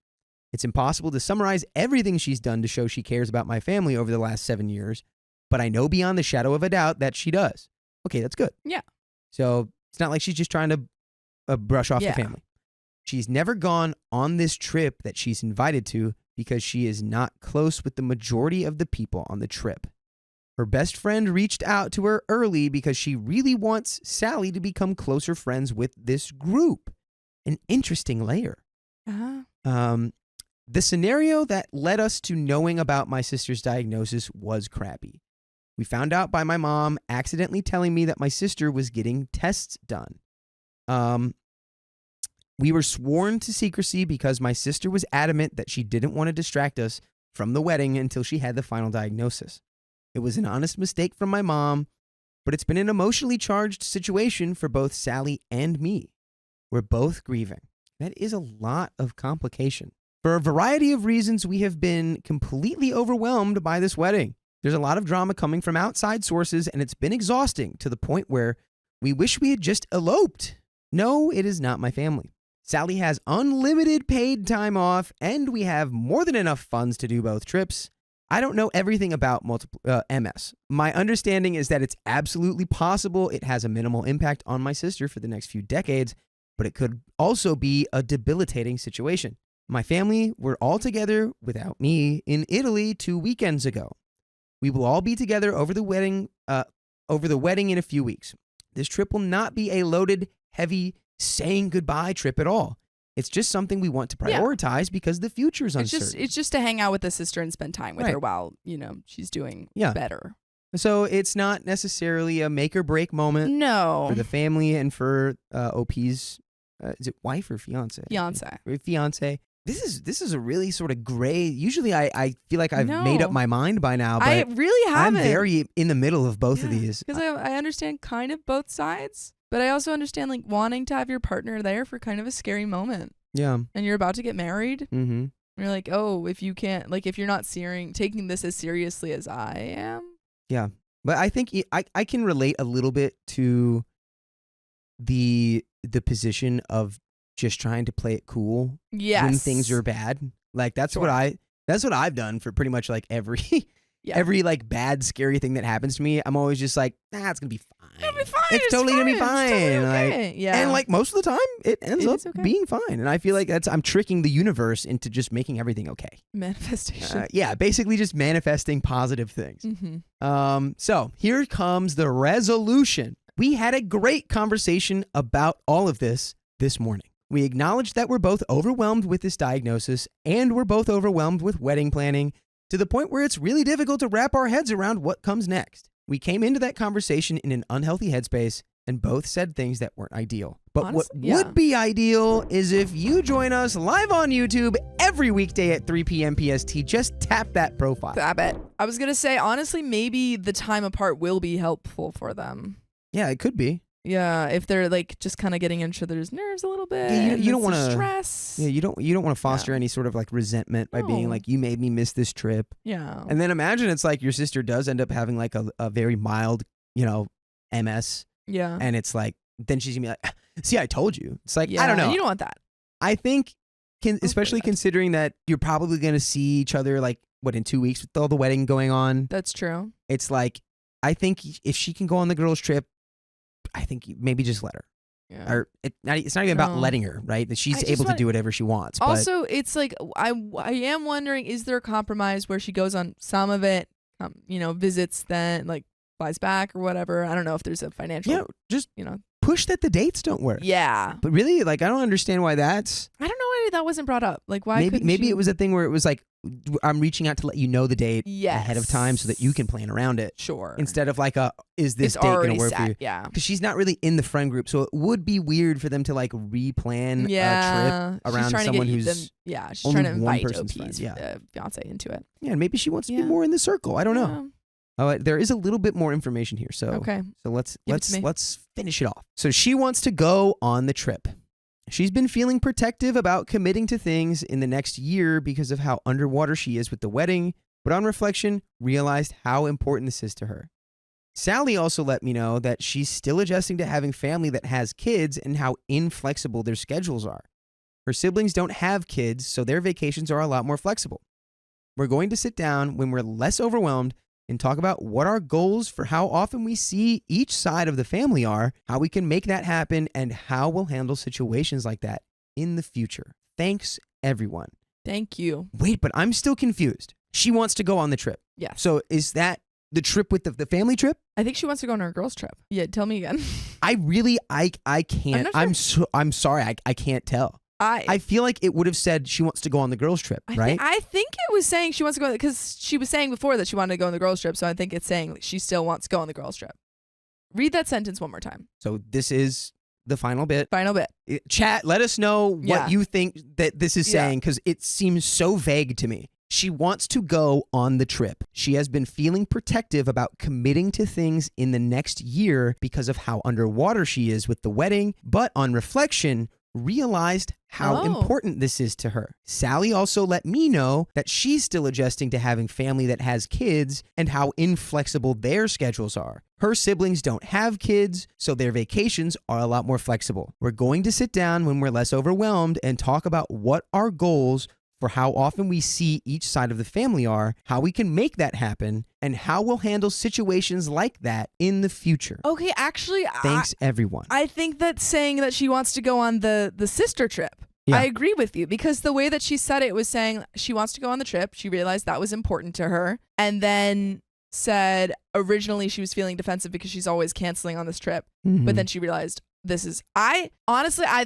It's impossible to summarize everything she's done to show she cares about my family over the last 7 years, but I know beyond the shadow of a doubt that she does. Okay, that's good. Yeah. So it's not like she's just trying to brush off the family. She's never gone on this trip that she's invited to because she is not close with the majority of the people on the trip. Her best friend reached out to her early because she really wants Sally to become closer friends with this group. An interesting layer. Uh-huh. The scenario that led us to knowing about my sister's diagnosis was crappy. We found out by my mom accidentally telling me that my sister was getting tests done. We were sworn to secrecy because my sister was adamant that she didn't want to distract us from the wedding until she had the final diagnosis. It was an honest mistake from my mom, but it's been an emotionally charged situation for both Sally and me. We're both grieving. That is a lot of complication. For a variety of reasons, we have been completely overwhelmed by this wedding. There's a lot of drama coming from outside sources, and it's been exhausting to the point where we wish we had just eloped. No, it is not my family. Sally has unlimited paid time off, and we have more than enough funds to do both trips. I don't know everything about MS. My understanding is that it's absolutely possible it has a minimal impact on my sister for the next few decades, but it could also be a debilitating situation. My family were all together without me in Italy 2 weekends ago. We will all be together over the wedding in a few weeks. This trip will not be a loaded, heavy, saying goodbye trip at all. It's just something we want to prioritize because the future is uncertain. It's just to hang out with the sister and spend time with her while, she's doing better. So it's not necessarily a make or break moment for the family and for OP's, is it wife or fiance? Fiance. This is a really sort of gray. Usually I feel like I've made up my mind by now, but I really haven't. I'm very in the middle of both of these. Because I understand kind of both sides, but I also understand like wanting to have your partner there for kind of a scary moment. Yeah. And you're about to get married. Mm-hmm. You're like, oh, if you can't, like, if you're not taking this as seriously as I am. Yeah. But I think I can relate a little bit to the position of just trying to play it cool when things are bad. Like that's what I've done for pretty much like every like bad scary thing that happens to me. I'm always just like, it's gonna be fine. It'll be fine. It's totally gonna be fine. Totally okay. Like, and like most of the time, it ends up being fine. And I feel like I'm tricking the universe into just making everything okay. Manifestation. Basically just manifesting positive things. Mm-hmm. So here comes the resolution. We had a great conversation about all of this morning. We acknowledged that we're both overwhelmed with this diagnosis and we're both overwhelmed with wedding planning to the point where it's really difficult to wrap our heads around what comes next. We came into that conversation in an unhealthy headspace and both said things that weren't ideal. But honestly, what would be ideal is if you join us live on YouTube every weekday at 3 p.m. PST. Just tap that profile. Tap it. I was going to say, honestly, maybe the time apart will be helpful for them. Yeah, it could be. Yeah, if they're like just kind of getting into each other's nerves a little bit. Yeah, you don't want to stress. Yeah, you don't want to foster any sort of like resentment by being like, you made me miss this trip. Yeah. And then imagine it's like your sister does end up having like a very mild, MS. Yeah. And it's like then she's gonna be like, see, I told you. It's like yeah, I don't know. You don't want that. I think especially considering that you're probably gonna see each other like in 2 weeks with all the wedding going on. That's true. It's like I think if she can go on the girls' trip, I think maybe just let her. Yeah. Or it's not even about letting her, right? That she's able to do whatever she wants. Also, it's like I am wondering, is there a compromise where she goes on some of it, visits, then like flies back or whatever? I don't know if there's a financial. Just push that the dates don't work. Yeah. But really, like I don't understand why that's. I don't know why that wasn't brought up. Like why? Maybe it was a thing where it was like I'm reaching out to let you know the date ahead of time so that you can plan around it. Sure. Instead of like is this date going to work for you? Yeah. Because she's not really in the friend group, so it would be weird for them to like replan a trip around someone who's she's only trying to invite person's OP's fiance into it. Yeah, and maybe she wants to be more in the circle. I don't know. There is a little bit more information here, so let's finish it off. So she wants to go on the trip. She's been feeling protective about committing to things in the next year because of how underwater she is with the wedding, but on reflection, realized how important this is to her. Sally also let me know that she's still adjusting to having family that has kids and how inflexible their schedules are. Her siblings don't have kids, so their vacations are a lot more flexible. We're going to sit down when we're less overwhelmed and talk about what our goals for how often we see each side of the family are, how we can make that happen, and how we'll handle situations like that in the future. Thanks, everyone. Thank you. Wait, but I'm still confused. She wants to go on the trip. Yes. So is that the trip with the family trip? I think she wants to go on her girls' trip. Yeah, tell me again. I can't. I'm sorry. I can't tell. I feel like it would have said she wants to go on the girls' trip, right? I think it was saying she wants to go because she was saying before that she wanted to go on the girls' trip. So I think it's saying she still wants to go on the girls' trip. Read that sentence one more time. So this is the final bit. Final bit. Chat, let us know what you think that this is saying because it seems so vague to me. She wants to go on the trip. She has been feeling protective about committing to things in the next year because of how underwater she is with the wedding, but on reflection, realized how Oh. important this is to her. Sally also let me know that she's still adjusting to having family that has kids and how inflexible their schedules are. Her siblings don't have kids, so their vacations are a lot more flexible. We're going to sit down when we're less overwhelmed and talk about what our goals for how often we see each side of the family are, how we can make that happen, and how we'll handle situations like that in the future. Okay, actually, Thanks, everyone. I think that saying that she wants to go on the sister trip. Yeah. I agree with you because the way that she said it was saying she wants to go on the trip. She realized that was important to her. And then said originally she was feeling defensive because she's always canceling on this trip. Mhm. But then she realized I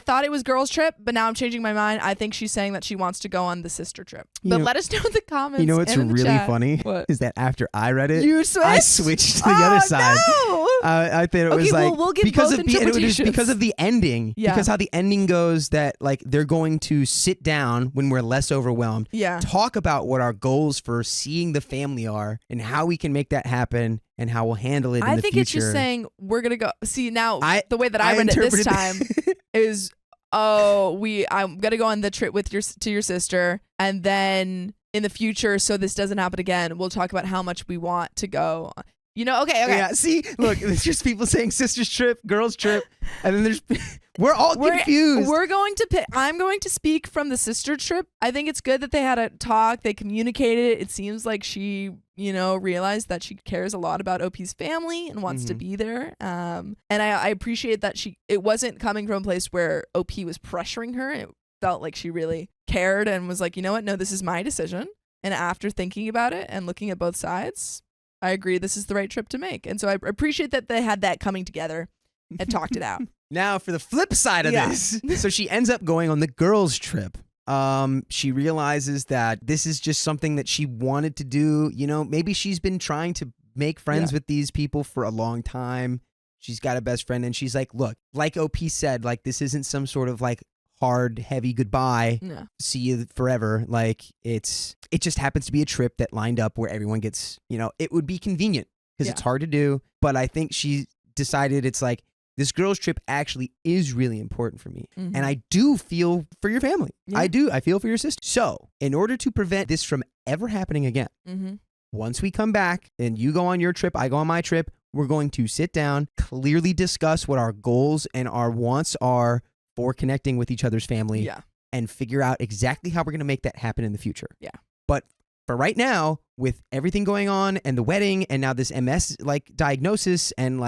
thought it was girls trip, but now I'm changing my mind. I think she's saying that she wants to go on the sister trip. You But know- let us know in the comments. You know what's and in the really chat. funny What? is that after I read it, You I switched? switched to the other side. No! I thought it was Okay, like well, we'll give because both of and it was interpretations. because of the ending. Yeah. Because how the ending goes that like they're going to sit down when we're less overwhelmed, Yeah. talk about what our goals for seeing the family are and how we can make that happen and how we'll handle it in I the think future. it's just saying we're gonna go. See now, the way that I I read it this interpreted- time is, I'm gonna go on the trip with your sister, and then in the future, so this doesn't happen again, we'll talk about how much we want to go. You know, okay. Yeah, see, look, it's just people saying sisters trip, girls trip, and then there's we're all confused. We're going to pick. I'm going to speak from the sister trip. I think it's good that they had a talk. They communicated. It seems like she, realized that she cares a lot about OP's family and wants to Mhm. be there. And I appreciate that it wasn't coming from a place where OP was pressuring her. It felt like she really cared and was like, you know what? No, this is my decision. And after thinking about it and looking at both sides, I agree this is the right trip to make. And so I appreciate that they had that coming together and talked it out. Now for the flip side of Yeah. this. So she ends up going on the girls' trip. She realizes that this is just something that she wanted to do. Maybe she's been trying to make friends with these people for a long time. She's got a best friend and she's like, look, like OP said, like this isn't some sort of like hard, heavy goodbye. No. See you forever. Like it just happens to be a trip that lined up where everyone gets, it would be convenient because it's hard to do. But I think she decided it's like, this girl's trip actually is really important for me. Mhm. And I do feel for your family. Yeah. I do. I feel for your sister. So in order to prevent this from ever happening again, Mm-hmm. once we come back and you go on your trip, I go on my trip, we're going to sit down, clearly discuss what our goals and our wants are for connecting with each other's family Yeah. and figure out exactly how we're going to make that happen in the future. Yeah. But for right now, with everything going on and the wedding and now this MS diagnosis and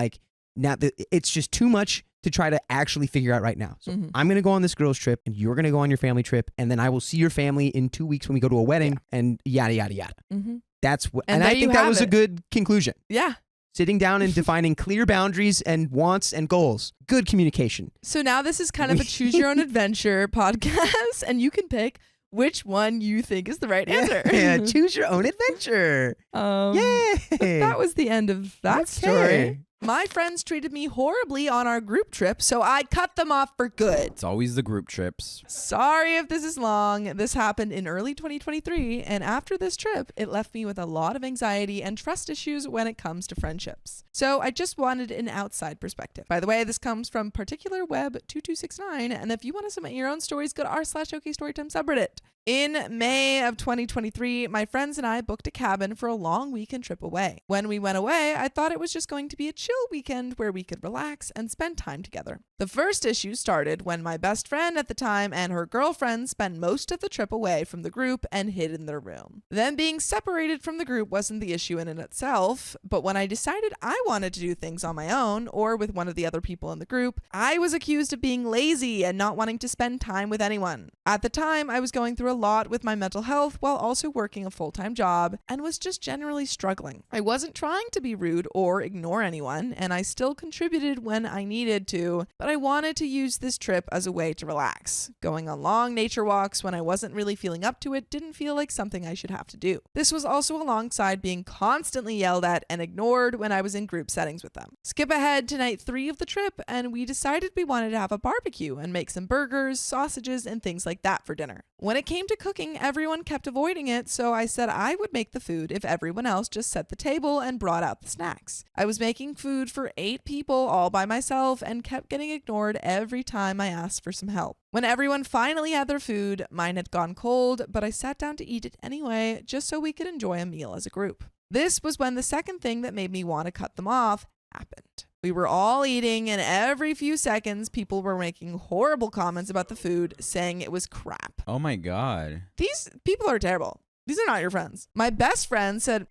now it's just too much to try to actually figure out right now. So Mhm. I'm going to go on this girls trip and you're going to go on your family trip. And then I will see your family in 2 weeks when we go to a wedding and yada, yada, yada. Mm-hmm. That's what, And and there I you think that have was a it. good conclusion. Yeah. Sitting down and defining clear boundaries and wants and goals. Good communication. So now this is kind of a choose your own adventure podcast, and you can pick which one you think is the right answer. Yeah, choose your own adventure. Yay! That was the end of that Okay. story. My friends treated me horribly on our group trip, so I cut them off for good. It's always the group trips. Sorry if this is long. This happened in early 2023, and after this trip, it left me with a lot of anxiety and trust issues when it comes to friendships. So I just wanted an outside perspective. By the way, this comes from particularweb2269, and if you want to submit your own stories, go to r/OKStorytime subreddit. In May of 2023, my friends and I booked a cabin for a long weekend trip away. When we went away, I thought it was just going to be a chill weekend where we could relax and spend time together. The first issue started when my best friend at the time and her girlfriend spent most of the trip away from the group and hid in their room. Them being separated from the group wasn't the issue in and itself, but when I decided I wanted to do things on my own or with one of the other people in the group, I was accused of being lazy and not wanting to spend time with anyone. At the time, I was going through a lot with my mental health while also working a full-time job and was just generally struggling. I wasn't trying to be rude or ignore anyone, and I still contributed when I needed to, but I wanted to use this trip as a way to relax. Going on long nature walks when I wasn't really feeling up to it didn't feel like something I should have to do. This was also alongside being constantly yelled at and ignored when I was in group settings with them. Skip ahead to night 3 of the trip, and we decided we wanted to have a barbecue and make some burgers, sausages, and things like that for dinner. When it came to cooking, everyone kept avoiding it, so I said I would make the food if everyone else just set the table and brought out the snacks. I was making food for 8 people all by myself and kept getting ignored every time I asked for some help. When everyone finally had their food, mine had gone cold, but I sat down to eat it anyway, just so we could enjoy a meal as a group. This was when the second thing that made me want to cut them off happened. We were all eating, and every few seconds, people were making horrible comments about the food, saying it was crap. Oh my God. These people are terrible. These are not your friends. My best friend said,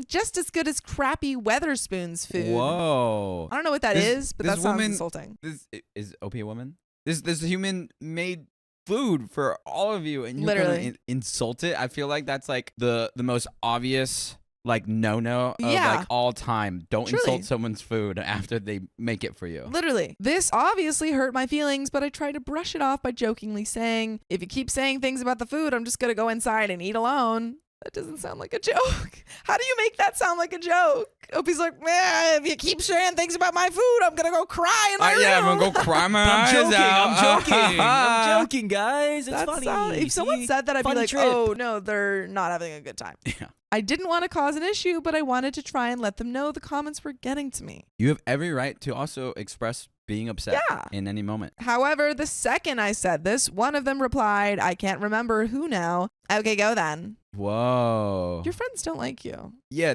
just as good as crappy Weatherspoon's food. Whoa. I don't know what that is, but that sounds woman, insulting. This is OP a woman? This human made food for all of you, and you're Literally. gonna insult it. I feel like that's like the most obvious like no of like all time. Don't Truly. insult someone's food after they make it for you. Literally. This obviously hurt my feelings, but I tried to brush it off by jokingly saying, if you keep saying things about the food, I'm just going to go inside and eat alone. That doesn't sound like a joke. How do you make that sound like a joke? Opie's like, man, if you keep saying things about my food, I'm going to go cry in my room. Yeah, I'm going to go cry my eyes I'm joking. out. I'm joking. I'm joking, guys. It's funny. If someone See? said that, I'd be Funny like, trip. oh, no, they're not having a good time. Yeah. I didn't want to cause an issue, but I wanted to try and let them know the comments were getting to me. You have every right to also express being upset Yeah. in any moment. However, the second I said this, one of them replied, I can't remember who now. Okay, go then. Whoa. Your friends don't like you. Yeah.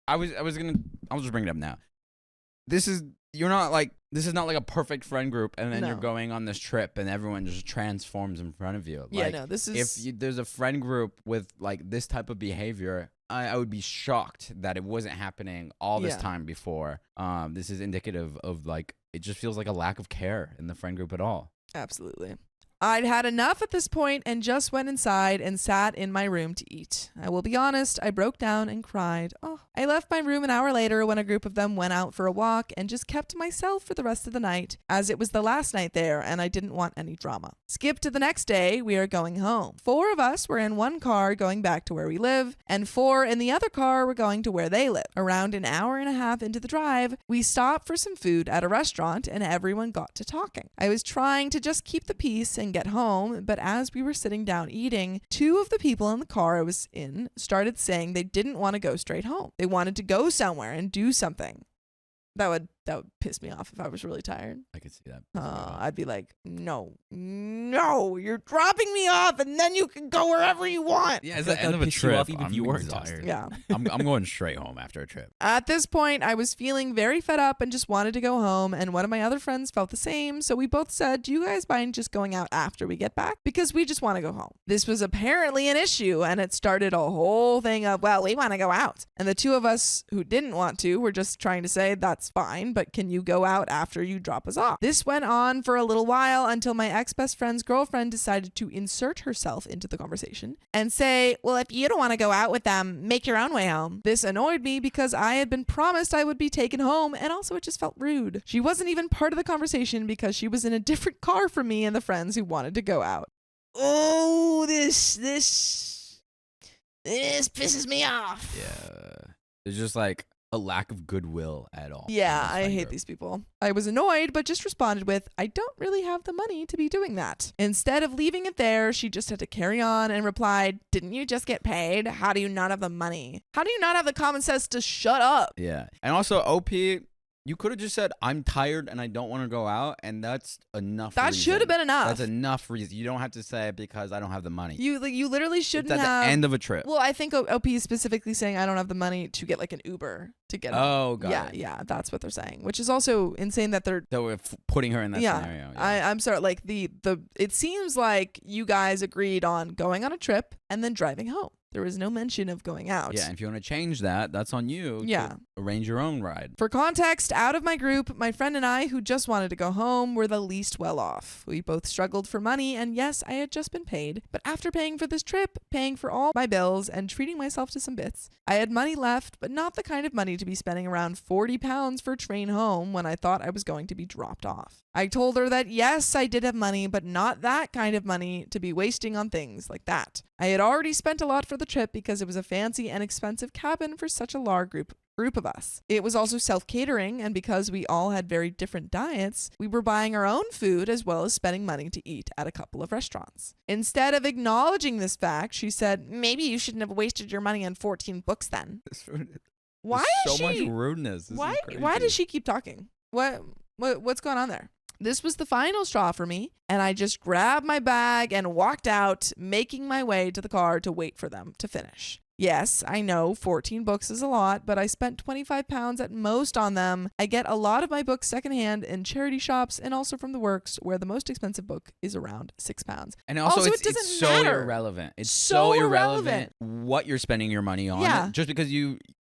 I'll just bring it up now. This is not like a perfect friend group, and then No. you're going on this trip and everyone just transforms in front of you. Yeah, Like, no, this is... there's a friend group with like this type of behavior, I would be shocked that it wasn't happening all this Yeah. time before. This is indicative of like, it just feels like a lack of care in the friend group at all. Absolutely. I'd had enough at this point and just went inside and sat in my room to eat. I will be honest, I broke down and cried. Oh, I left my room an hour later when a group of them went out for a walk and just kept to myself for the rest of the night, as it was the last night there and I didn't want any drama. Skip to the next day, we are going home. 4 of us were in one car going back to where we live, and 4 in the other car were going to where they live. Around an hour and a half into the drive, we stopped for some food at a restaurant and everyone got to talking. I was trying to just keep the peace and get home, but as we were sitting down eating, 2 of the people in the car I was in started saying they didn't want to go straight home. They wanted to go somewhere and do something. That would piss me off if I was really tired. I could see that. I'd be like, no, you're dropping me off and then you can go wherever you want. Yeah, it's Like the end that of a would piss you trip. off even if I'm you weren't exhausted. tired. Yeah. I'm going straight home after a trip. At this point, I was feeling very fed up and just wanted to go home, and one of my other friends felt the same, so we both said, do you guys mind just going out after we get back? Because we just want to go home. This was apparently an issue, and it started a whole thing of, well, we want to go out. And the 2 of us who didn't want to were just trying to say, that's fine, but can you go out after you drop us off? This went on for a little while until my ex-best friend's girlfriend decided to insert herself into the conversation and say, well, if you don't want to go out with them, make your own way home. This annoyed me because I had been promised I would be taken home, and also it just felt rude. She wasn't even part of the conversation because she was in a different car from me and the friends who wanted to go out. Oh, this pisses me off. Yeah. There's just like a lack of goodwill at all. Yeah, in this I friend hate group. these people. I was annoyed, but just responded with, I don't really have the money to be doing that. Instead of leaving it there, she just had to carry on and replied, didn't you just get paid? How do you not have the money? How do you not have the common sense to shut up? Yeah. And also, OP, you could have just said, I'm tired and I don't want to go out, and that's enough. That should have been enough. That's enough reason. You don't have to say it because I don't have the money. You literally shouldn't it's at have. the end of a trip. Well, I think OP is specifically saying I don't have the money to get like an Uber to get. Oh, got yeah, it. yeah, that's what they're saying, which is also insane that they're. So we're putting her in that scenario. Yeah. I'm sorry. Like the it seems like you guys agreed on going on a trip and then driving home. There was no mention of going out. Yeah, and if you want to change that, that's on you. Yeah. To arrange your own ride. For context, out of my group, my friend and I, who just wanted to go home, were the least well off. We both struggled for money, and yes, I had just been paid. But after paying for this trip, paying for all my bills, and treating myself to some bits, I had money left, but not the kind of money to be spending around £40 for a train home when I thought I was going to be dropped off. I told her that yes, I did have money, but not that kind of money to be wasting on things like that. I had already spent a lot for the trip because it was a fancy and expensive cabin for such a large group group of us. It was also self-catering, and because we all had very different diets, we were buying our own food as well as spending money to eat at a couple of restaurants. Instead of acknowledging this fact, she said, maybe you shouldn't have wasted your money on 14 books then. Why is so much she... rudeness. Why does she keep talking? What's going on there? This was the final straw for me, and I just grabbed my bag and walked out, making my way to the car to wait for them to finish. Yes, I know 14 books is a lot, but I spent £25 at most on them. I get a lot of my books secondhand in charity shops and also from the works, where the most expensive book is around £6. And also, it it's doesn't so matter. irrelevant. It's So so irrelevant. irrelevant what you're spending your money on. Yeah. Just because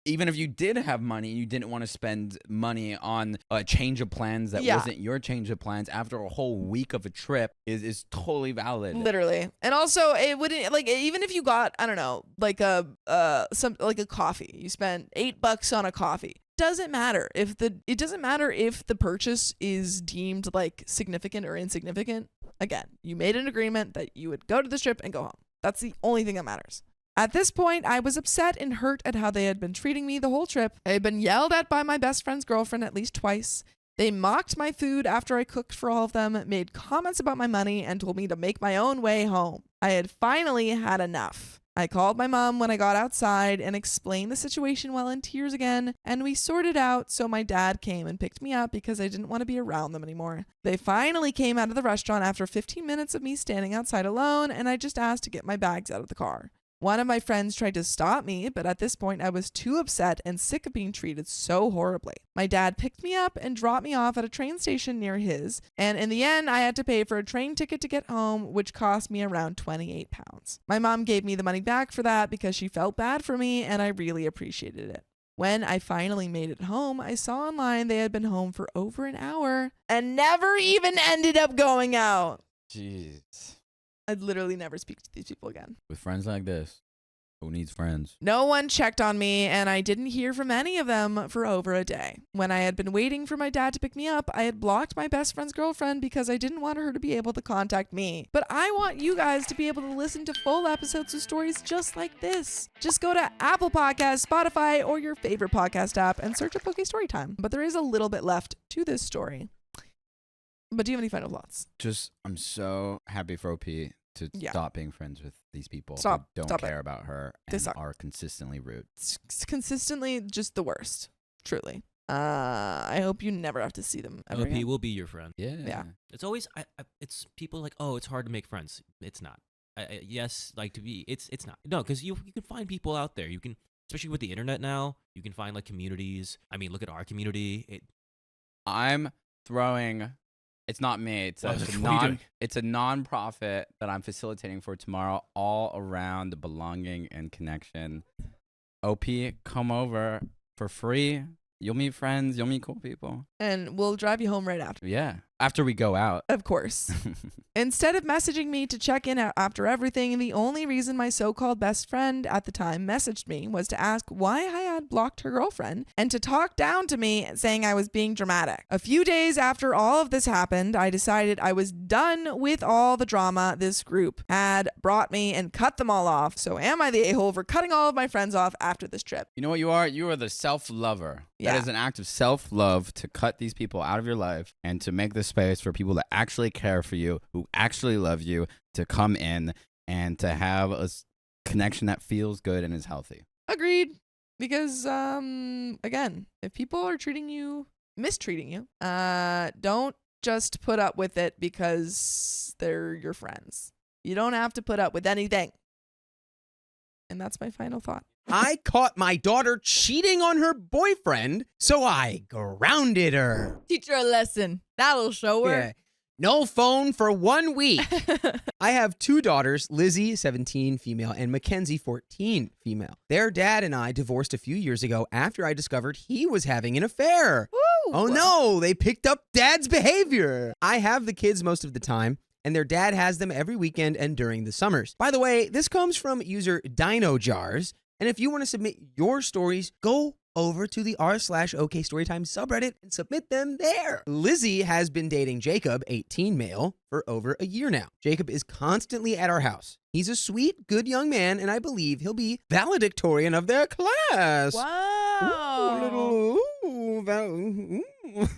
even if you did have money and you didn't want to spend money on a change of plans that wasn't your change of plans after a whole week of a trip is totally valid. Literally. And also, it wouldn't, like, even if you got, I don't know, like a coffee, you spent $8 on a coffee. Doesn't matter if the purchase is deemed like significant or insignificant. Again, you made an agreement that you would go to the trip and go home. That's the only thing that matters. At this point, I was upset and hurt at how they had been treating me the whole trip. I had been yelled at by my best friend's girlfriend at least twice. They mocked my food after I cooked for all of them, made comments about my money, and told me to make my own way home. I had finally had enough. I called my mom when I got outside and explained the situation while in tears again, and we sorted out, so my dad came and picked me up because I didn't want to be around them anymore. They finally came out of the restaurant after 15 minutes of me standing outside alone, and I just asked to get my bags out of the car. One of my friends tried to stop me, but at this point I was too upset and sick of being treated so horribly. My dad picked me up and dropped me off at a train station near his, and in the end I had to pay for a train ticket to get home, which cost me around £28. My mom gave me the money back for that because she felt bad for me, and I really appreciated it. When I finally made it home, I saw online they had been home for over an hour and never even ended up going out. Jeez. I'd literally never speak to these people again. With friends like this, who needs friends? No one checked on me, and I didn't hear from any of them for over a day. When I had been waiting for my dad to pick me up, I had blocked my best friend's girlfriend because I didn't want her to be able to contact me. But I want you guys to be able to listen to full episodes of stories just like this. Just go to Apple Podcasts, Spotify, or your favorite podcast app and search up OK Storytime. But there is a little bit left to this story. But do you have any final thoughts? I'm so happy for OP to stop being friends with these people who don't care about her and are consistently rude. It's consistently just the worst, truly. I hope you never have to see them ever OP again. will be your friend. Yeah. It's always it's people like, oh, it's hard to make friends. It's not. Yes, like to be. It's not. No, because you can find people out there. You can, especially with the internet now. You can find like communities. I mean, look at our community. I'm throwing. It's not me. It's a non-profit that I'm facilitating for tomorrow, all around belonging and connection. OP, come over for free. You'll meet friends. You'll meet cool people. And we'll drive you home right after. Yeah, after we go out. Of course. Instead of messaging me to check in after everything, the only reason my so-called best friend at the time messaged me was to ask why I had blocked her girlfriend and to talk down to me, saying I was being dramatic. A few days after all of this happened, I decided I was done with all the drama this group had brought me and cut them all off. So am I the a-hole for cutting all of my friends off after this trip? You know what you are? You are the self-lover. Yeah. That is an act of self-love to cut these people out of your life and to make the space for people that actually care for you, who actually love you, to come in and to have a connection that feels good and is healthy. Agreed. Because, again, if people are mistreating you, don't just put up with it because they're your friends. You don't have to put up with anything. And that's my final thought. I caught my daughter cheating on her boyfriend, so I grounded her. Teach her a lesson. That'll show her. Yeah. No phone for 1 week. I have 2 daughters, Lizzie, 17, female, and Mackenzie, 14, female. Their dad and I divorced a few years ago after I discovered he was having an affair. Woo! Oh no, they picked up dad's behavior. I have the kids most of the time, and their dad has them every weekend and during the summers. By the way, this comes from user Dino Jars. And if you want to submit your stories, go over to the r/OK Storytime subreddit and submit them there. Lizzie has been dating Jacob, 18 male, for over a year now. Jacob is constantly at our house. He's a sweet, good young man, and I believe he'll be valedictorian of their class. Wow.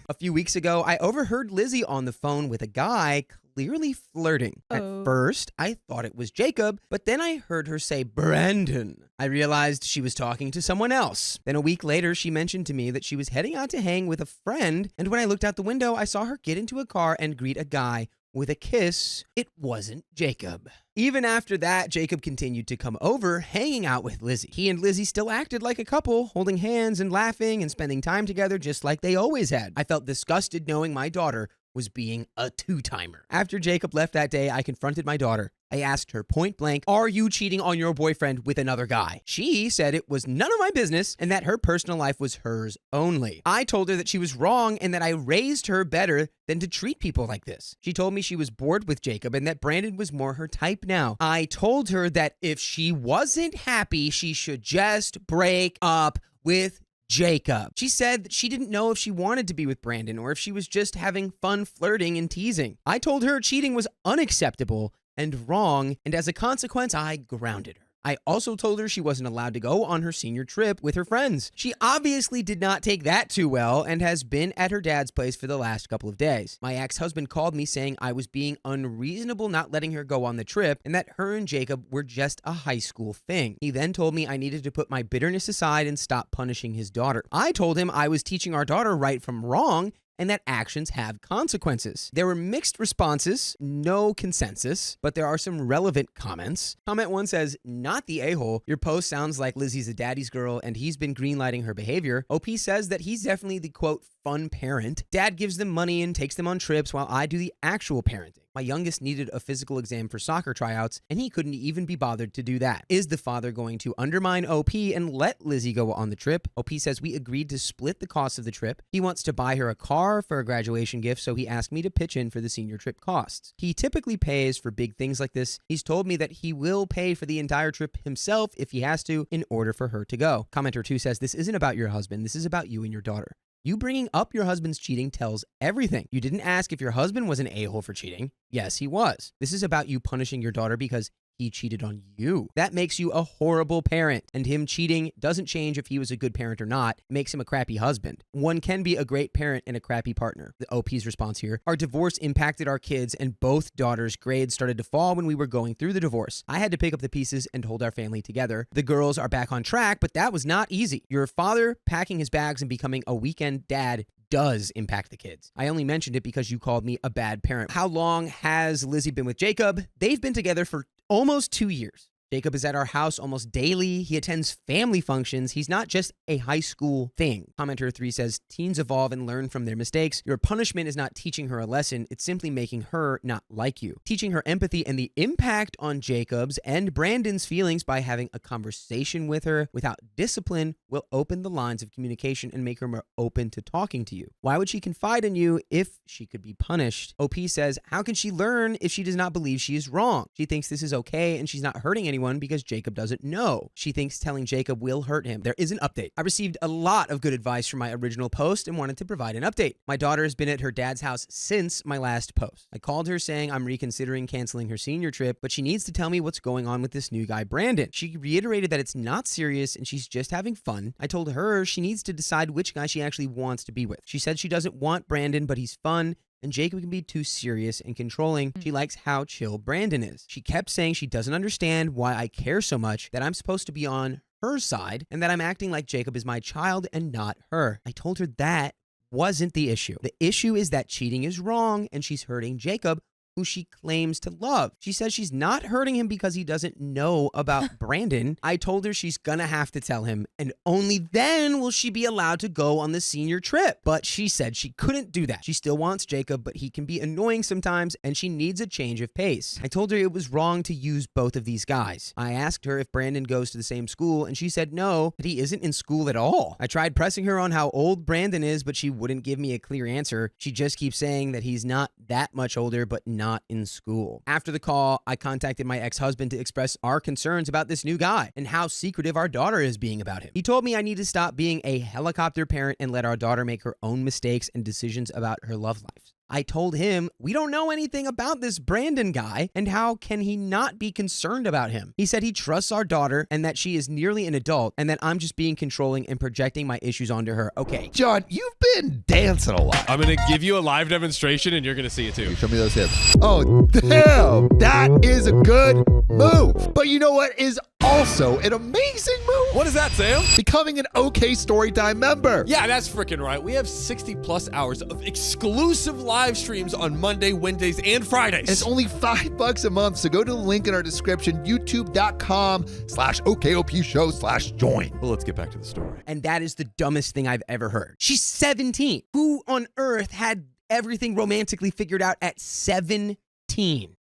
A few weeks ago, I overheard Lizzie on the phone with a guy clearly flirting. At first, I thought it was Jacob, but then I heard her say Brandon. I realized she was talking to someone else. Then a week later, she mentioned to me that she was heading out to hang with a friend, and when I looked out the window, I saw her get into a car and greet a guy with a kiss. It wasn't Jacob. Even after that, Jacob continued to come over, hanging out with Lizzie. He and Lizzie still acted like a couple, holding hands and laughing and spending time together just like they always had. I felt disgusted knowing my daughter was being a two-timer. After Jacob left that day, I confronted my daughter. I asked her point blank, "Are you cheating on your boyfriend with another guy?" She said it was none of my business and that her personal life was hers only. I told her that she was wrong and that I raised her better than to treat people like this. She told me she was bored with Jacob and that Brandon was more her type now. I told her that if she wasn't happy, she should just break up with Jacob. She said that she didn't know if she wanted to be with Brandon or if she was just having fun flirting and teasing. I told her cheating was unacceptable and wrong, and as a consequence, I grounded her. I also told her she wasn't allowed to go on her senior trip with her friends. She obviously did not take that too well and has been at her dad's place for the last couple of days. My ex-husband called me saying I was being unreasonable not letting her go on the trip and that her and Jacob were just a high school thing. He then told me I needed to put my bitterness aside and stop punishing his daughter. I told him I was teaching our daughter right from wrong and that actions have consequences. There were mixed responses, no consensus, but there are some relevant comments. Comment 1 says, "Not the a-hole. Your post sounds like Lizzie's a daddy's girl and he's been greenlighting her behavior." OP says that he's definitely the, quote, fun parent. Dad gives them money and takes them on trips while I do the actual parenting. My youngest needed a physical exam for soccer tryouts, and he couldn't even be bothered to do that. Is the father going to undermine OP and let Lizzie go on the trip? OP says we agreed to split the cost of the trip. He wants to buy her a car for a graduation gift, so he asked me to pitch in for the senior trip costs. He typically pays for big things like this. He's told me that he will pay for the entire trip himself if he has to in order for her to go. Commenter 2 says, "This isn't about your husband. This is about you and your daughter. You bringing up your husband's cheating tells everything. You didn't ask if your husband was an a-hole for cheating. Yes, he was. This is about you punishing your daughter because he cheated on you. That makes you a horrible parent, and him cheating doesn't change if he was a good parent or not. It makes him a crappy husband. One can be a great parent and a crappy partner." The OP's response here, "Our divorce impacted our kids, and both daughters' grades started to fall when we were going through the divorce. I had to pick up the pieces and hold our family together. The girls are back on track, but that was not easy. Your father packing his bags and becoming a weekend dad does impact the kids. I only mentioned it because you called me a bad parent." How long has Lizzie been with Jacob? They've been together for almost 2 years. Jacob is at our house almost daily. He attends family functions. He's not just a high school thing. Commenter 3 says, "Teens evolve and learn from their mistakes. Your punishment is not teaching her a lesson. It's simply making her not like you. Teaching her empathy and the impact on Jacob's and Brandon's feelings by having a conversation with her without discipline will open the lines of communication and make her more open to talking to you. Why would she confide in you if she could be punished?" OP says, "How can she learn if she does not believe she is wrong? She thinks this is okay and she's not hurting anyone because Jacob doesn't know. She thinks telling Jacob will hurt him." There is an update. I received a lot of good advice from my original post and wanted to provide an update. My daughter has been at her dad's house since my last post. I called her saying I'm reconsidering canceling her senior trip, but she needs to tell me what's going on with this new guy, Brandon. She reiterated that it's not serious and she's just having fun. I told her she needs to decide which guy she actually wants to be with. She said she doesn't want Brandon, but he's fun, and Jacob can be too serious and controlling. She likes how chill Brandon is. She kept saying she doesn't understand why I care so much, that I'm supposed to be on her side, and that I'm acting like Jacob is my child and not her. I told her that wasn't the issue. The issue is that cheating is wrong, and she's hurting Jacob, who she claims to love. She says she's not hurting him because he doesn't know about Brandon. I told her she's gonna have to tell him, and only then will she be allowed to go on the senior trip. But she said she couldn't do that. She still wants Jacob, but he can be annoying sometimes, and she needs a change of pace. I told her it was wrong to use both of these guys. I asked her if Brandon goes to the same school, and she said no, that he isn't in school at all. I tried pressing her on how old Brandon is, but she wouldn't give me a clear answer. She just keeps saying that he's not that much older, but not not in school. After the call, I contacted my ex-husband to express our concerns about this new guy and how secretive our daughter is being about him. He told me I need to stop being a helicopter parent and let our daughter make her own mistakes and decisions about her love life. I told him we don't know anything about this Brandon guy, and how can he not be concerned about him? He said he trusts our daughter and that she is nearly an adult, and that I'm just being controlling and projecting my issues onto her. Okay. John, you've been dancing a lot. I'm going to give you a live demonstration and you're going to see it too. Show me those hips. Oh, damn. That is a good move. But you know what is also an amazing move? What is that, Sam? Becoming an OK Storytime member. Yeah, that's freaking right. We have 60 plus hours of exclusive live streams on Monday, Wednesdays, and Fridays. And it's only $5 a month. So go to the link in our description, youtube.com/OKOP show/join. Well, let's get back to the story. And that is the dumbest thing I've ever heard. She's 17. Who on earth had everything romantically figured out at 17?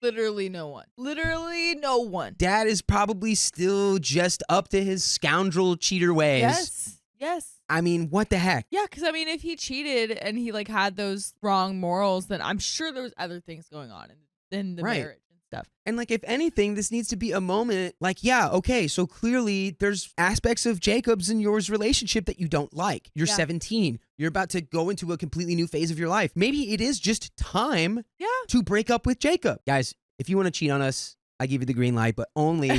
Literally no one. Literally no one. Dad is probably still just up to his scoundrel cheater ways. Yes. Yes. I mean, what the heck? Yeah, because I mean, if he cheated and he like had those wrong morals, then I'm sure there was other things going on in the Right. marriage and stuff. And like, if anything, this needs to be a moment like, yeah, okay, so clearly there's aspects of Jacob's and yours relationship that you don't like. You're Yeah. 17. You're about to go into a completely new phase of your life. Maybe it is just time Yeah. to break up with Jacob. Guys, if you want to cheat on us, I give you the green light, but only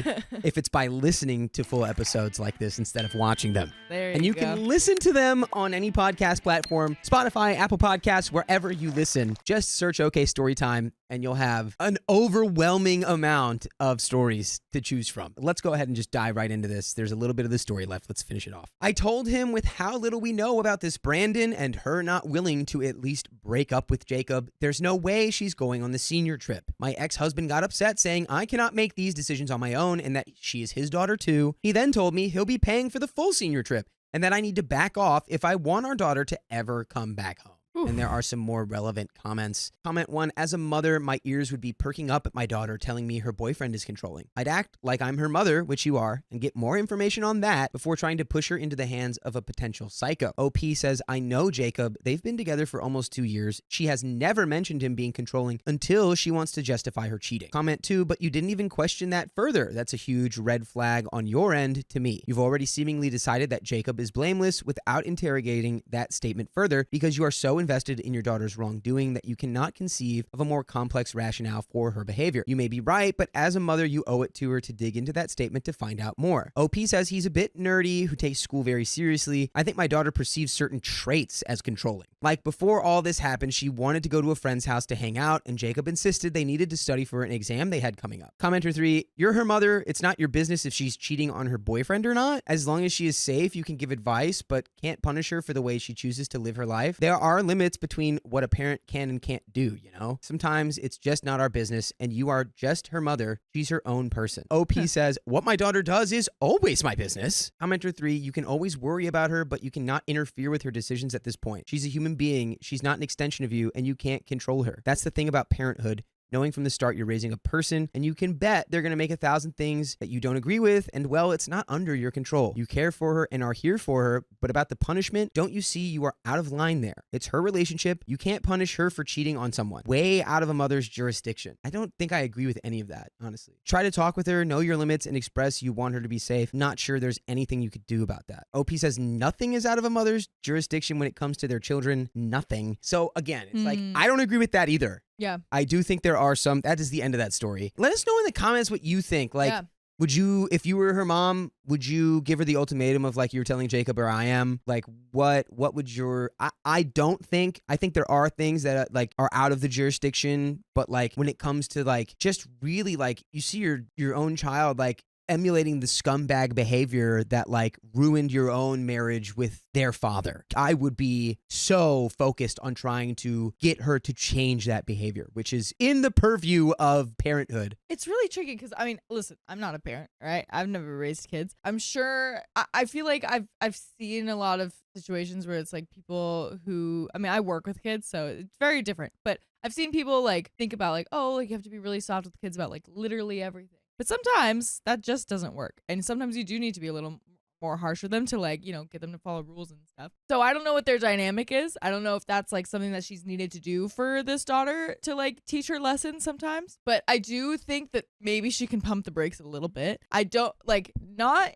if it's by listening to full episodes like this instead of watching them. There And you go. can listen to them on any podcast platform, Spotify, Apple Podcasts, wherever you listen. Just search OK Storytime and you'll have an overwhelming amount of stories to choose from. Let's go ahead and just dive right into this. There's a little bit of the story left. Let's finish it off. I told him with how little we know about this Brandon and her not willing to at least break up with Jacob, there's no way she's going on the senior trip. My ex-husband got upset saying I cannot make these decisions on my own and that she is his daughter too. He then told me he'll be paying for the full senior trip and that I need to back off if I want our daughter to ever come back home. And there are some more relevant comments. Comment 1, as a mother, my ears would be perking up at my daughter telling me her boyfriend is controlling. I'd act like I'm her mother, which you are, and get more information on that before trying to push her into the hands of a potential psycho. OP says, I know Jacob. They've been together for almost 2 years. She has never mentioned him being controlling until she wants to justify her cheating. Comment 2, but you didn't even question that further. That's a huge red flag on your end to me. You've already seemingly decided that Jacob is blameless without interrogating that statement further because you are so invested in your daughter's wrongdoing that you cannot conceive of a more complex rationale for her behavior. You may be right, but as a mother, you owe it to her to dig into that statement to find out more. OP says he's a bit nerdy, who takes school very seriously. I think my daughter perceives certain traits as controlling. Like before all this happened, she wanted to go to a friend's house to hang out, and Jacob insisted they needed to study for an exam they had coming up. Commenter 3, you're her mother. It's not your business if she's cheating on her boyfriend or not. As long as she is safe, you can give advice, but can't punish her for the way she chooses to live her life. There are limits between what a parent can and can't do, you know? Sometimes it's just not our business, and you are just her mother. She's her own person. OP says, what my daughter does is always my business. Commenter 3, you can always worry about her, but you cannot interfere with her decisions at this point. She's a human being. She's not an extension of you, and you can't control her. That's the thing about parenthood. Knowing from the start you're raising a person, and you can bet they're going to make 1,000 things that you don't agree with, and well, it's not under your control. You care for her and are here for her, but about the punishment, don't you see you are out of line there? It's her relationship. You can't punish her for cheating on someone. Way out of a mother's jurisdiction. I don't think I agree with any of that, honestly. Try to talk with her, know your limits, and express you want her to be safe. Not sure there's anything you could do about that. OP says nothing is out of a mother's jurisdiction when it comes to their children. Nothing. So again, it's like, I don't agree with that either. Yeah. I do think there are some, that is the end of that story. Let us know in the comments what you think. Like, Yeah. would you, if you were her mom, would you give her the ultimatum of like you're telling Jacob or I am? Like, what would your, I don't think, I think there are things that like are out of the jurisdiction, but like when it comes to like, just really like, you see your own child like emulating the scumbag behavior that like ruined your own marriage with their father. I would be so focused on trying to get her to change that behavior, which is in the purview of parenthood. It's really tricky because I mean, listen, I'm not a parent, right? I've never raised kids. I'm sure I feel like I've seen a lot of situations where it's like people who, I mean, I work with kids, so it's very different. But I've seen people like think about like, oh, like you have to be really soft with kids about like literally everything. But sometimes that just doesn't work. And sometimes you do need to be a little more harsh with them to like, get them to follow rules and stuff. So I don't know what their dynamic is. I don't know if that's like something that she's needed to do for this daughter to like teach her lessons sometimes. But I do think that maybe she can pump the brakes a little bit. I don't like not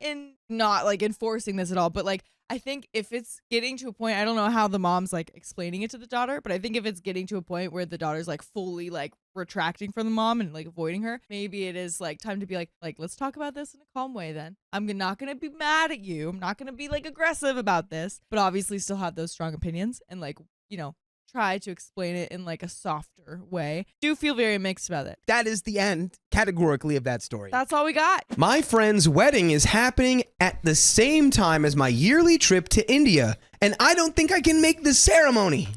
like enforcing this at all, but like I think if it's getting to a point, I don't know how the mom's like explaining it to the daughter, but I think if it's getting to a point where the daughter's like fully like retracting from the mom and like avoiding her, maybe it is like time to be like let's talk about this in a calm way then. I'm not going to be mad at you. I'm not going to be like aggressive about this, but obviously still have those strong opinions and like, try to explain it in like a softer way. Do feel very mixed about it. That is the end, categorically, of that story. That's all we got. My friend's wedding is happening at the same time as my yearly trip to India, and I don't think I can make the ceremony.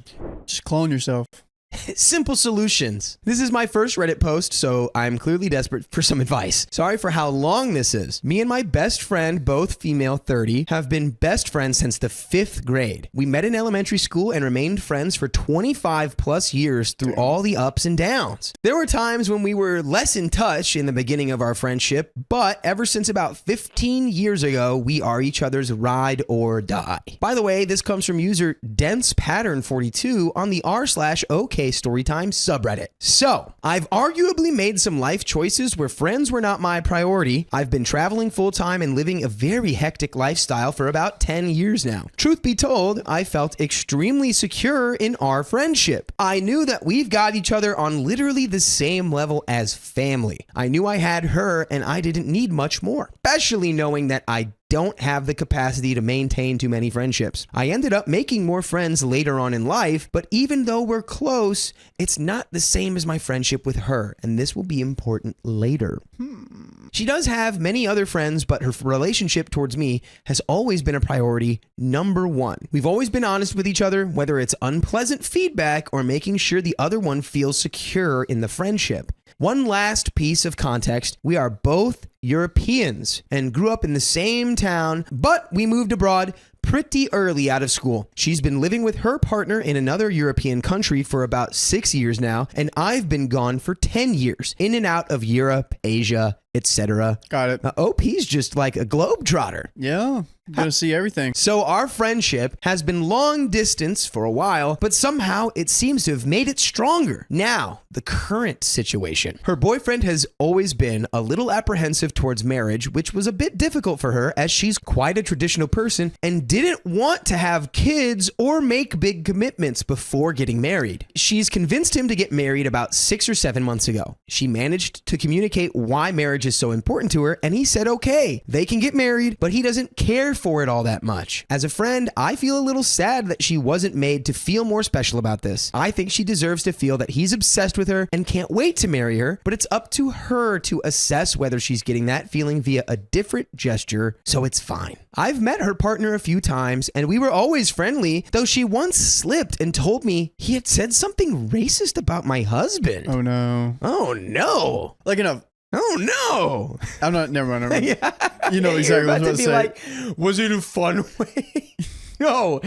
Just clone yourself. Simple solutions. This is my first Reddit post, so I'm clearly desperate for some advice. Sorry for how long this is. Me and my best friend, both female 30, have been best friends since the 5th grade. We met in elementary school and remained friends for 25 plus years through all the ups and downs. There were times when we were less in touch in the beginning of our friendship, but ever since about 15 years ago, we are each other's ride or die. By the way, this comes from user densepattern42 on the r/OK Storytime subreddit. So, I've arguably made some life choices where friends were not my priority. I've been traveling full-time and living a very hectic lifestyle for about 10 years now. Truth be told, I felt extremely secure in our friendship. I knew that we've got each other on literally the same level as family. I knew I had her and I didn't need much more, especially knowing that I don't have the capacity to maintain too many friendships. I ended up making more friends later on in life, but even though we're close, it's not the same as my friendship with her, and this will be important later. She does have many other friends, but her relationship towards me has always been a priority number one. We've always been honest with each other, whether it's unpleasant feedback or making sure the other one feels secure in the friendship. One last piece of context, we are both Europeans and grew up in the same town, but we moved abroad pretty early out of school. She's been living with her partner in another European country for about 6 years now, and I've been gone for 10 years, in and out of Europe, Asia, etc. Got it. OP's just like a globetrotter. Yeah. Gonna see everything. So our friendship has been long distance for a while, but somehow it seems to have made it stronger. Now, the current situation. Her boyfriend has always been a little apprehensive towards marriage, which was a bit difficult for her as she's quite a traditional person and didn't want to have kids or make big commitments before getting married. She's convinced him to get married about 6 or 7 months ago. She managed to communicate why marriage is so important to her, and he said, okay, they can get married, but he doesn't care for it all that much. As a friend, I feel a little sad that she wasn't made to feel more special about this. I think she deserves to feel that he's obsessed with her and can't wait to marry her, but it's up to her to assess whether she's getting that feeling via a different gesture, so it's fine. I've met her partner a few times, and we were always friendly, though she once slipped and told me he had said something racist about my husband. Oh no. Oh no. Like enough. Oh no. I'm not, never mind. Yeah. You know exactly what I was about to say. Like, was it a fun way? No.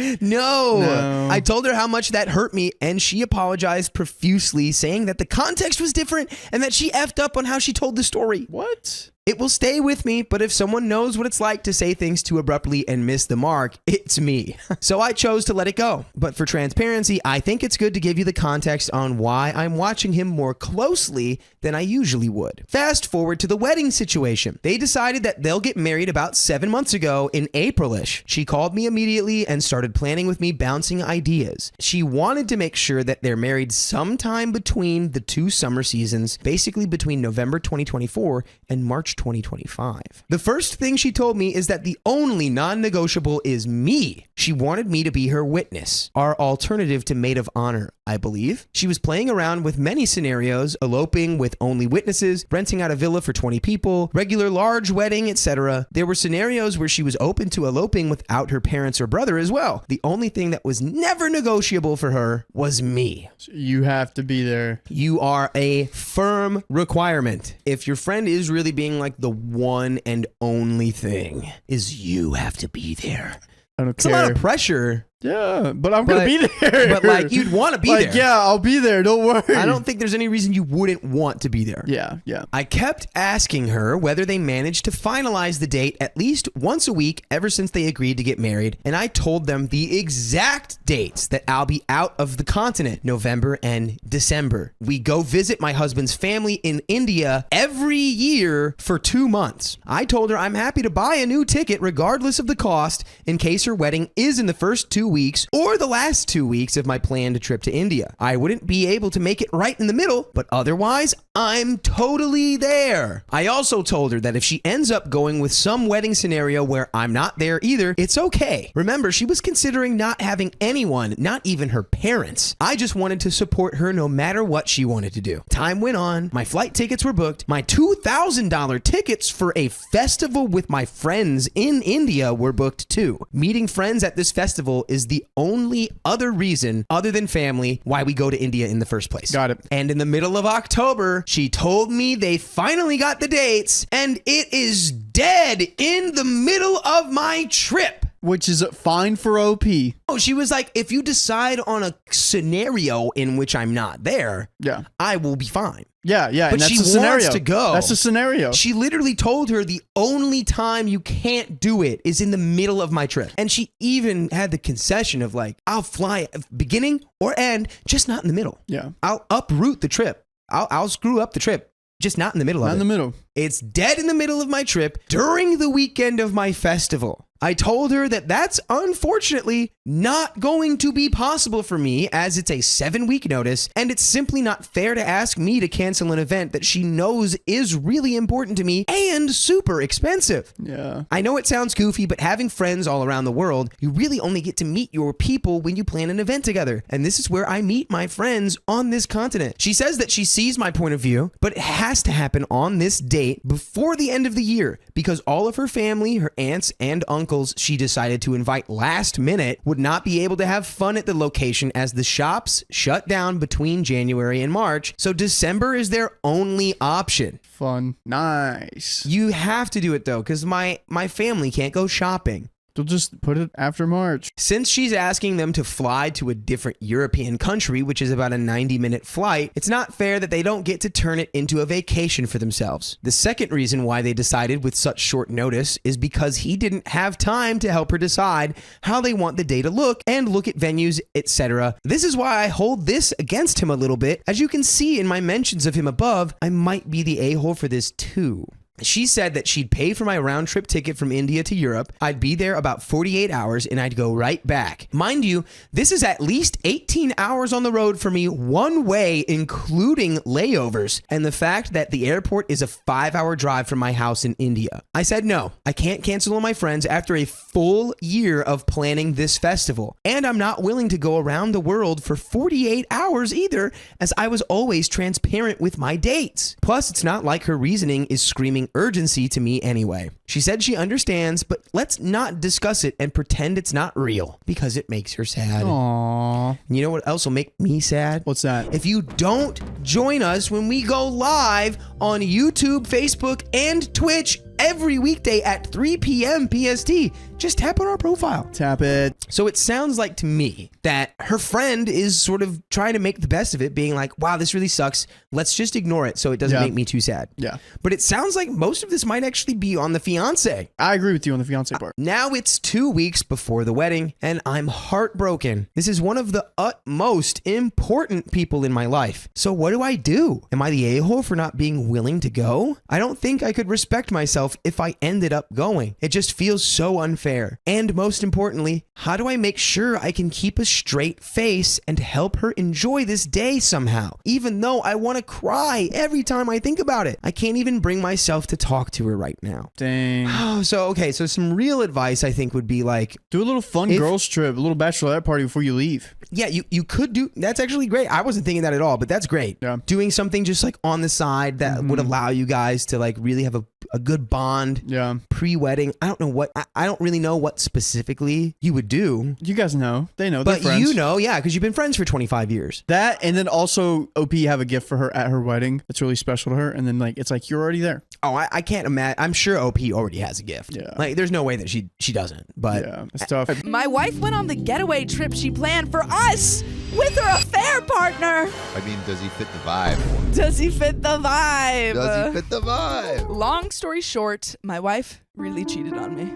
I told her how much that hurt me, and she apologized profusely, saying that the context was different and that she effed up on how she told the story. What? It will stay with me, but if someone knows what it's like to say things too abruptly and miss the mark, it's me. So I chose to let it go. But for transparency, I think it's good to give you the context on why I'm watching him more closely than I usually would. Fast forward to the wedding situation. They decided that they'll get married about 7 months ago in April-ish. She called me immediately and started planning with me, bouncing ideas. She wanted to make sure that they're married sometime between the 2 summer seasons, basically between November 2024 and March 2025. The first thing she told me is that the only non-negotiable is me. She wanted me to be her witness, our alternative to maid of honor, I believe. She was playing around with many scenarios, eloping with only witnesses, renting out a villa for 20 people, regular large wedding, etc. There were scenarios where she was open to eloping without her parents or brother as well. The only thing that was never negotiable for her was me. So you have to be there. You are a firm requirement. If your friend is really being like the one and only thing, is you have to be there. I don't It's a care. lot of pressure. Yeah, but I'm gonna be there. But like, you'd want to be like, there. yeah, I'll be there. Don't worry. I don't think there's any reason you wouldn't want to be there. Yeah, yeah. I kept asking her whether they managed to finalize the date at least once a week ever since they agreed to get married, and I told them the exact dates that I'll be out of the continent, November and December. We go visit my husband's family in India every year for 2 months. I told her I'm happy to buy a new ticket regardless of the cost in case her wedding is in the first 2 weeks or the last 2 weeks of my planned trip to India. I wouldn't be able to make it right in the middle, but otherwise, I'm totally there. I also told her that if she ends up going with some wedding scenario where I'm not there either, it's okay. Remember, she was considering not having anyone, not even her parents. I just wanted to support her no matter what she wanted to do. Time went on, my flight tickets were booked, my $2,000 tickets for a festival with my friends in India were booked too. Meeting friends at this festival is the only other reason, other than family, why we go to India in the first place. Got it. And in the middle of October, she told me they finally got the dates, and it is dead in the middle of my trip. Which is fine for OP. Oh, she was like, if you decide on a scenario in which I'm not there, Yeah. I will be fine. Yeah, yeah. But and that's she a scenario. wants to go. That's a scenario. She literally told her the only time you can't do it is in the middle of my trip. And she even had the concession of like, I'll fly beginning or end, just not in the middle. Yeah. I'll uproot the trip. I'll screw up the trip, just not in the middle of it. Not in the middle. It's dead in the middle of my trip during the weekend of my festival. I told her that that's unfortunately not going to be possible for me as it's a 7-week notice, and it's simply not fair to ask me to cancel an event that she knows is really important to me and super expensive. Yeah. I know it sounds goofy, but having friends all around the world, you really only get to meet your people when you plan an event together. And this is where I meet my friends on this continent. She says that she sees my point of view, but it has to happen on this date before the end of the year because all of her family, her aunts and uncles she decided to invite last minute would not be able to have fun at the location as the shops shut down between January and March. So December is their only option. Fun. Nice. You have to do it though, because my family can't go shopping. They'll just put it after March. Since she's asking them to fly to a different European country, which is about a 90-minute flight, it's not fair that they don't get to turn it into a vacation for themselves. The second reason why they decided with such short notice is because he didn't have time to help her decide how they want the day to look and look at venues, etc. This is why I hold this against him a little bit. As you can see in my mentions of him above, I might be the a-hole for this too. She said that she'd pay for my round trip ticket from India to Europe. I'd be there about 48 hours and I'd go right back. Mind you, this is at least 18 hours on the road for me one way, including layovers, and the fact that the airport is a 5-hour drive from my house in India. I said no, I can't cancel on my friends after a full year of planning this festival. And I'm not willing to go around the world for 48 hours either, as I was always transparent with my dates. Plus, it's not like her reasoning is screaming urgency to me anyway. She said she understands, but let's not discuss it and pretend it's not real because it makes her sad. Aww. You know what else will make me sad? What's that? If you don't join us when we go live on YouTube, Facebook, and Twitch every weekday at 3 p.m. PST. Just tap on our profile. Tap it. So it sounds like to me that her friend is sort of trying to make the best of it, being like, wow, this really sucks. Let's just ignore it so it doesn't make me too sad. Yeah. But it sounds like most of this might actually be on the fiancé. I agree with you on the fiancé part. Now it's 2 weeks before the wedding, and I'm heartbroken. This is one of the utmost important people in my life. So what do I do? Am I the a-hole for not being willing to go? I don't think I could respect myself if I ended up going. It just feels so unfair. And most importantly, how do I make sure I can keep a straight face and help her enjoy this day somehow? Even though I want to cry every time I think about it. I can't even bring myself to talk to her right now. Dang. Oh, so some real advice I think would be like, do a little fun girls trip, a little bachelorette party before you leave. yeah, you could do, that's actually great. I wasn't thinking that at all, but that's great. Yeah. Doing something just like on the side that would allow you guys to like really have a good bond. Yeah. Pre-wedding. I don't know what, I don't really know what specifically you would do. You guys know. They know. They're But friends. you know, yeah, because you've been friends for 25 years. That, and then also OP have a gift for her at her wedding that's really special to her. And then like, it's like, you're already there. Oh, I can't imagine. I'm sure OP already has a gift. Yeah. Like, there's no way that she doesn't. But Yeah, it's tough. My wife went on the getaway trip she planned for us with her affair partner. I mean, does he fit the vibe? Does he fit the vibe? Does he fit the vibe? Long story short, my wife really cheated on me.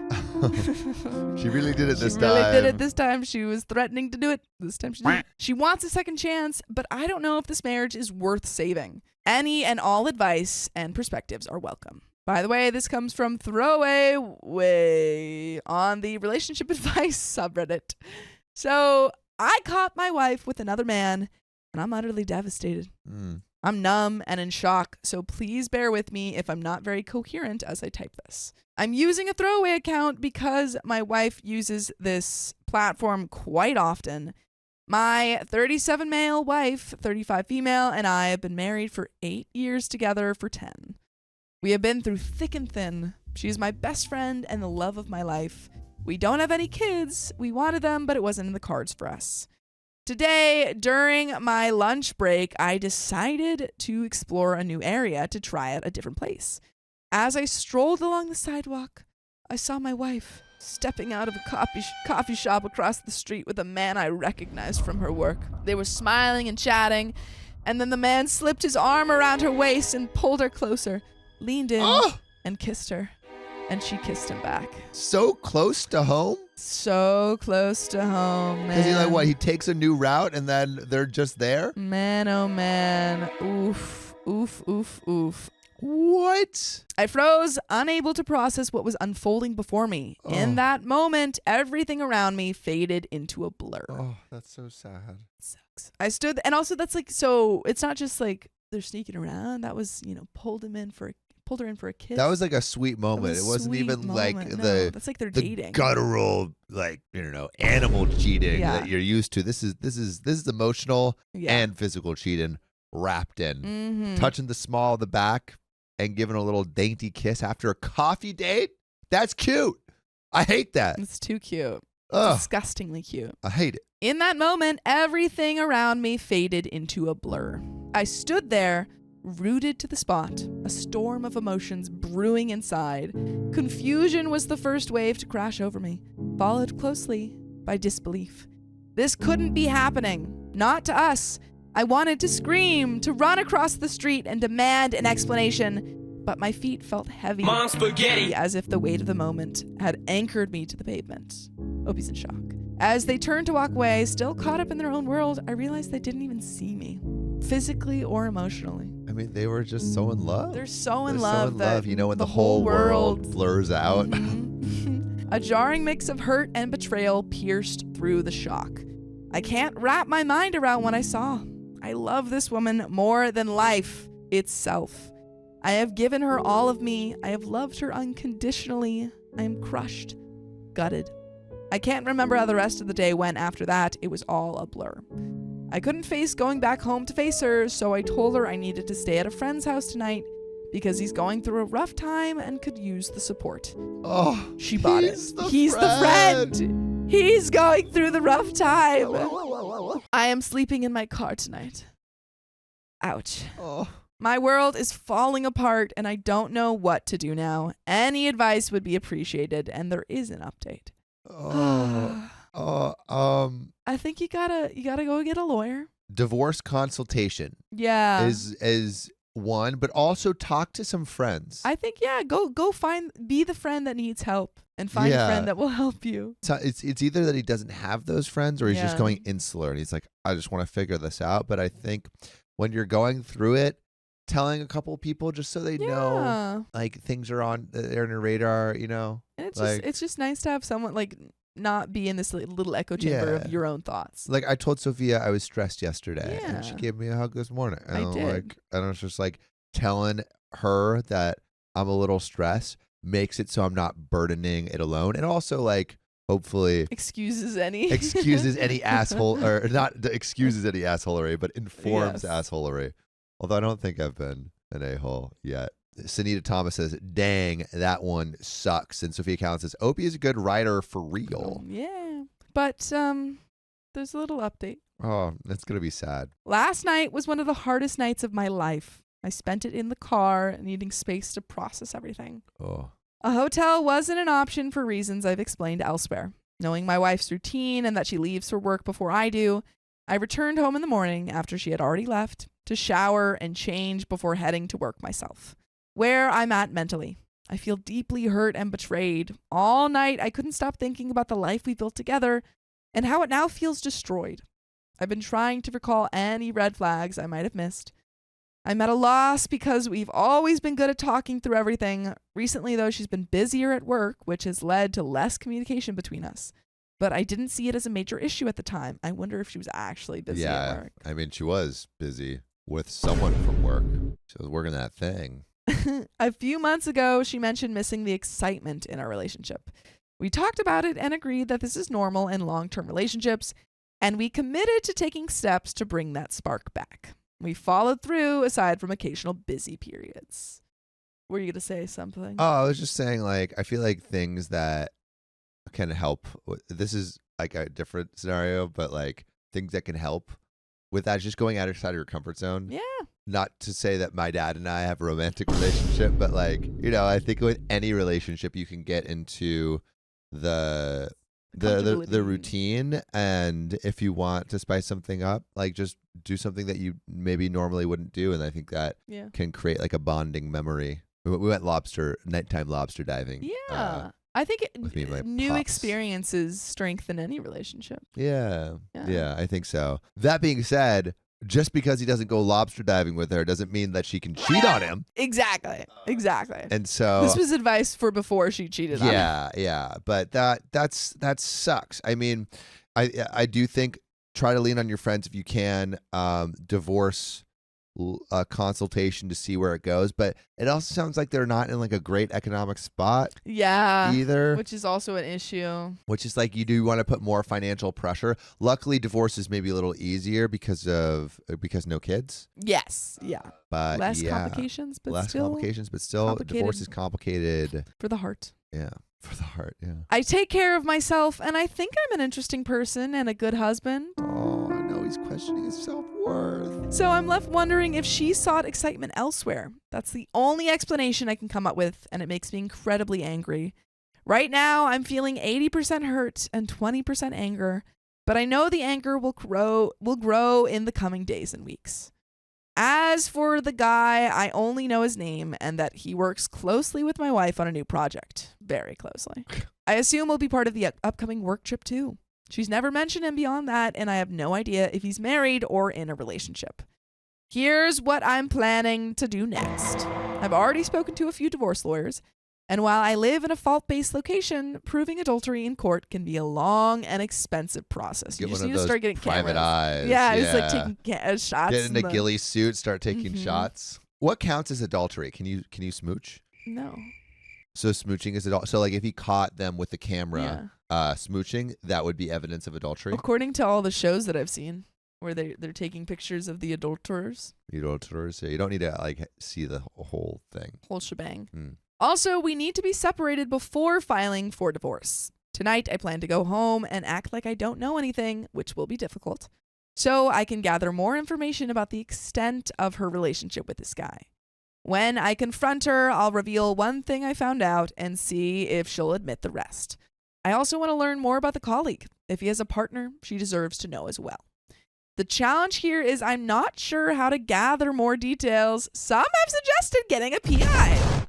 She really did it this She time. really did it this time. She was threatening to do it. This time she did. She wants a second chance, but I don't know if this marriage is worth saving. Any and all advice and perspectives are welcome. By the way, this comes from Throwaway Way on the relationship advice subreddit. So I caught my wife with another man, and I'm utterly devastated. I'm numb and in shock, so please bear with me if I'm not very coherent as I type this. I'm using a throwaway account because my wife uses this platform quite often. My 37 male wife, 35 female, and I have been married for 8 years together for 10. We have been through thick and thin. She is my best friend and the love of my life. We don't have any kids. We wanted them, but it wasn't in the cards for us. Today, during my lunch break, I decided to explore a new area to try out a different place. As I strolled along the sidewalk, I saw my wife stepping out of a coffee shop across the street with a man I recognized from her work. They were smiling and chatting, and then the man slipped his arm around her waist and pulled her closer, leaned in, and kissed her. And she kissed him back. So close to home? So close to home, man. Because he like what? He takes a new route and then they're just there? Man, oh man. Oof, oof, oof, oof. What? I froze, unable to process what was unfolding before me. In that moment, everything around me faded into a blur. Oh, that's so sad. It sucks. I stood, and also that's like, so it's not just like they're sneaking around. That was, pulled her in for a kiss. That was like a sweet moment. It wasn't even like that's like they're the dating. guttural, like, animal cheating Yeah. that you're used to. This is emotional Yeah. and physical cheating wrapped in. Mm-hmm. Touching the small of the back and giving a little dainty kiss after a coffee date. That's cute. I hate that. It's too cute. Ugh, Disgustingly cute. I hate it. In that moment, everything around me faded into a blur. I stood there, rooted to the spot, a storm of emotions brewing inside. Confusion was the first wave to crash over me, followed closely by disbelief. This couldn't be happening. Not to us. I wanted to scream, to run across the street and demand an explanation, but my feet felt heavy, as if the weight of the moment had anchored me to the pavement. Opie's in shock. As they turned to walk away, still caught up in their own world, I realized they didn't even see me, physically or emotionally. I mean, they were just so in love. They're so in They're love so in that love, when the whole world blurs out. Mhm. A jarring mix of hurt and betrayal pierced through the shock. I can't wrap my mind around what I saw. I love this woman more than life itself. I have given her all of me. I have loved her unconditionally. I am crushed, gutted. I can't remember how the rest of the day went after that. It was all a blur. I couldn't face going back home to face her, so I told her I needed to stay at a friend's house tonight because he's going through a rough time and could use the support. Oh, She bought it. He's the friend. He's going through the rough time. Oh. I am sleeping in my car tonight. Ouch. Oh. My world is falling apart and I don't know what to do now. Any advice would be appreciated, and there is an update. I think you gotta go get a lawyer. Divorce consultation Yeah. is one, but also talk to some friends. I think go be the friend that needs help and find a friend that will help you. So it's either that he doesn't have those friends or he's just Yeah. going insular and he's like, I just want to figure this out. But I think when you're going through it, telling a couple people just so they know like things are on they're on your radar, And it's like, it's just nice to have someone like not be in this little echo chamber of your own thoughts. Like I told Sophia I was stressed yesterday and she Yeah. gave me a hug this morning. And I I'm did. like, and I was just like telling her that I'm a little stressed makes it so I'm not burdening it alone. And also like hopefully Excuses any any asshole or not excuses any assholery, but informs Yes. assholery. Although I don't think I've been an a-hole yet. Sunita Thomas says, dang, that one sucks. And Sophia Callan says, Opie is a good writer for real. Yeah. But there's a little update. Oh, that's going to be sad. Last night was one of the hardest nights of my life. I spent it in the car, needing space to process everything. Oh. A hotel wasn't an option for reasons I've explained elsewhere. Knowing my wife's routine and that she leaves for work before I do, I returned home in the morning after she had already left to shower and change before heading to work myself. Where I'm at mentally. I feel deeply hurt and betrayed. All night, I couldn't stop thinking about the life we built together and how it now feels destroyed. I've been trying to recall any red flags I might have missed. I'm at a loss because we've always been good at talking through everything. Recently, though, she's been busier at work, which has led to less communication between us. But I didn't see it as a major issue at the time. I wonder if she was actually busy at work. I mean, she was busy with someone from work. She was working that thing. A few months ago, she mentioned missing the excitement in our relationship. We talked about it and agreed that this is normal in long-term relationships, and we committed to taking steps to bring that spark back. We followed through, aside from occasional busy periods. Were you going to say something? Oh, I was just saying, like, I feel like things that can help. This is like a different scenario, but like things that can help with that, just going outside of your comfort zone. Yeah. Not to say that my dad and I have a romantic relationship, but like, you know, I think with any relationship you can get into the routine, and if you want to spice something up, like just do something that you maybe normally wouldn't do, and I think that can create like a bonding memory. We went nighttime lobster diving. Yeah. I think new pops. experiences strengthen any relationship. Yeah, I think so. That being said, just because he doesn't go lobster diving with her doesn't mean that she can cheat on him. Exactly. And so this was advice for before she cheated on him. Yeah. But that sucks. I mean, I do think try to lean on your friends if you can. Divorce consultation to see where it goes, but it also sounds like they're not in like a great economic spot either, which is also an issue, which is like you do want to put more financial pressure. Luckily divorce is maybe a little easier because no kids, but less complications, but still divorce is complicated for the heart. For the heart. I take care of myself, and I think I'm an interesting person and a good husband. Oh, no, he's questioning his self-worth. So I'm left wondering if she sought excitement elsewhere. That's the only explanation I can come up with, and it makes me incredibly angry. Right now, I'm feeling 80% hurt and 20% anger, but I know the anger will grow in the coming days and weeks. As for the guy, I only know his name and that he works closely with my wife on a new project. Very closely. I assume he'll be part of the upcoming work trip too. She's never mentioned him beyond that, and I have no idea if he's married or in a relationship. Here's what I'm planning to do next. I've already spoken to a few divorce lawyers, and while I live in a fault-based location, proving adultery in court can be a long and expensive process. You just need to start getting private eyes. Yeah, it's like taking shots. Get in a ghillie suit, start taking shots. What counts as adultery? Can you smooch? No. So smooching is adultery. So like if he caught them with the camera smooching, that would be evidence of adultery? According to all the shows that I've seen, where they're taking pictures of the adulterers. Yeah, you don't need to like see the whole thing. Whole shebang. Also, we need to be separated before filing for divorce. Tonight, I plan to go home and act like I don't know anything, which will be difficult, so I can gather more information about the extent of her relationship with this guy. When I confront her, I'll reveal one thing I found out and see if she'll admit the rest. I also want to learn more about the colleague. If he has a partner, she deserves to know as well. The challenge here is I'm not sure how to gather more details. Some have suggested getting a PI.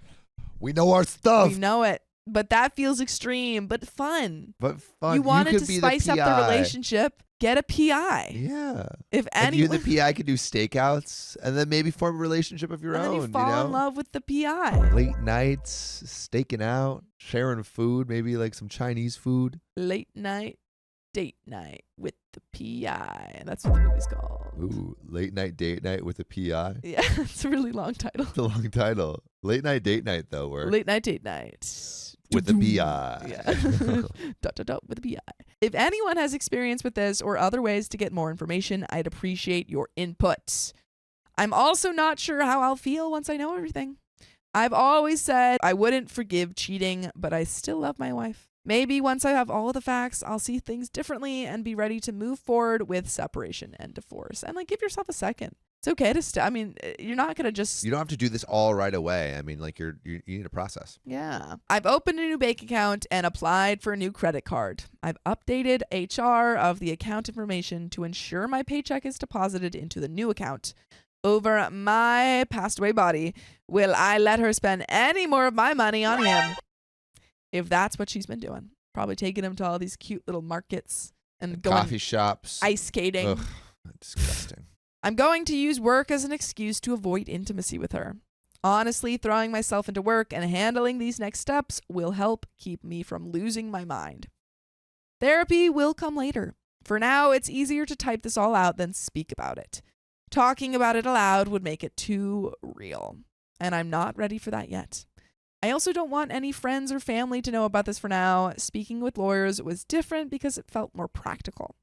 We know our stuff. We know it. But that feels extreme, but fun. You wanted to spice up the relationship. Get a PI. Yeah. If anyone, you and the PI could do stakeouts and then maybe form a relationship of your own. And then you fall in love with the PI. Late nights, staking out, sharing food, maybe like some Chinese food. Late night, date night with the PI. That's what the movie's called. Ooh, late night, date night with the PI. Yeah, it's a really long title. It's a long title. Late night, date night, though. Late night, date night. With the PI. Yeah. With the PI. If anyone has experience with this or other ways to get more information, I'd appreciate your input. I'm also not sure how I'll feel once I know everything. I've always said I wouldn't forgive cheating, but I still love my wife. Maybe once I have all the facts, I'll see things differently and be ready to move forward with separation and divorce. And like, give yourself a second. It's okay to I mean, you're not going to just... You don't have to do this all right away. I mean, like you need a process. Yeah. I've opened a new bank account and applied for a new credit card. I've updated HR of the account information to ensure my paycheck is deposited into the new account. Over my passed away body, will I let her spend any more of my money on him? If that's what she's been doing. Probably taking him to all these cute little markets and going Coffee shops. ice skating. Ugh, disgusting. I'm going to use work as an excuse to avoid intimacy with her. Honestly, throwing myself into work and handling these next steps will help keep me from losing my mind. Therapy will come later. For now, it's easier to type this all out than speak about it. Talking about it aloud would make it too real, and I'm not ready for that yet. I also don't want any friends or family to know about this for now. Speaking with lawyers was different because it felt more practical.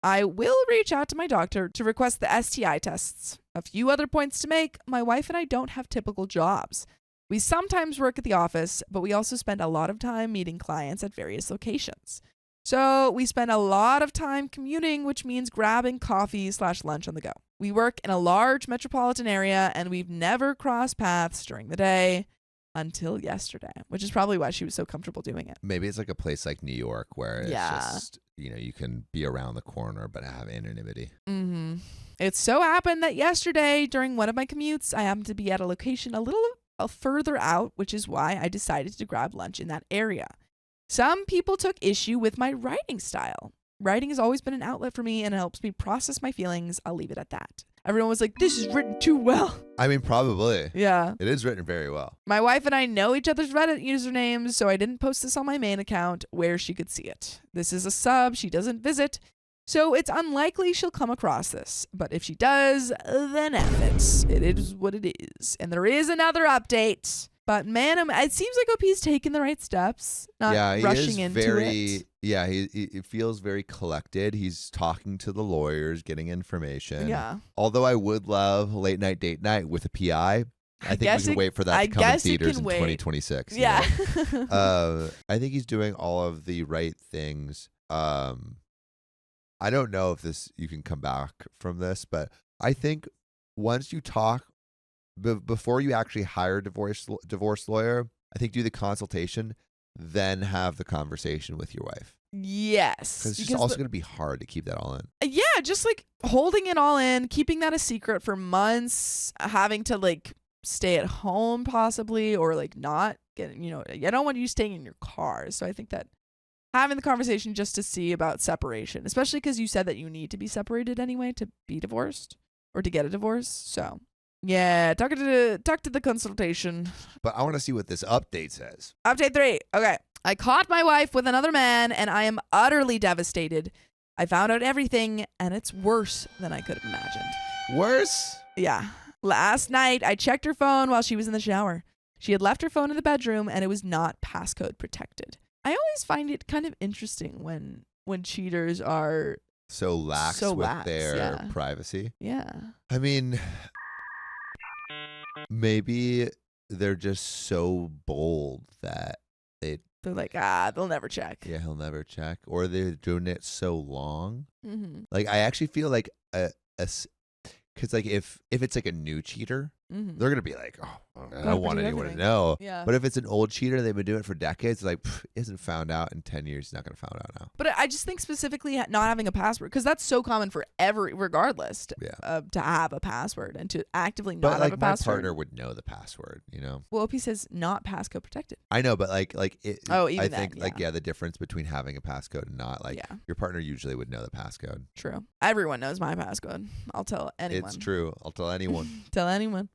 I will reach out to my doctor to request the STI tests. A few other points to make. My wife and I don't have typical jobs. We sometimes work at the office, but we also spend a lot of time meeting clients at various locations. So we spend a lot of time commuting, which means grabbing coffee/lunch on the go. We work in a large metropolitan area, and we've never crossed paths during the day. Until yesterday, which is probably why she was so comfortable doing it. Maybe it's like a place like New York where it's just, you can be around the corner but have anonymity. Mm-hmm. It so happened that yesterday, during one of my commutes, I happened to be at a location a little further out, which is why I decided to grab lunch in that area. Some people took issue with my writing style. Writing has always been an outlet for me and it helps me process my feelings. I'll leave it at that. Everyone was like, this is written too well. I mean, probably. Yeah. It is written very well. My wife and I know each other's Reddit usernames, so I didn't post this on my main account where she could see it. This is a sub she doesn't visit, so it's unlikely she'll come across this. But if she does, then F it. It is what it is. And there is another update. But man, it seems like OP's taking the right steps, not rushing into it. Yeah, he feels very collected. He's talking to the lawyers, getting information. Yeah. Although I would love late night date night with a PI. I think we can wait for that to come in theaters in 2026. Yeah. I think he's doing all of the right things. I don't know if you can come back from this, but I think once you talk, before you actually hire a divorce lawyer, I think do the consultation, then have the conversation with your wife. Yes. Because it's also going to be hard to keep that all in. Yeah, just like holding it all in, keeping that a secret for months, having to like stay at home possibly, or like not getting, I don't want you staying in your car. So I think that having the conversation just to see about separation, especially because you said that you need to be separated anyway to be divorced or to get a divorce. So yeah, talk to the consultation. But I want to see what this update says. Update 3. Okay. I caught my wife with another man and I am utterly devastated. I found out everything and it's worse than I could have imagined. Worse? Yeah. Last night, I checked her phone while she was in the shower. She had left her phone in the bedroom and it was not passcode protected. I always find it kind of interesting when cheaters are so lax with their privacy. Yeah. I mean, maybe they're just so bold that they're like, they'll never check. Yeah, he'll never check. Or they're doing it so long. Mm-hmm. Like, I actually feel like because like if it's like a new cheater, they're gonna be like, I don't want anyone to know. Yeah. But if it's an old cheater, they've been doing it for decades. It's like, isn't found out in 10 years. He's not gonna find out now. But I just think specifically not having a password, because that's so common for regardless to have a password and to actively not have a password. But like my partner would know the password, Well, OP says not passcode protected. I know, but like it. Even I think the difference between having a passcode and not, your partner usually would know the passcode. True. Everyone knows my passcode. I'll tell anyone. It's true. I'll tell anyone. Tell anyone.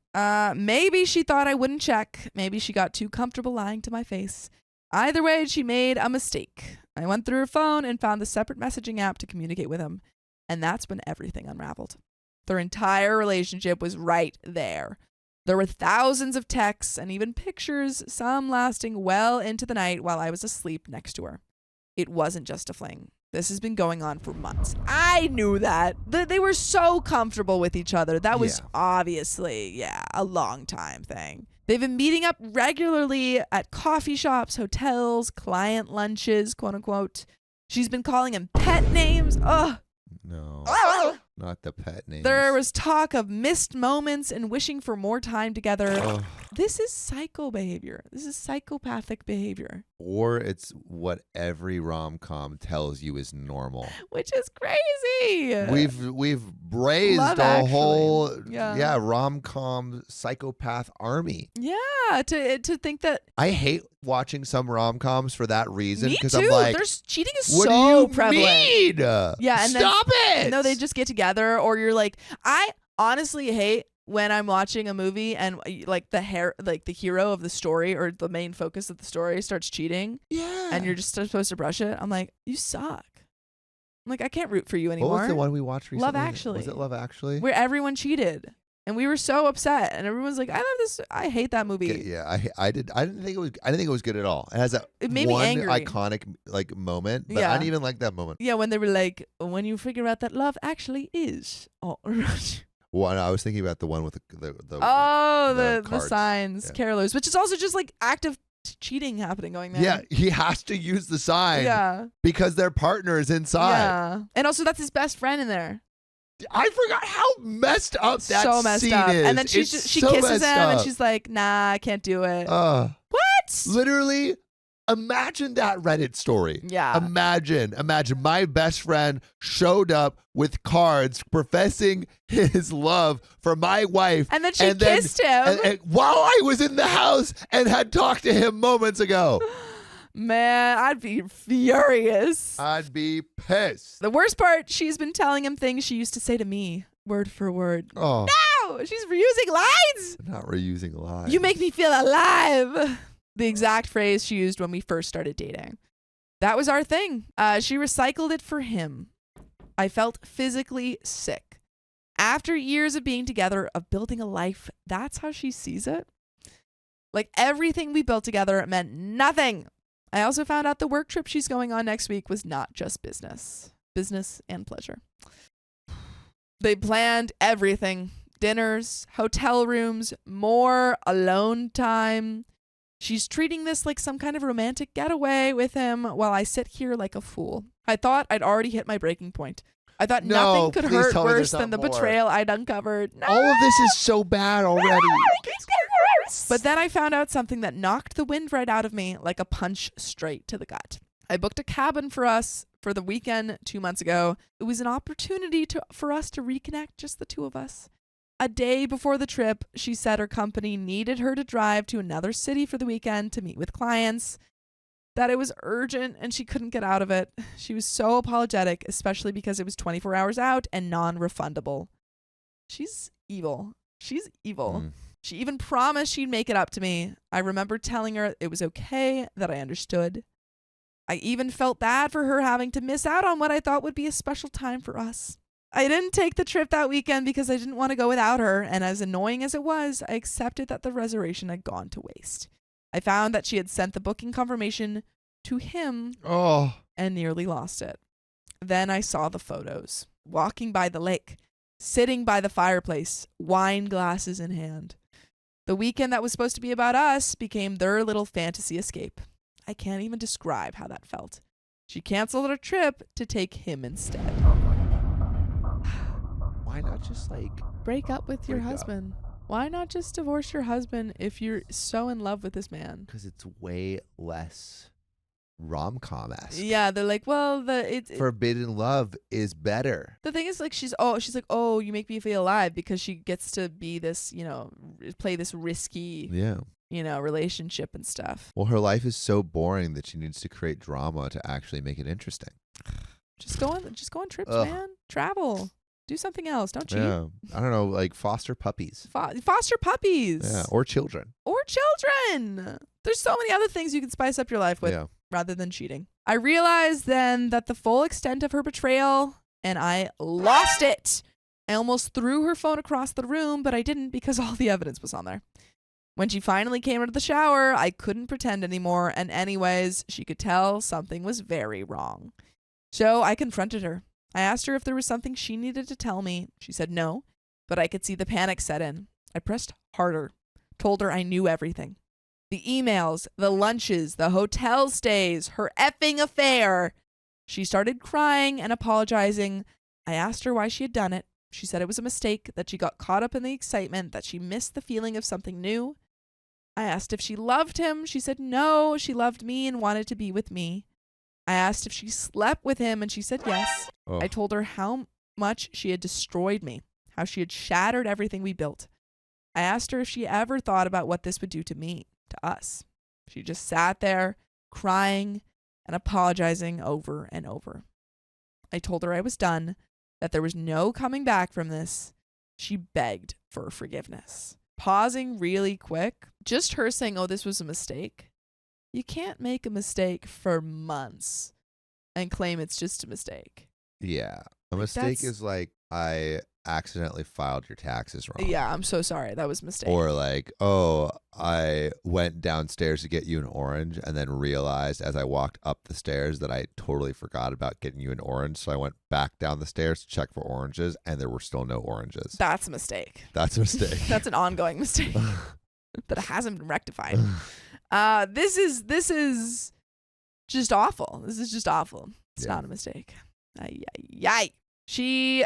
Maybe she thought I wouldn't check. Maybe she got too comfortable lying to my face. Either way, she made a mistake. I went through her phone and found the separate messaging app to communicate with him. And that's when everything unraveled. Their entire relationship was right there. There were thousands of texts and even pictures, some lasting well into the night while I was asleep next to her. It wasn't just a fling. This has been going on for months. I knew that. They were so comfortable with each other. That was obviously, a long time thing. They've been meeting up regularly at coffee shops, hotels, client lunches, quote unquote. She's been calling him pet names. Ugh. No, not the pet names. There was talk of missed moments and wishing for more time together. Ugh. This is psycho behavior. This is psychopathic behavior. Or it's what every rom-com tells you is normal. Which is crazy. We've raised Love a Actually. whole Yeah. rom-com psychopath army. Yeah, to think that. I hate watching some rom-coms for that reason Me because too. I'm like, There's cheating is what so do you prevalent. mean? Yeah, and then- stop it. No, they just get together, or you're like, I honestly hate when I'm watching a movie and like the hero of the story or the main focus of the story starts cheating, yeah. and you're just supposed to brush it. I'm like, you suck. I'm like, I can't root for you anymore. What was the one we watched recently? Love Actually. Was it Love Actually? Where everyone cheated, and we were so upset, and everyone's like, I love this. I hate that movie. Yeah, I didn't think it was good at all. It has that It made me one angry. iconic like moment, but Yeah. I didn't even like that moment. Yeah, when they were like, when you figure out that love actually is. Oh, Well, no, I was thinking about the one with the the cards. signs, Yeah. carolers, which is also just like active cheating happening going there. Yeah, he has to use the sign Yeah. because their partner is inside. Yeah. And also that's his best friend in there. I forgot how messed up that so messed scene up. is. And then she It's she so kisses him messed and up. she's like, nah, I can't do it. What? What? Literally, imagine that Reddit story. Yeah. Imagine my best friend showed up with cards professing his love for my wife. And then she kissed him. and while I was in the house and had talked to him moments ago. Man, I'd be furious. I'd be pissed. The worst part, she's been telling him things she used to say to me, word for word. Oh, No, she's reusing lines. not reusing lines. You make me feel alive. The exact phrase she used when we first started dating. That was our thing. She recycled it for him. I felt physically sick. After years of being together, of building a life, that's how she sees it. Like everything we built together meant nothing. I also found out the work trip she's going on next week was not just business and pleasure. They planned everything. Dinners, hotel rooms, more alone time. She's treating this like some kind of romantic getaway with him while I sit here like a fool. I thought I'd already hit my breaking point. I thought No, nothing could please hurt tell me worse there's than the not more. betrayal I'd uncovered. No! All of this is so bad already. But then I found out something that knocked the wind right out of me like a punch straight to the gut. I booked a cabin for us for the weekend 2 months ago. It was an opportunity for us to reconnect, just the two of us. A day before the trip, she said her company needed her to drive to another city for the weekend to meet with clients, that it was urgent and she couldn't get out of it. She was so apologetic, especially because it was 24 hours out and non-refundable. She's evil. She's evil. Mm. She even promised she'd make it up to me. I remember telling her it was okay, that I understood. I even felt bad for her having to miss out on what I thought would be a special time for us. I didn't take the trip that weekend because I didn't want to go without her, and as annoying as it was, I accepted that the reservation had gone to waste. I found that she had sent the booking confirmation to him Oh, and nearly lost it. Then I saw the photos, walking by the lake, sitting by the fireplace, wine glasses in hand. The weekend that was supposed to be about us became their little fantasy escape. I can't even describe how that felt. She canceled her trip to take him instead. why not just like Break up with your Break up. husband. Why not just divorce your husband if you're so in love with this man? because it's way less rom-com-esque. Yeah, they're like, well, Forbidden love is better. the thing is, like, she's like, oh, you make me feel alive because she gets to be this, play this risky, Yeah. relationship and stuff. Well, her life is so boring that she needs to create drama to actually make it interesting. Just go on trips, Ugh. man. Travel. Do something else. Don't cheat. Yeah. I don't know, like foster puppies. Foster puppies. Yeah. Or children. Or children. There's so many other things you can spice up your life with. Yeah. Rather than cheating. I realized then that the full extent of her betrayal, and I lost it. I almost threw her phone across the room, but I didn't because all the evidence was on there. When she finally came out of the shower, I couldn't pretend anymore, and anyways, she could tell something was very wrong. So I confronted her. I asked her if there was something she needed to tell me. She said no, but I could see the panic set in. I pressed harder. Told her I knew everything. The emails, the lunches, the hotel stays, her effing affair. She started crying and apologizing. I asked her why she had done it. She said it was a mistake, that she got caught up in the excitement, that she missed the feeling of something new. I asked if she loved him. She said no, she loved me and wanted to be with me. I asked if she slept with him, and she said yes. Oh. I told her how much she had destroyed me, how she had shattered everything we built. I asked her if she ever thought about what this would do to me, to us. She just sat there, crying and apologizing over and over. I told her I was done, that there was no coming back from this. She begged for forgiveness. Pausing really quick, just her saying, oh, this was a mistake. You can't make a mistake for months and claim it's just a mistake. Yeah. A mistake is like, I accidentally filed your taxes wrong. Yeah, I'm so sorry. That was a mistake. Or like, oh, I went downstairs to get you an orange and then realized as I walked up the stairs that I totally forgot about getting you an orange. So I went back down the stairs to check for oranges and there were still no oranges. That's a mistake. That's a mistake. That's an ongoing mistake that hasn't been rectified. This is just awful. This is just awful. It's not a mistake. Ay.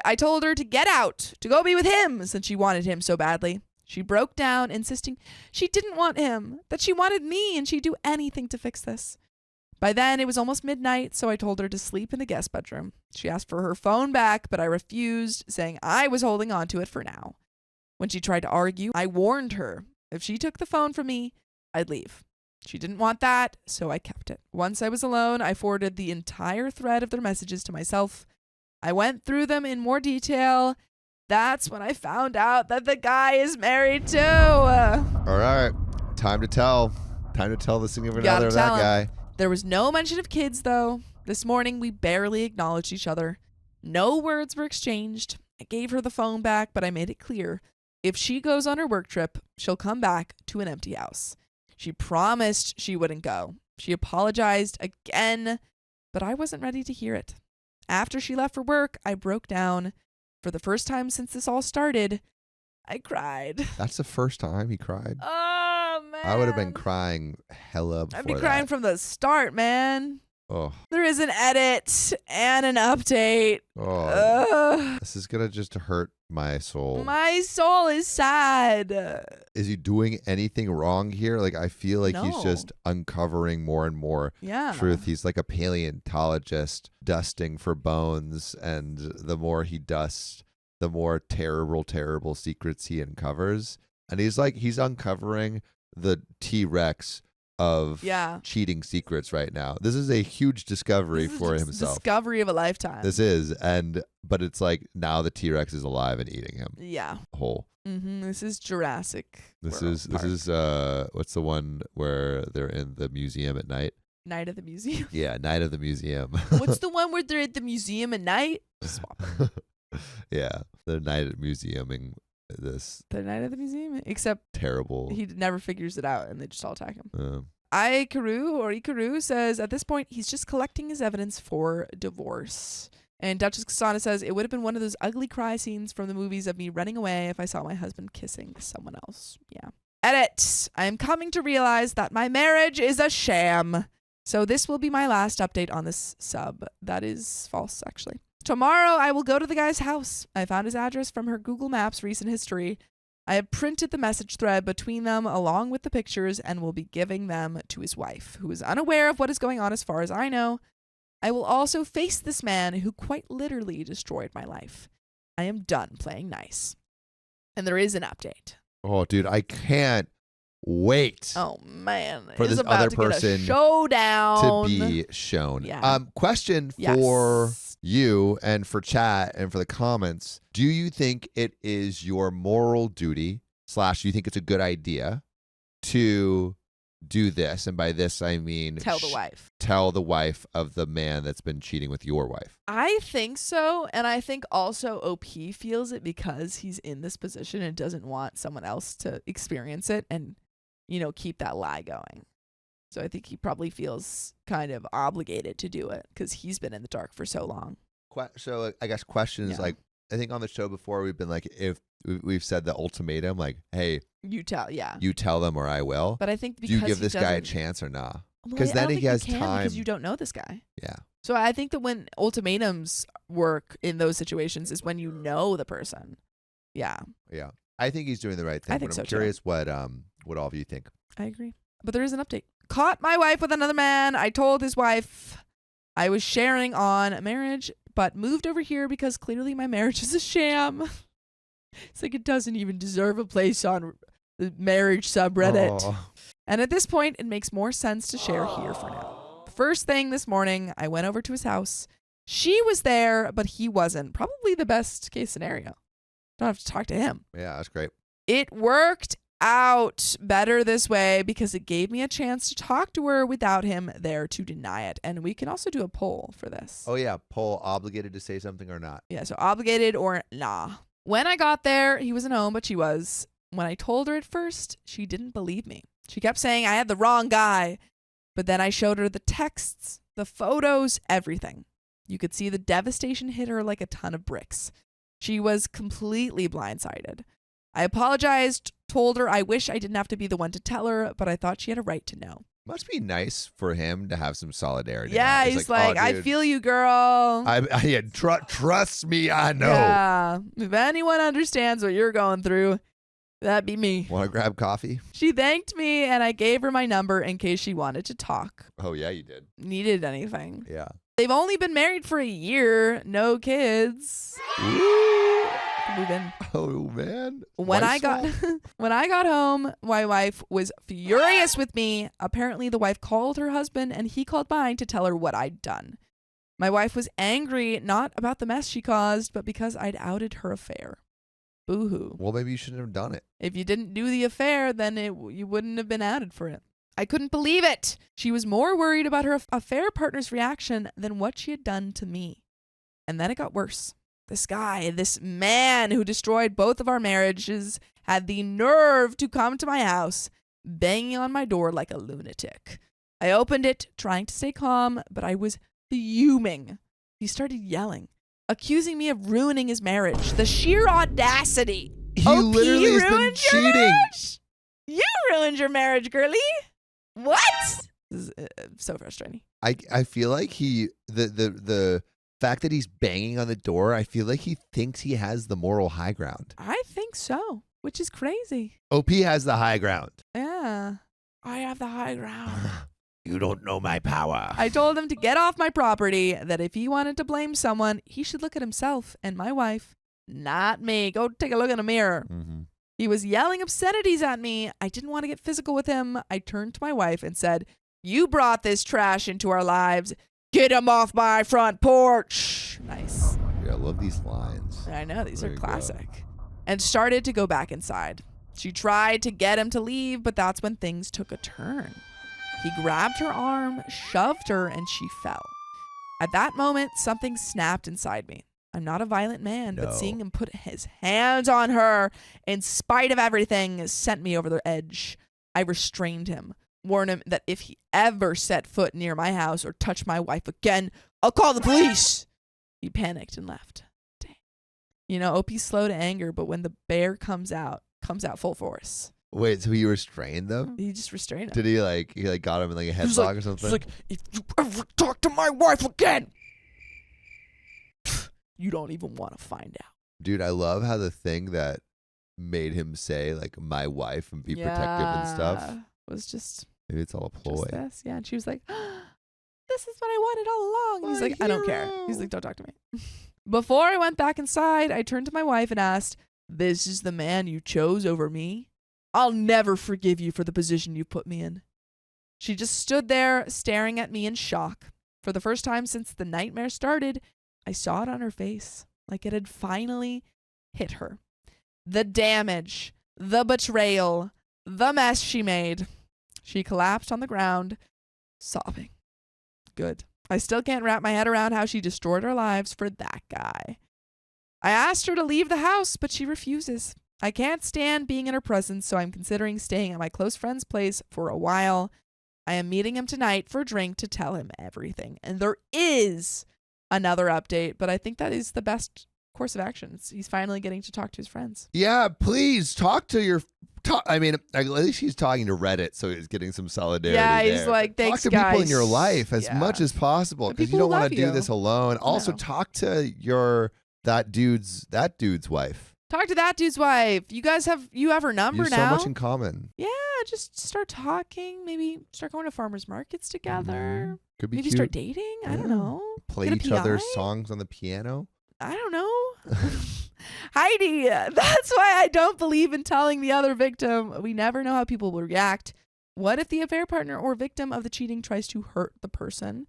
I told her to get out, to go be with him, since she wanted him so badly. She broke down, insisting she didn't want him, that she wanted me, and she'd do anything to fix this. By then, it was almost midnight, so I told her to sleep in the guest bedroom. She asked for her phone back, but I refused, saying I was holding on to it for now. When she tried to argue, I warned her if she took the phone from me, I'd leave. She didn't want that, so I kept it. Once I was alone, I forwarded the entire thread of their messages to myself. I went through them in more detail. That's when I found out that the guy is married too. All right. Time to tell. Time to tell the significant other of that guy. There was no mention of kids, though. This morning, we barely acknowledged each other. No words were exchanged. I gave her the phone back, but I made it clear. If she goes on her work trip, she'll come back to an empty house. She promised she wouldn't go. She apologized again, but I wasn't ready to hear it. After she left for work, I broke down. For the first time since this all started, I cried. That's the first time he cried? Oh, man. I would have been crying hella before I'd be crying from the start, man. Oh. There is an edit and an update. Oh. This is going to just hurt my soul. My soul is sad. Is he doing anything wrong here? Like, I feel like he's No. just uncovering more and more truth. He's like a paleontologist dusting for bones, and the more he dusts, the more terrible secrets he uncovers. And he's uncovering the T-Rex of cheating secrets right now. This is a huge discovery for himself. Discovery of a lifetime. This is, but it's like now the T-Rex is alive and eating him. Yeah. Whole. This is Jurassic. This is what's the one where they're in the museum at night? Night of the Museum. Yeah, Night of the Museum. What's the one where they're at the museum at night? Swap it. Yeah, the night at museuming this. The Night of the Museum, except terrible. He never figures it out, and they just all attack him. Ikaru says at this point he's just collecting his evidence for divorce. And Duchess Kasana says it would have been one of those ugly cry scenes from the movies of me running away if I saw my husband kissing someone else. Yeah. Edit. I am coming to realize that my marriage is a sham. So this will be my last update on this sub. That is false, actually. Tomorrow I will go to the guy's house. I found his address from her Google Maps recent history. I have printed the message thread between them along with the pictures and will be giving them to his wife, who is unaware of what is going on as far as I know. I will also face this man who quite literally destroyed my life. I am done playing nice. And there is an update. Oh, dude, I can't wait. Oh, man. For this about other to get a person showdown. to be shown. Yeah. Question for you and for chat and for the comments. Do you think it is your moral duty / do you think it's a good idea to do this? And by this, I mean Tell the wife. Tell the wife of the man that's been cheating with your wife. I think so. And I think also OP feels it because he's in this position and doesn't want someone else to experience it and, keep that lie going. So I think he probably feels kind of obligated to do it because he's been in the dark for so long. So I guess question is I think on the show before we've been like, if we've said the ultimatum, like, hey, You tell, yeah. you tell them or I will. But I think Do because you give he this guy a doesn't- chance or not? Well, 'Cause I then don't he think you has can time. because you don't know this guy. Yeah. So I think that when ultimatums work in those situations is when you know the person. Yeah, Yeah. I think he's doing the right thing. I think but so, I'm too. curious what all of you think. I agree. But there is an update. Caught my wife with another man. I told his wife I was sharing on marriage, but moved over here because clearly my marriage is a sham. It's like it doesn't even deserve a place on the marriage subreddit. Oh. And at this point, it makes more sense to share here for now. First thing this morning, I went over to his house. She was there, but he wasn't. Probably the best case scenario. Don't have to talk to him. Yeah, that's great. It worked out better this way because it gave me a chance to talk to her without him there to deny it. And we can also do a poll for this. Oh yeah, poll obligated to say something or not. Yeah, so obligated or nah. When I got there, he wasn't home, but she was. When I told her at first, she didn't believe me. She kept saying I had the wrong guy. But then I showed her the texts, the photos, everything. You could see the devastation hit her like a ton of bricks. She was completely blindsided. I apologized, told her I wish I didn't have to be the one to tell her, but I thought she had a right to know. Must be nice for him to have some solidarity. Yeah, now. he's like, "Oh, I dude, feel you, girl. trust me, I know. Yeah. If anyone understands what you're going through, that'd be me. Want to grab coffee? She thanked me, and I gave her my number in case she wanted to talk. Oh yeah, you did. Needed anything. Yeah. They've only been married for a year, no kids. Move in. Oh man. When I Wife got swap? when I got home, my wife was furious with me. Apparently, the wife called her husband and he called mine to tell her what I'd done. My wife was angry not about the mess she caused, but because I'd outed her affair. Boo-hoo. Well, maybe you shouldn't have done it. If you didn't do the affair, then you wouldn't have been outed for it. I couldn't believe it. She was more worried about her affair partner's reaction than what she had done to me. And then it got worse. This guy, this man who destroyed both of our marriages, had the nerve to come to my house, banging on my door like a lunatic. I opened it, trying to stay calm, but I was fuming. He started yelling, accusing me of ruining his marriage. The sheer audacity. He OP literally has been ruined your cheating. marriage? You ruined your marriage, girly. What? This is so frustrating. I feel like the fact that he's banging on the door, I feel like he thinks he has the moral high ground. I think so, which is crazy. OP has the high ground. Yeah. I have the high ground. You don't know my power. I told him to get off my property, that if he wanted to blame someone, he should look at himself and my wife, not me. Go take a look in a mirror. Mm-hmm. He was yelling obscenities at me. I didn't want to get physical with him. I turned to my wife and said, "You brought this trash into our lives. Get him off my front porch." Nice. Yeah, I love these lines. I know, these There are you go. classic. And started to go back inside. She tried to get him to leave, but that's when things took a turn. He grabbed her arm, shoved her, and she fell. At that moment, something snapped inside me. I'm not a violent man, but No. seeing him put his hands on her, in spite of everything, sent me over the edge. I restrained him, warned him that if he ever set foot near my house or touched my wife again, I'll call the police. He panicked and left. Dang. You know, OP's slow to anger, but when the bear comes out full force. Wait, so he restrained them? He just restrained him. Did he got him in like a He's headlock or something? He's like, if you ever talk to my wife again, you don't even want to find out. Dude, I love how the thing that made him say like my wife and be protective and stuff. Was just Maybe it's all a ploy. this. Yeah, and she was like, this is what I wanted all along. He's My like, I don't care. He's hero. like, don't talk to me. Before I went back inside, I turned to my wife and asked, "This is the man you chose over me? I'll never forgive you for the position you put me in." She just stood there staring at me in shock. For the first time since the nightmare started, I saw it on her face, like it had finally hit her. The damage, the betrayal, the mess she made. She collapsed on the ground, sobbing. Good. I still can't wrap my head around how she destroyed our lives for that guy. I asked her to leave the house, but she refuses. I can't stand being in her presence, so I'm considering staying at my close friend's place for a while. I am meeting him tonight for a drink to tell him everything. And there is another update, but I think that is the best course of actions. He's finally getting to talk to his friends. Yeah, please talk to your. I mean, at least he's talking to Reddit, so he's getting some solidarity. Yeah, he's there. like, thanks, talk to people in guys. your life as Yeah. much as possible The because you people don't who want love to do you. this alone. Also, No. talk to that dude's wife. Talk to that dude's wife. You guys have her number You have now? so much in common. Yeah, just start talking. Maybe start going to farmers markets together. Could be Maybe cute. start dating. I don't Yeah. know. Play Get a each other's PI? songs on the piano. I don't know. Heidi, that's why I don't believe in telling the other victim. We never know how people will react. What if the affair partner or victim of the cheating tries to hurt the person?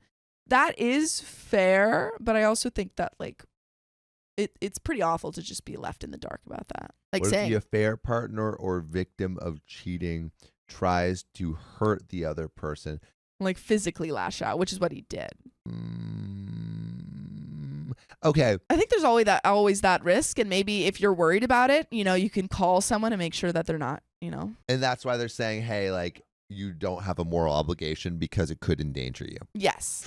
That is fair, but I also think that like it's pretty awful to just be left in the dark about that. Like What if saying, the affair partner or victim of cheating tries to hurt the other person? like physically lash out, which is what he did. Okay. I think there's always that risk, and maybe if you're worried about it, you can call someone and make sure that they're not, And that's why they're saying, hey, like, you don't have a moral obligation because it could endanger you. Yes.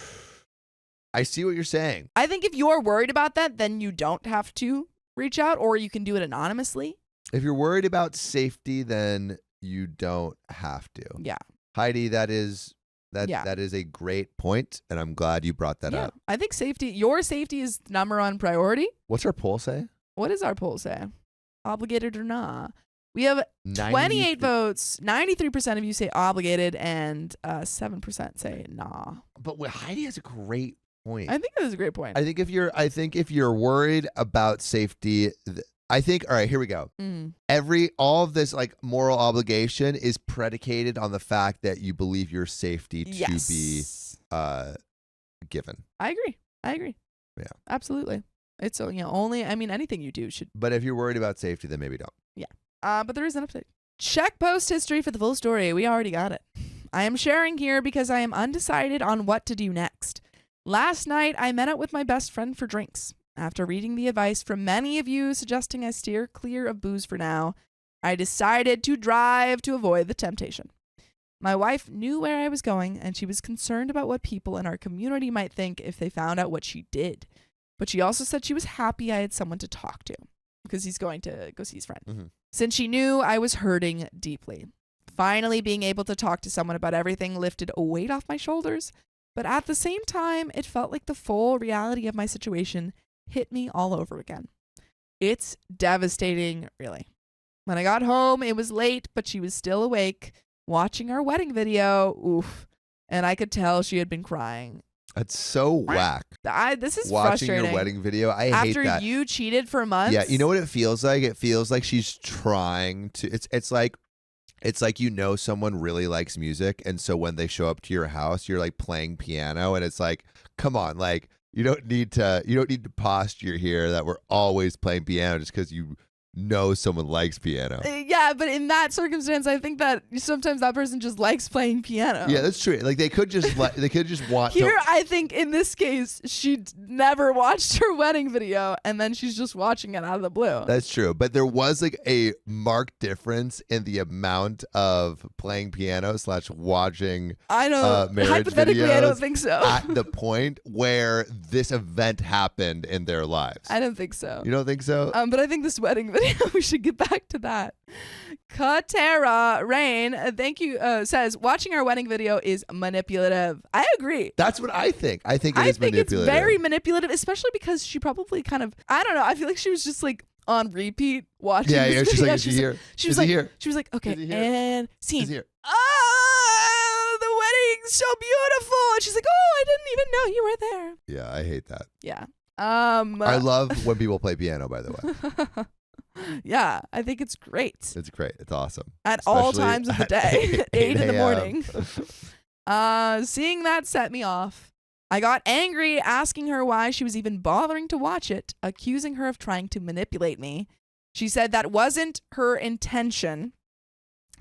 I see what you're saying. I think if you're worried about that, then you don't have to reach out, or you can do it anonymously. If you're worried about safety, then you don't have to. Yeah. Heidi, that is a great point, and I'm glad you brought that up. I think your safety is number one priority. What's our poll say? What does our poll say? Obligated or nah? We have 28 votes. 93% of you say obligated, and 7% say nah. But Heidi has a great point. I think that is a great point. I think if you're worried about safety, all right, here we go. All of this like moral obligation is predicated on the fact that you believe your safety to be given. I agree. Yeah. Absolutely. It's anything you do should. But if you're worried about safety, then maybe don't. Yeah. But there is an update. Check post history for the full story. We already got it. I am sharing here because I am undecided on what to do next. Last night, I met up with my best friend for drinks. After reading the advice from many of you suggesting I steer clear of booze for now, I decided to drive to avoid the temptation. My wife knew where I was going, and she was concerned about what people in our community might think if they found out what she did. But she also said she was happy I had someone to talk to, because he's going to go see his friend. Mm-hmm. Since she knew I was hurting deeply. Finally being able to talk to someone about everything lifted a weight off my shoulders, but at the same time, it felt like the full reality of my situation hit me all over again. It's devastating, really. When I got home, it was late, but she was still awake, watching our wedding video. Oof. And I could tell she had been crying. That's so whack. This is Watching frustrating. your wedding video, I hate that. After you cheated for months? Yeah, you know what it feels like? It feels like she's trying to. It's like someone really likes music, and so when they show up to your house, you're like playing piano, and it's like, come on, like you don't need to posture here that we're always playing piano just because you know someone likes piano. Yeah, but in that circumstance, I think that sometimes that person just likes playing piano. Yeah, that's true. Like they could just want Here, to. I think in this case, she never watched her wedding video, and then she's just watching it out of the blue. That's true, but there was like a marked difference in the amount of playing piano / watching. I know. Marriage Hypothetically, I don't videos think so. at the point where this event happened in their lives. I don't think so. You don't think so? But I think this wedding video, we should get back to that. Katera Rain, thank you, says, watching our wedding video is manipulative. I agree. That's what I think. I think it is manipulative. It's very manipulative, especially because she probably kind of, I don't know, I feel like she was just like on repeat watching this she's video. like, is he here? She was Is he like, here? She was like, okay, Is he here? and scene. Is he here? Oh, the wedding's so beautiful. And she's like, oh, I didn't even know you were there. Yeah, I hate that. Yeah. I love when people play piano, by the way. Yeah, I think it's great. It's great. It's awesome. At all Especially times of the at day. 8 in the 8 morning. Seeing that set me off. I got angry asking her why she was even bothering to watch it, accusing her of trying to manipulate me. She said that wasn't her intention,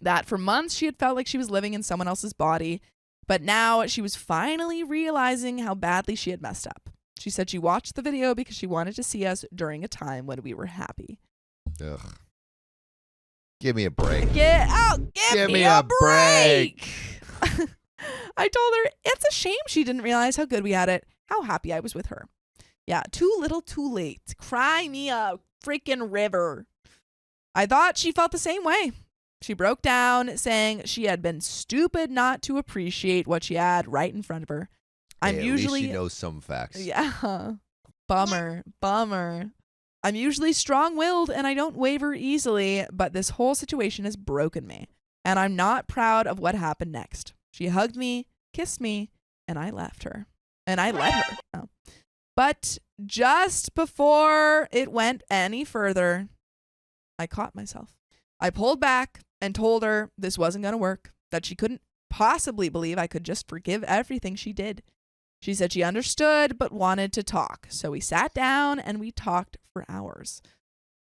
that for months she had felt like she was living in someone else's body, but now she was finally realizing how badly she had messed up. She said she watched the video because she wanted to see us during a time when we were happy. Ugh. Give me a break. Get out! Give me a break! I told her it's a shame she didn't realize how good we had it, how happy I was with her. Yeah, too little, too late. Cry me a freaking river. I thought she felt the same way. She broke down, saying she had been stupid not to appreciate what she had right in front of her. I'm Hey, usually... At least she knows some facts. Yeah. Bummer. I'm usually strong-willed and I don't waver easily, but this whole situation has broken me. And I'm not proud of what happened next. She hugged me, kissed me, and I left her. And I let her. Oh. But just before it went any further, I caught myself. I pulled back and told her this wasn't going to work, that she couldn't possibly believe I could just forgive everything she did. She said she understood but wanted to talk. So we sat down and we talked for hours.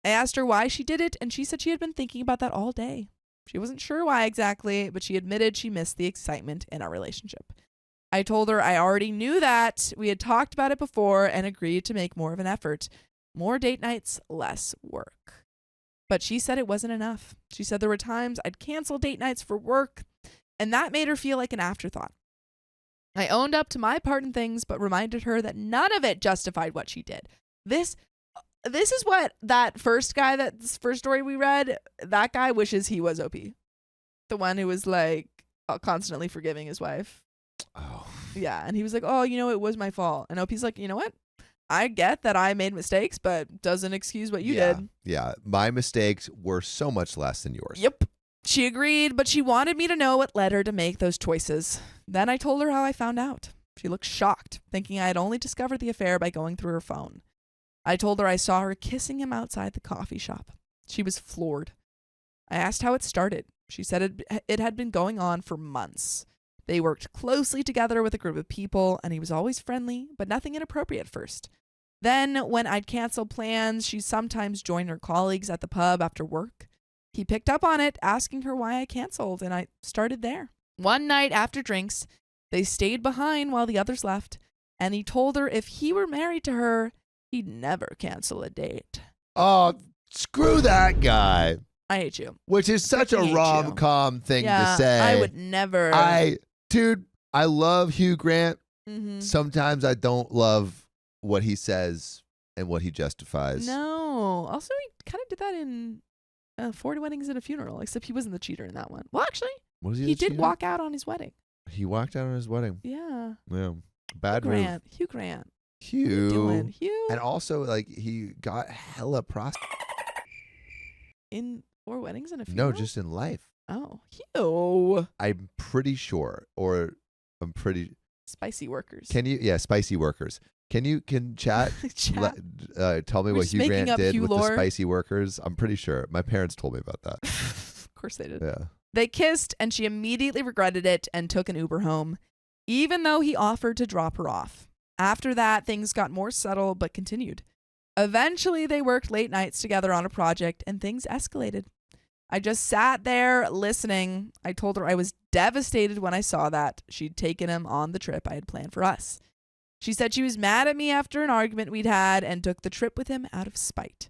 I asked her why she did it, and she said she had been thinking about that all day. She wasn't sure why exactly, but she admitted she missed the excitement in our relationship. I told her I already knew that. We had talked about it before and agreed to make more of an effort. More date nights, less work. But she said it wasn't enough. She said there were times I'd cancel date nights for work, and that made her feel like an afterthought. I owned up to my part in things, but reminded her that none of it justified what she did. This is what that first guy, that first story we read, that guy wishes he was OP. The one who was like constantly forgiving his wife. Oh. Yeah, and he was like, oh, it was my fault. And OP's like, you know what? I get that I made mistakes, but doesn't excuse what you did. Yeah, my mistakes were so much less than yours. Yep. She agreed, but she wanted me to know what led her to make those choices. Then I told her how I found out. She looked shocked, thinking I had only discovered the affair by going through her phone. I told her I saw her kissing him outside the coffee shop. She was floored. I asked how it started. She said it had been going on for months. They worked closely together with a group of people, and he was always friendly, but nothing inappropriate at first. Then, when I'd cancel plans, she'd sometimes join her colleagues at the pub after work. He picked up on it, asking her why I canceled, and I started there. One night after drinks, they stayed behind while the others left, and he told her if he were married to her, he'd never cancel a date. Oh, screw that guy. I hate you. Which is such Freaking hate a rom-com thing Yeah, to say. I would never. Dude, I love Hugh Grant. Mm-hmm. Sometimes I don't love what he says and what he justifies. No. Also, he kind of did that in 40 Weddings and a Funeral, except he wasn't the cheater in that one. Well, actually, Was he the did cheater? walk out on his wedding. He walked out on his wedding. Yeah. Yeah. Bad move. Hugh Grant. What are Hugh. you doing? Hugh. And also, like, he got hella In 4 Weddings and a Funeral? No, just in life. Oh, Hugh. I'm pretty sure, or I'm pretty. Spicy workers. Spicy workers. Can chat? Chat. Tell me We're what just Hugh making Grant up did Hugh with lore. the spicy workers. I'm pretty sure. My parents told me about that. Of course they did. Yeah. They kissed, and she immediately regretted it and took an Uber home, even though he offered to drop her off. After that, things got more subtle but continued. Eventually, they worked late nights together on a project, and things escalated. I just sat there listening. I told her I was devastated when I saw that she'd taken him on the trip I had planned for us. She said she was mad at me after an argument we'd had and took the trip with him out of spite.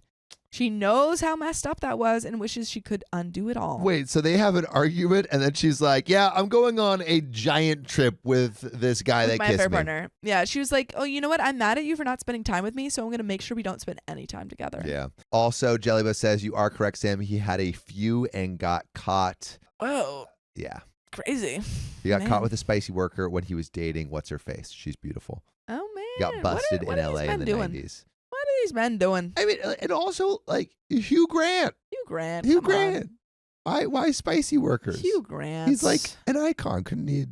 She knows how messed up that was and wishes she could undo it all. Wait, so they have an argument, and then she's like, "Yeah, I'm going on a giant trip with this guy that my kissed affair me." partner. Yeah, she was like, "Oh, you know what? I'm mad at you for not spending time with me, so I'm going to make sure we don't spend any time together." Yeah. Also, Jellybus says you are correct, Sam. He had a few and got caught. Whoa, Yeah, crazy. he got Man. caught with a spicy worker when he was dating what's her face. She's beautiful. Oh man, He got busted what in are these LA in men the doing? 90s. What are these men doing? I mean, and also like Hugh Grant. Hugh Grant. Hugh come Grant. Why spicy on. workers? Hugh Grant. He's like an icon. Couldn't he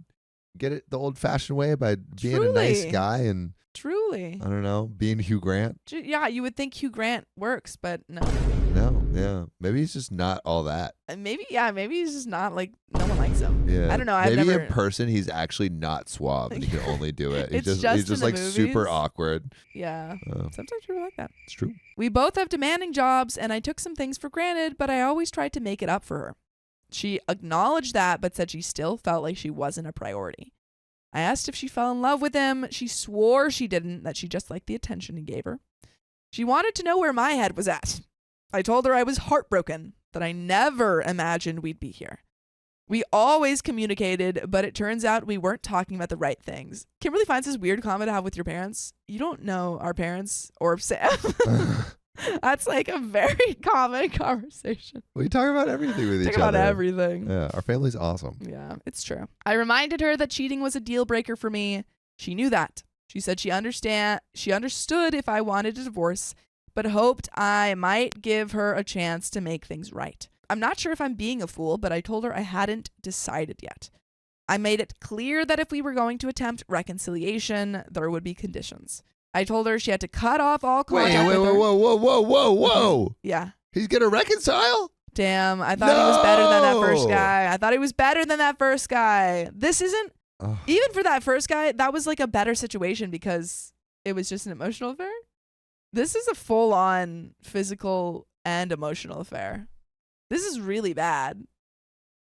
get it the old-fashioned way by being a nice Truly. guy and truly. I don't know, being Hugh Grant? Yeah, you would think Hugh Grant works, but no. No, yeah. Maybe he's just not all that. Maybe he's just not like no one likes him. Yeah. I don't know. I've Maybe never. in person he's actually not suave and he can only do it. It's he's just just in the like super movies. awkward. Yeah. Sometimes people are like that. It's true. We both have demanding jobs, and I took some things for granted, but I always tried to make it up for her. She acknowledged that, but said she still felt like she wasn't a priority. I asked if she fell in love with him. She swore she didn't, that she just liked the attention he gave her. She wanted to know where my head was at. I told her I was heartbroken, that I never imagined we'd be here. We always communicated, but it turns out we weren't talking about the right things. Kimberly finds this weird comment to have with your parents. You don't know our parents or Sam. That's like a very common conversation. We talk about everything with each Talk about other. everything. Yeah, our family's awesome. Yeah, it's true. I reminded her that cheating was a deal breaker for me. She knew that. She said she understood if I wanted a divorce, but hoped I might give her a chance to make things right. I'm not sure if I'm being a fool, but I told her I hadn't decided yet. I made it clear that if we were going to attempt reconciliation, there would be conditions. I told her she had to cut off all contact with her. Whoa. Yeah. He's going to reconcile? Damn, I thought he was better than that first guy. I thought he was better than that first guy. This isn't, even for that first guy, that was like a better situation because it was just an emotional affair. This is a full-on physical and emotional affair. This is really bad.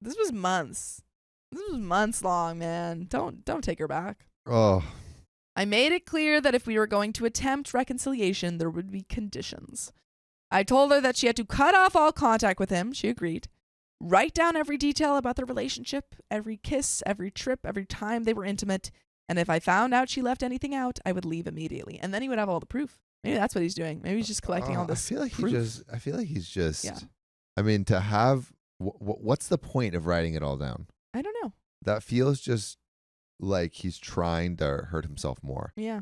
This was months. This was months long, man. Don't take her back. Oh. I made it clear that if we were going to attempt reconciliation, there would be conditions. I told her that she had to cut off all contact with him. She agreed. Write down every detail about their relationship, every kiss, every trip, every time they were intimate. And if I found out she left anything out, I would leave immediately. And then he would have all the proof. Maybe that's what he's doing. Maybe he's just collecting all this proof. I feel like he's just, Yeah. I mean, to have, what's the point of writing it all down? I don't know. That feels just like he's trying to hurt himself more. Yeah.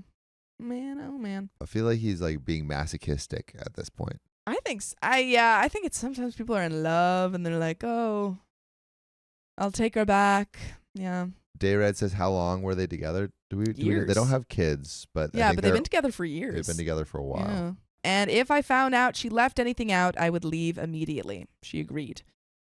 Man, oh man. I feel like he's like being masochistic at this point. I think I think it's sometimes people are in love and they're like, "Oh, I'll take her back." Yeah. Dayred says, how long were they together? Years. They don't have kids, but I Yeah, think but they've been together for years. they've been together for a while. Yeah. And if I found out she left anything out, I would leave immediately. She agreed.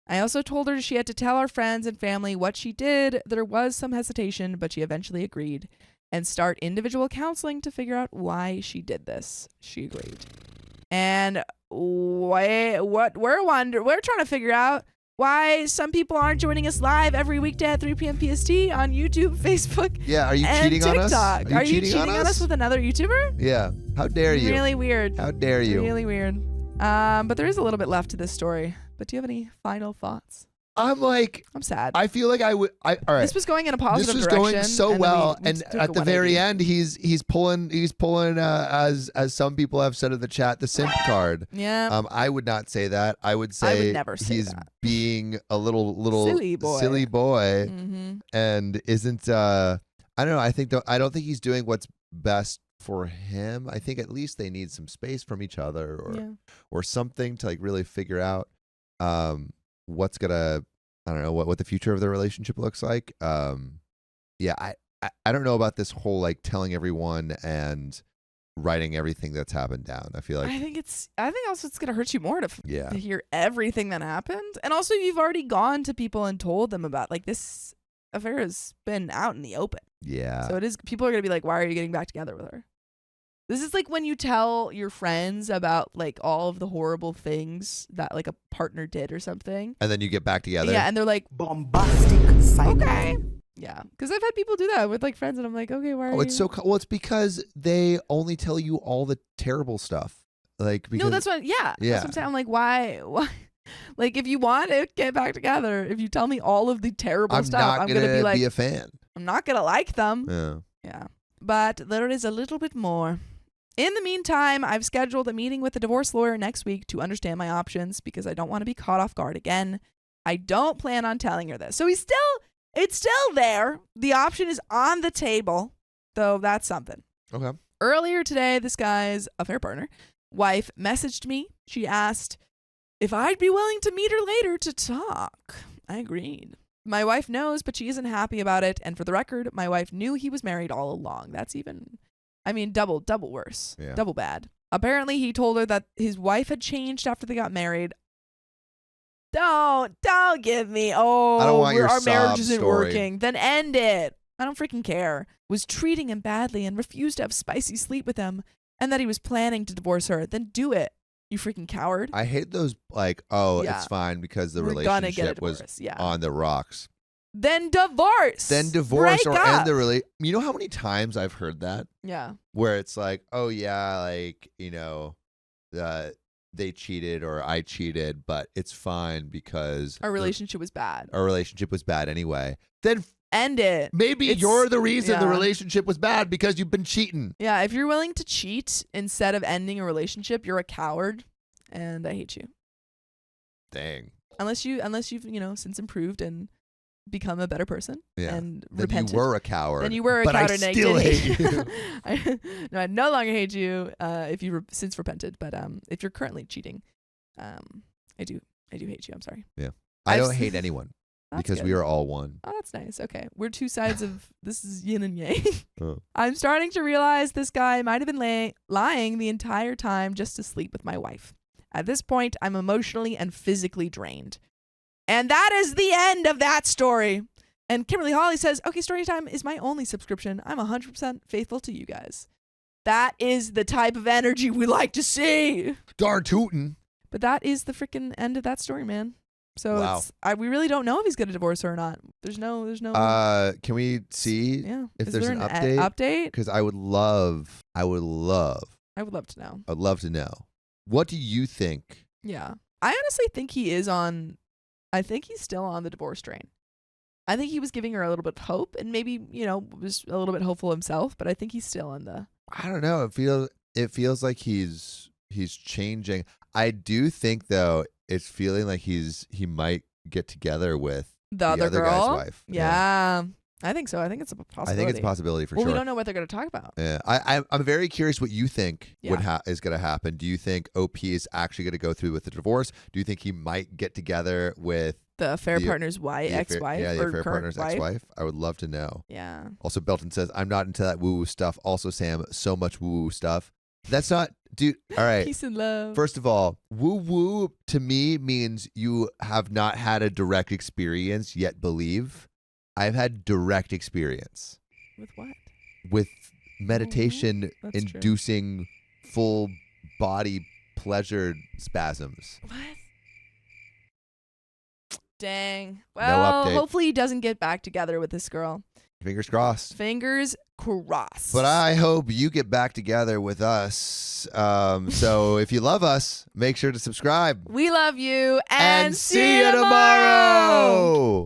I also told her she had to tell our friends and family what she did. There was some hesitation, but she eventually agreed and start individual counseling to figure out why she did this. She agreed. And we're trying to figure out why some people aren't joining us live every weekday at 3 p.m. PST on YouTube, Facebook, Yeah, are you and cheating on us? TikTok. Are you cheating on us with another YouTuber? Yeah. How dare you? Really weird. How dare you? Really weird. But there is a little bit left to this story. But do you have any final thoughts? I'm like, I'm sad. I feel like all right. This was going in a positive This was direction. going so and then well, we and took a at the very 180. end, he's pulling as some people have said in the chat, the simp card. Yeah. I would not say that. I would say would never say he's that. being a little Silly boy. Mm-hmm. And isn't I don't know. I don't think he's doing what's best for him. I think at least they need some space from each other or something to like really figure out what's gonna, I don't know, what the future of their relationship looks like. Yeah, I don't know about this whole like telling everyone and writing everything that's happened down. I feel like I think also it's gonna hurt you more to hear everything that happened, and also you've already gone to people and told them about like this affair has been out in the open. Yeah. So it is. People are gonna be like, "Why are you getting back together with her?" This is like when you tell your friends about like all of the horrible things that like a partner did or something. And then you get back together. Yeah, and they're like, bombastic psycho. okay. Yeah, because I've had people do that with like friends, and I'm like, okay, why are you? It's so well. It's because they only tell you all the terrible stuff. Like because No, that's what. Yeah, that's what I'm saying. I'm like, why? Like, if you want to get back together, if you tell me all of the terrible stuff, I'm gonna be like, a fan. I'm not gonna like them. Yeah. Yeah, but there is a little bit more. In the meantime, I've scheduled a meeting with the divorce lawyer next week to understand my options because I don't want to be caught off guard again. I don't plan on telling her this. So it's still there. The option is on the table, though that's something. Okay. Earlier today, this guy's affair partner, wife, messaged me. She asked if I'd be willing to meet her later to talk. I agreed. My wife knows, but she isn't happy about it. And for the record, my wife knew he was married all along. That's even... I mean, double worse. Yeah. Double bad. Apparently, he told her that his wife had changed after they got married. Don't give me, I don't want your our marriage sob isn't story. working. Then end it. I don't freaking care. Was treating him badly and refused to have spicy sleep with him, and that he was planning to divorce her. Then do it, you freaking coward. I hate those like, Yeah. it's fine because the We're gonna get a relationship was divorce. Yeah. on the rocks. Then divorce. Break or up. end the relationship. You know how many times I've heard that? Yeah. Where it's like, oh yeah, like, you know, they cheated or I cheated, but it's fine because Our relationship was bad. our relationship was bad anyway, then End it. maybe It's- you're the reason the yeah. relationship was bad because you've been cheating. Yeah, if you're willing to cheat instead of ending a relationship, you're a coward, and I hate you. Dang. Unless you've since improved and become a better person Yeah. and Then repented. you were a coward. Then you were a but coward. I and I still did hate you. I no longer hate you if you've since repented. But if you're currently cheating, I do hate you. I'm sorry. I I've don't s- hate anyone That's because good. we are all one. Oh, that's nice. Okay. We're two sides of this is yin and yang. Oh. I'm starting to realize this guy might have been lying the entire time just to sleep with my wife. At this point, I'm emotionally and physically drained. And that is the end of that story. And Kimberly Holly says, okay, Storytime is my only subscription. I'm 100% faithful to you guys. That is the type of energy we like to see. Darn tootin'. But that is the freaking end of that story, man. So Wow. we really don't know if he's going to divorce her or not. There's no. Can we see Yeah. if Is there's there an update? Because I would love I would love to know. I'd love to know. What do you think? Yeah. I honestly think I think he's still on the divorce train. I think he was giving her a little bit of hope and maybe, was a little bit hopeful himself, but I think he's still on the. I don't know. It feels like he's changing. I do think though it's feeling like he might get together with The other guy's guy's wife. Yeah. I think so. I think it's a possibility. I think it's a possibility for well, sure. we don't know what they're going to talk about. Yeah, I'm very curious what you think Yeah. is going to happen. Do you think OP is actually going to go through with the divorce? Do you think he might get together with The affair The- partner's ex-wife Yeah, the or affair current partner's wife? ex-wife. I would love to know. Yeah. Also, Belton says, I'm not into that woo-woo stuff. Also, Sam, so much woo-woo stuff. That's not, dude. All right. Peace and love. First of all, woo-woo to me means you have not had a direct experience yet believe. I've had direct experience With what? with meditation That's true. inducing full body pleasure spasms. What? Dang. Well, update. hopefully he doesn't get back together with this girl. Fingers crossed. Fingers crossed. But I hope you get back together with us. So if you love us, make sure to subscribe. We love you and see you tomorrow.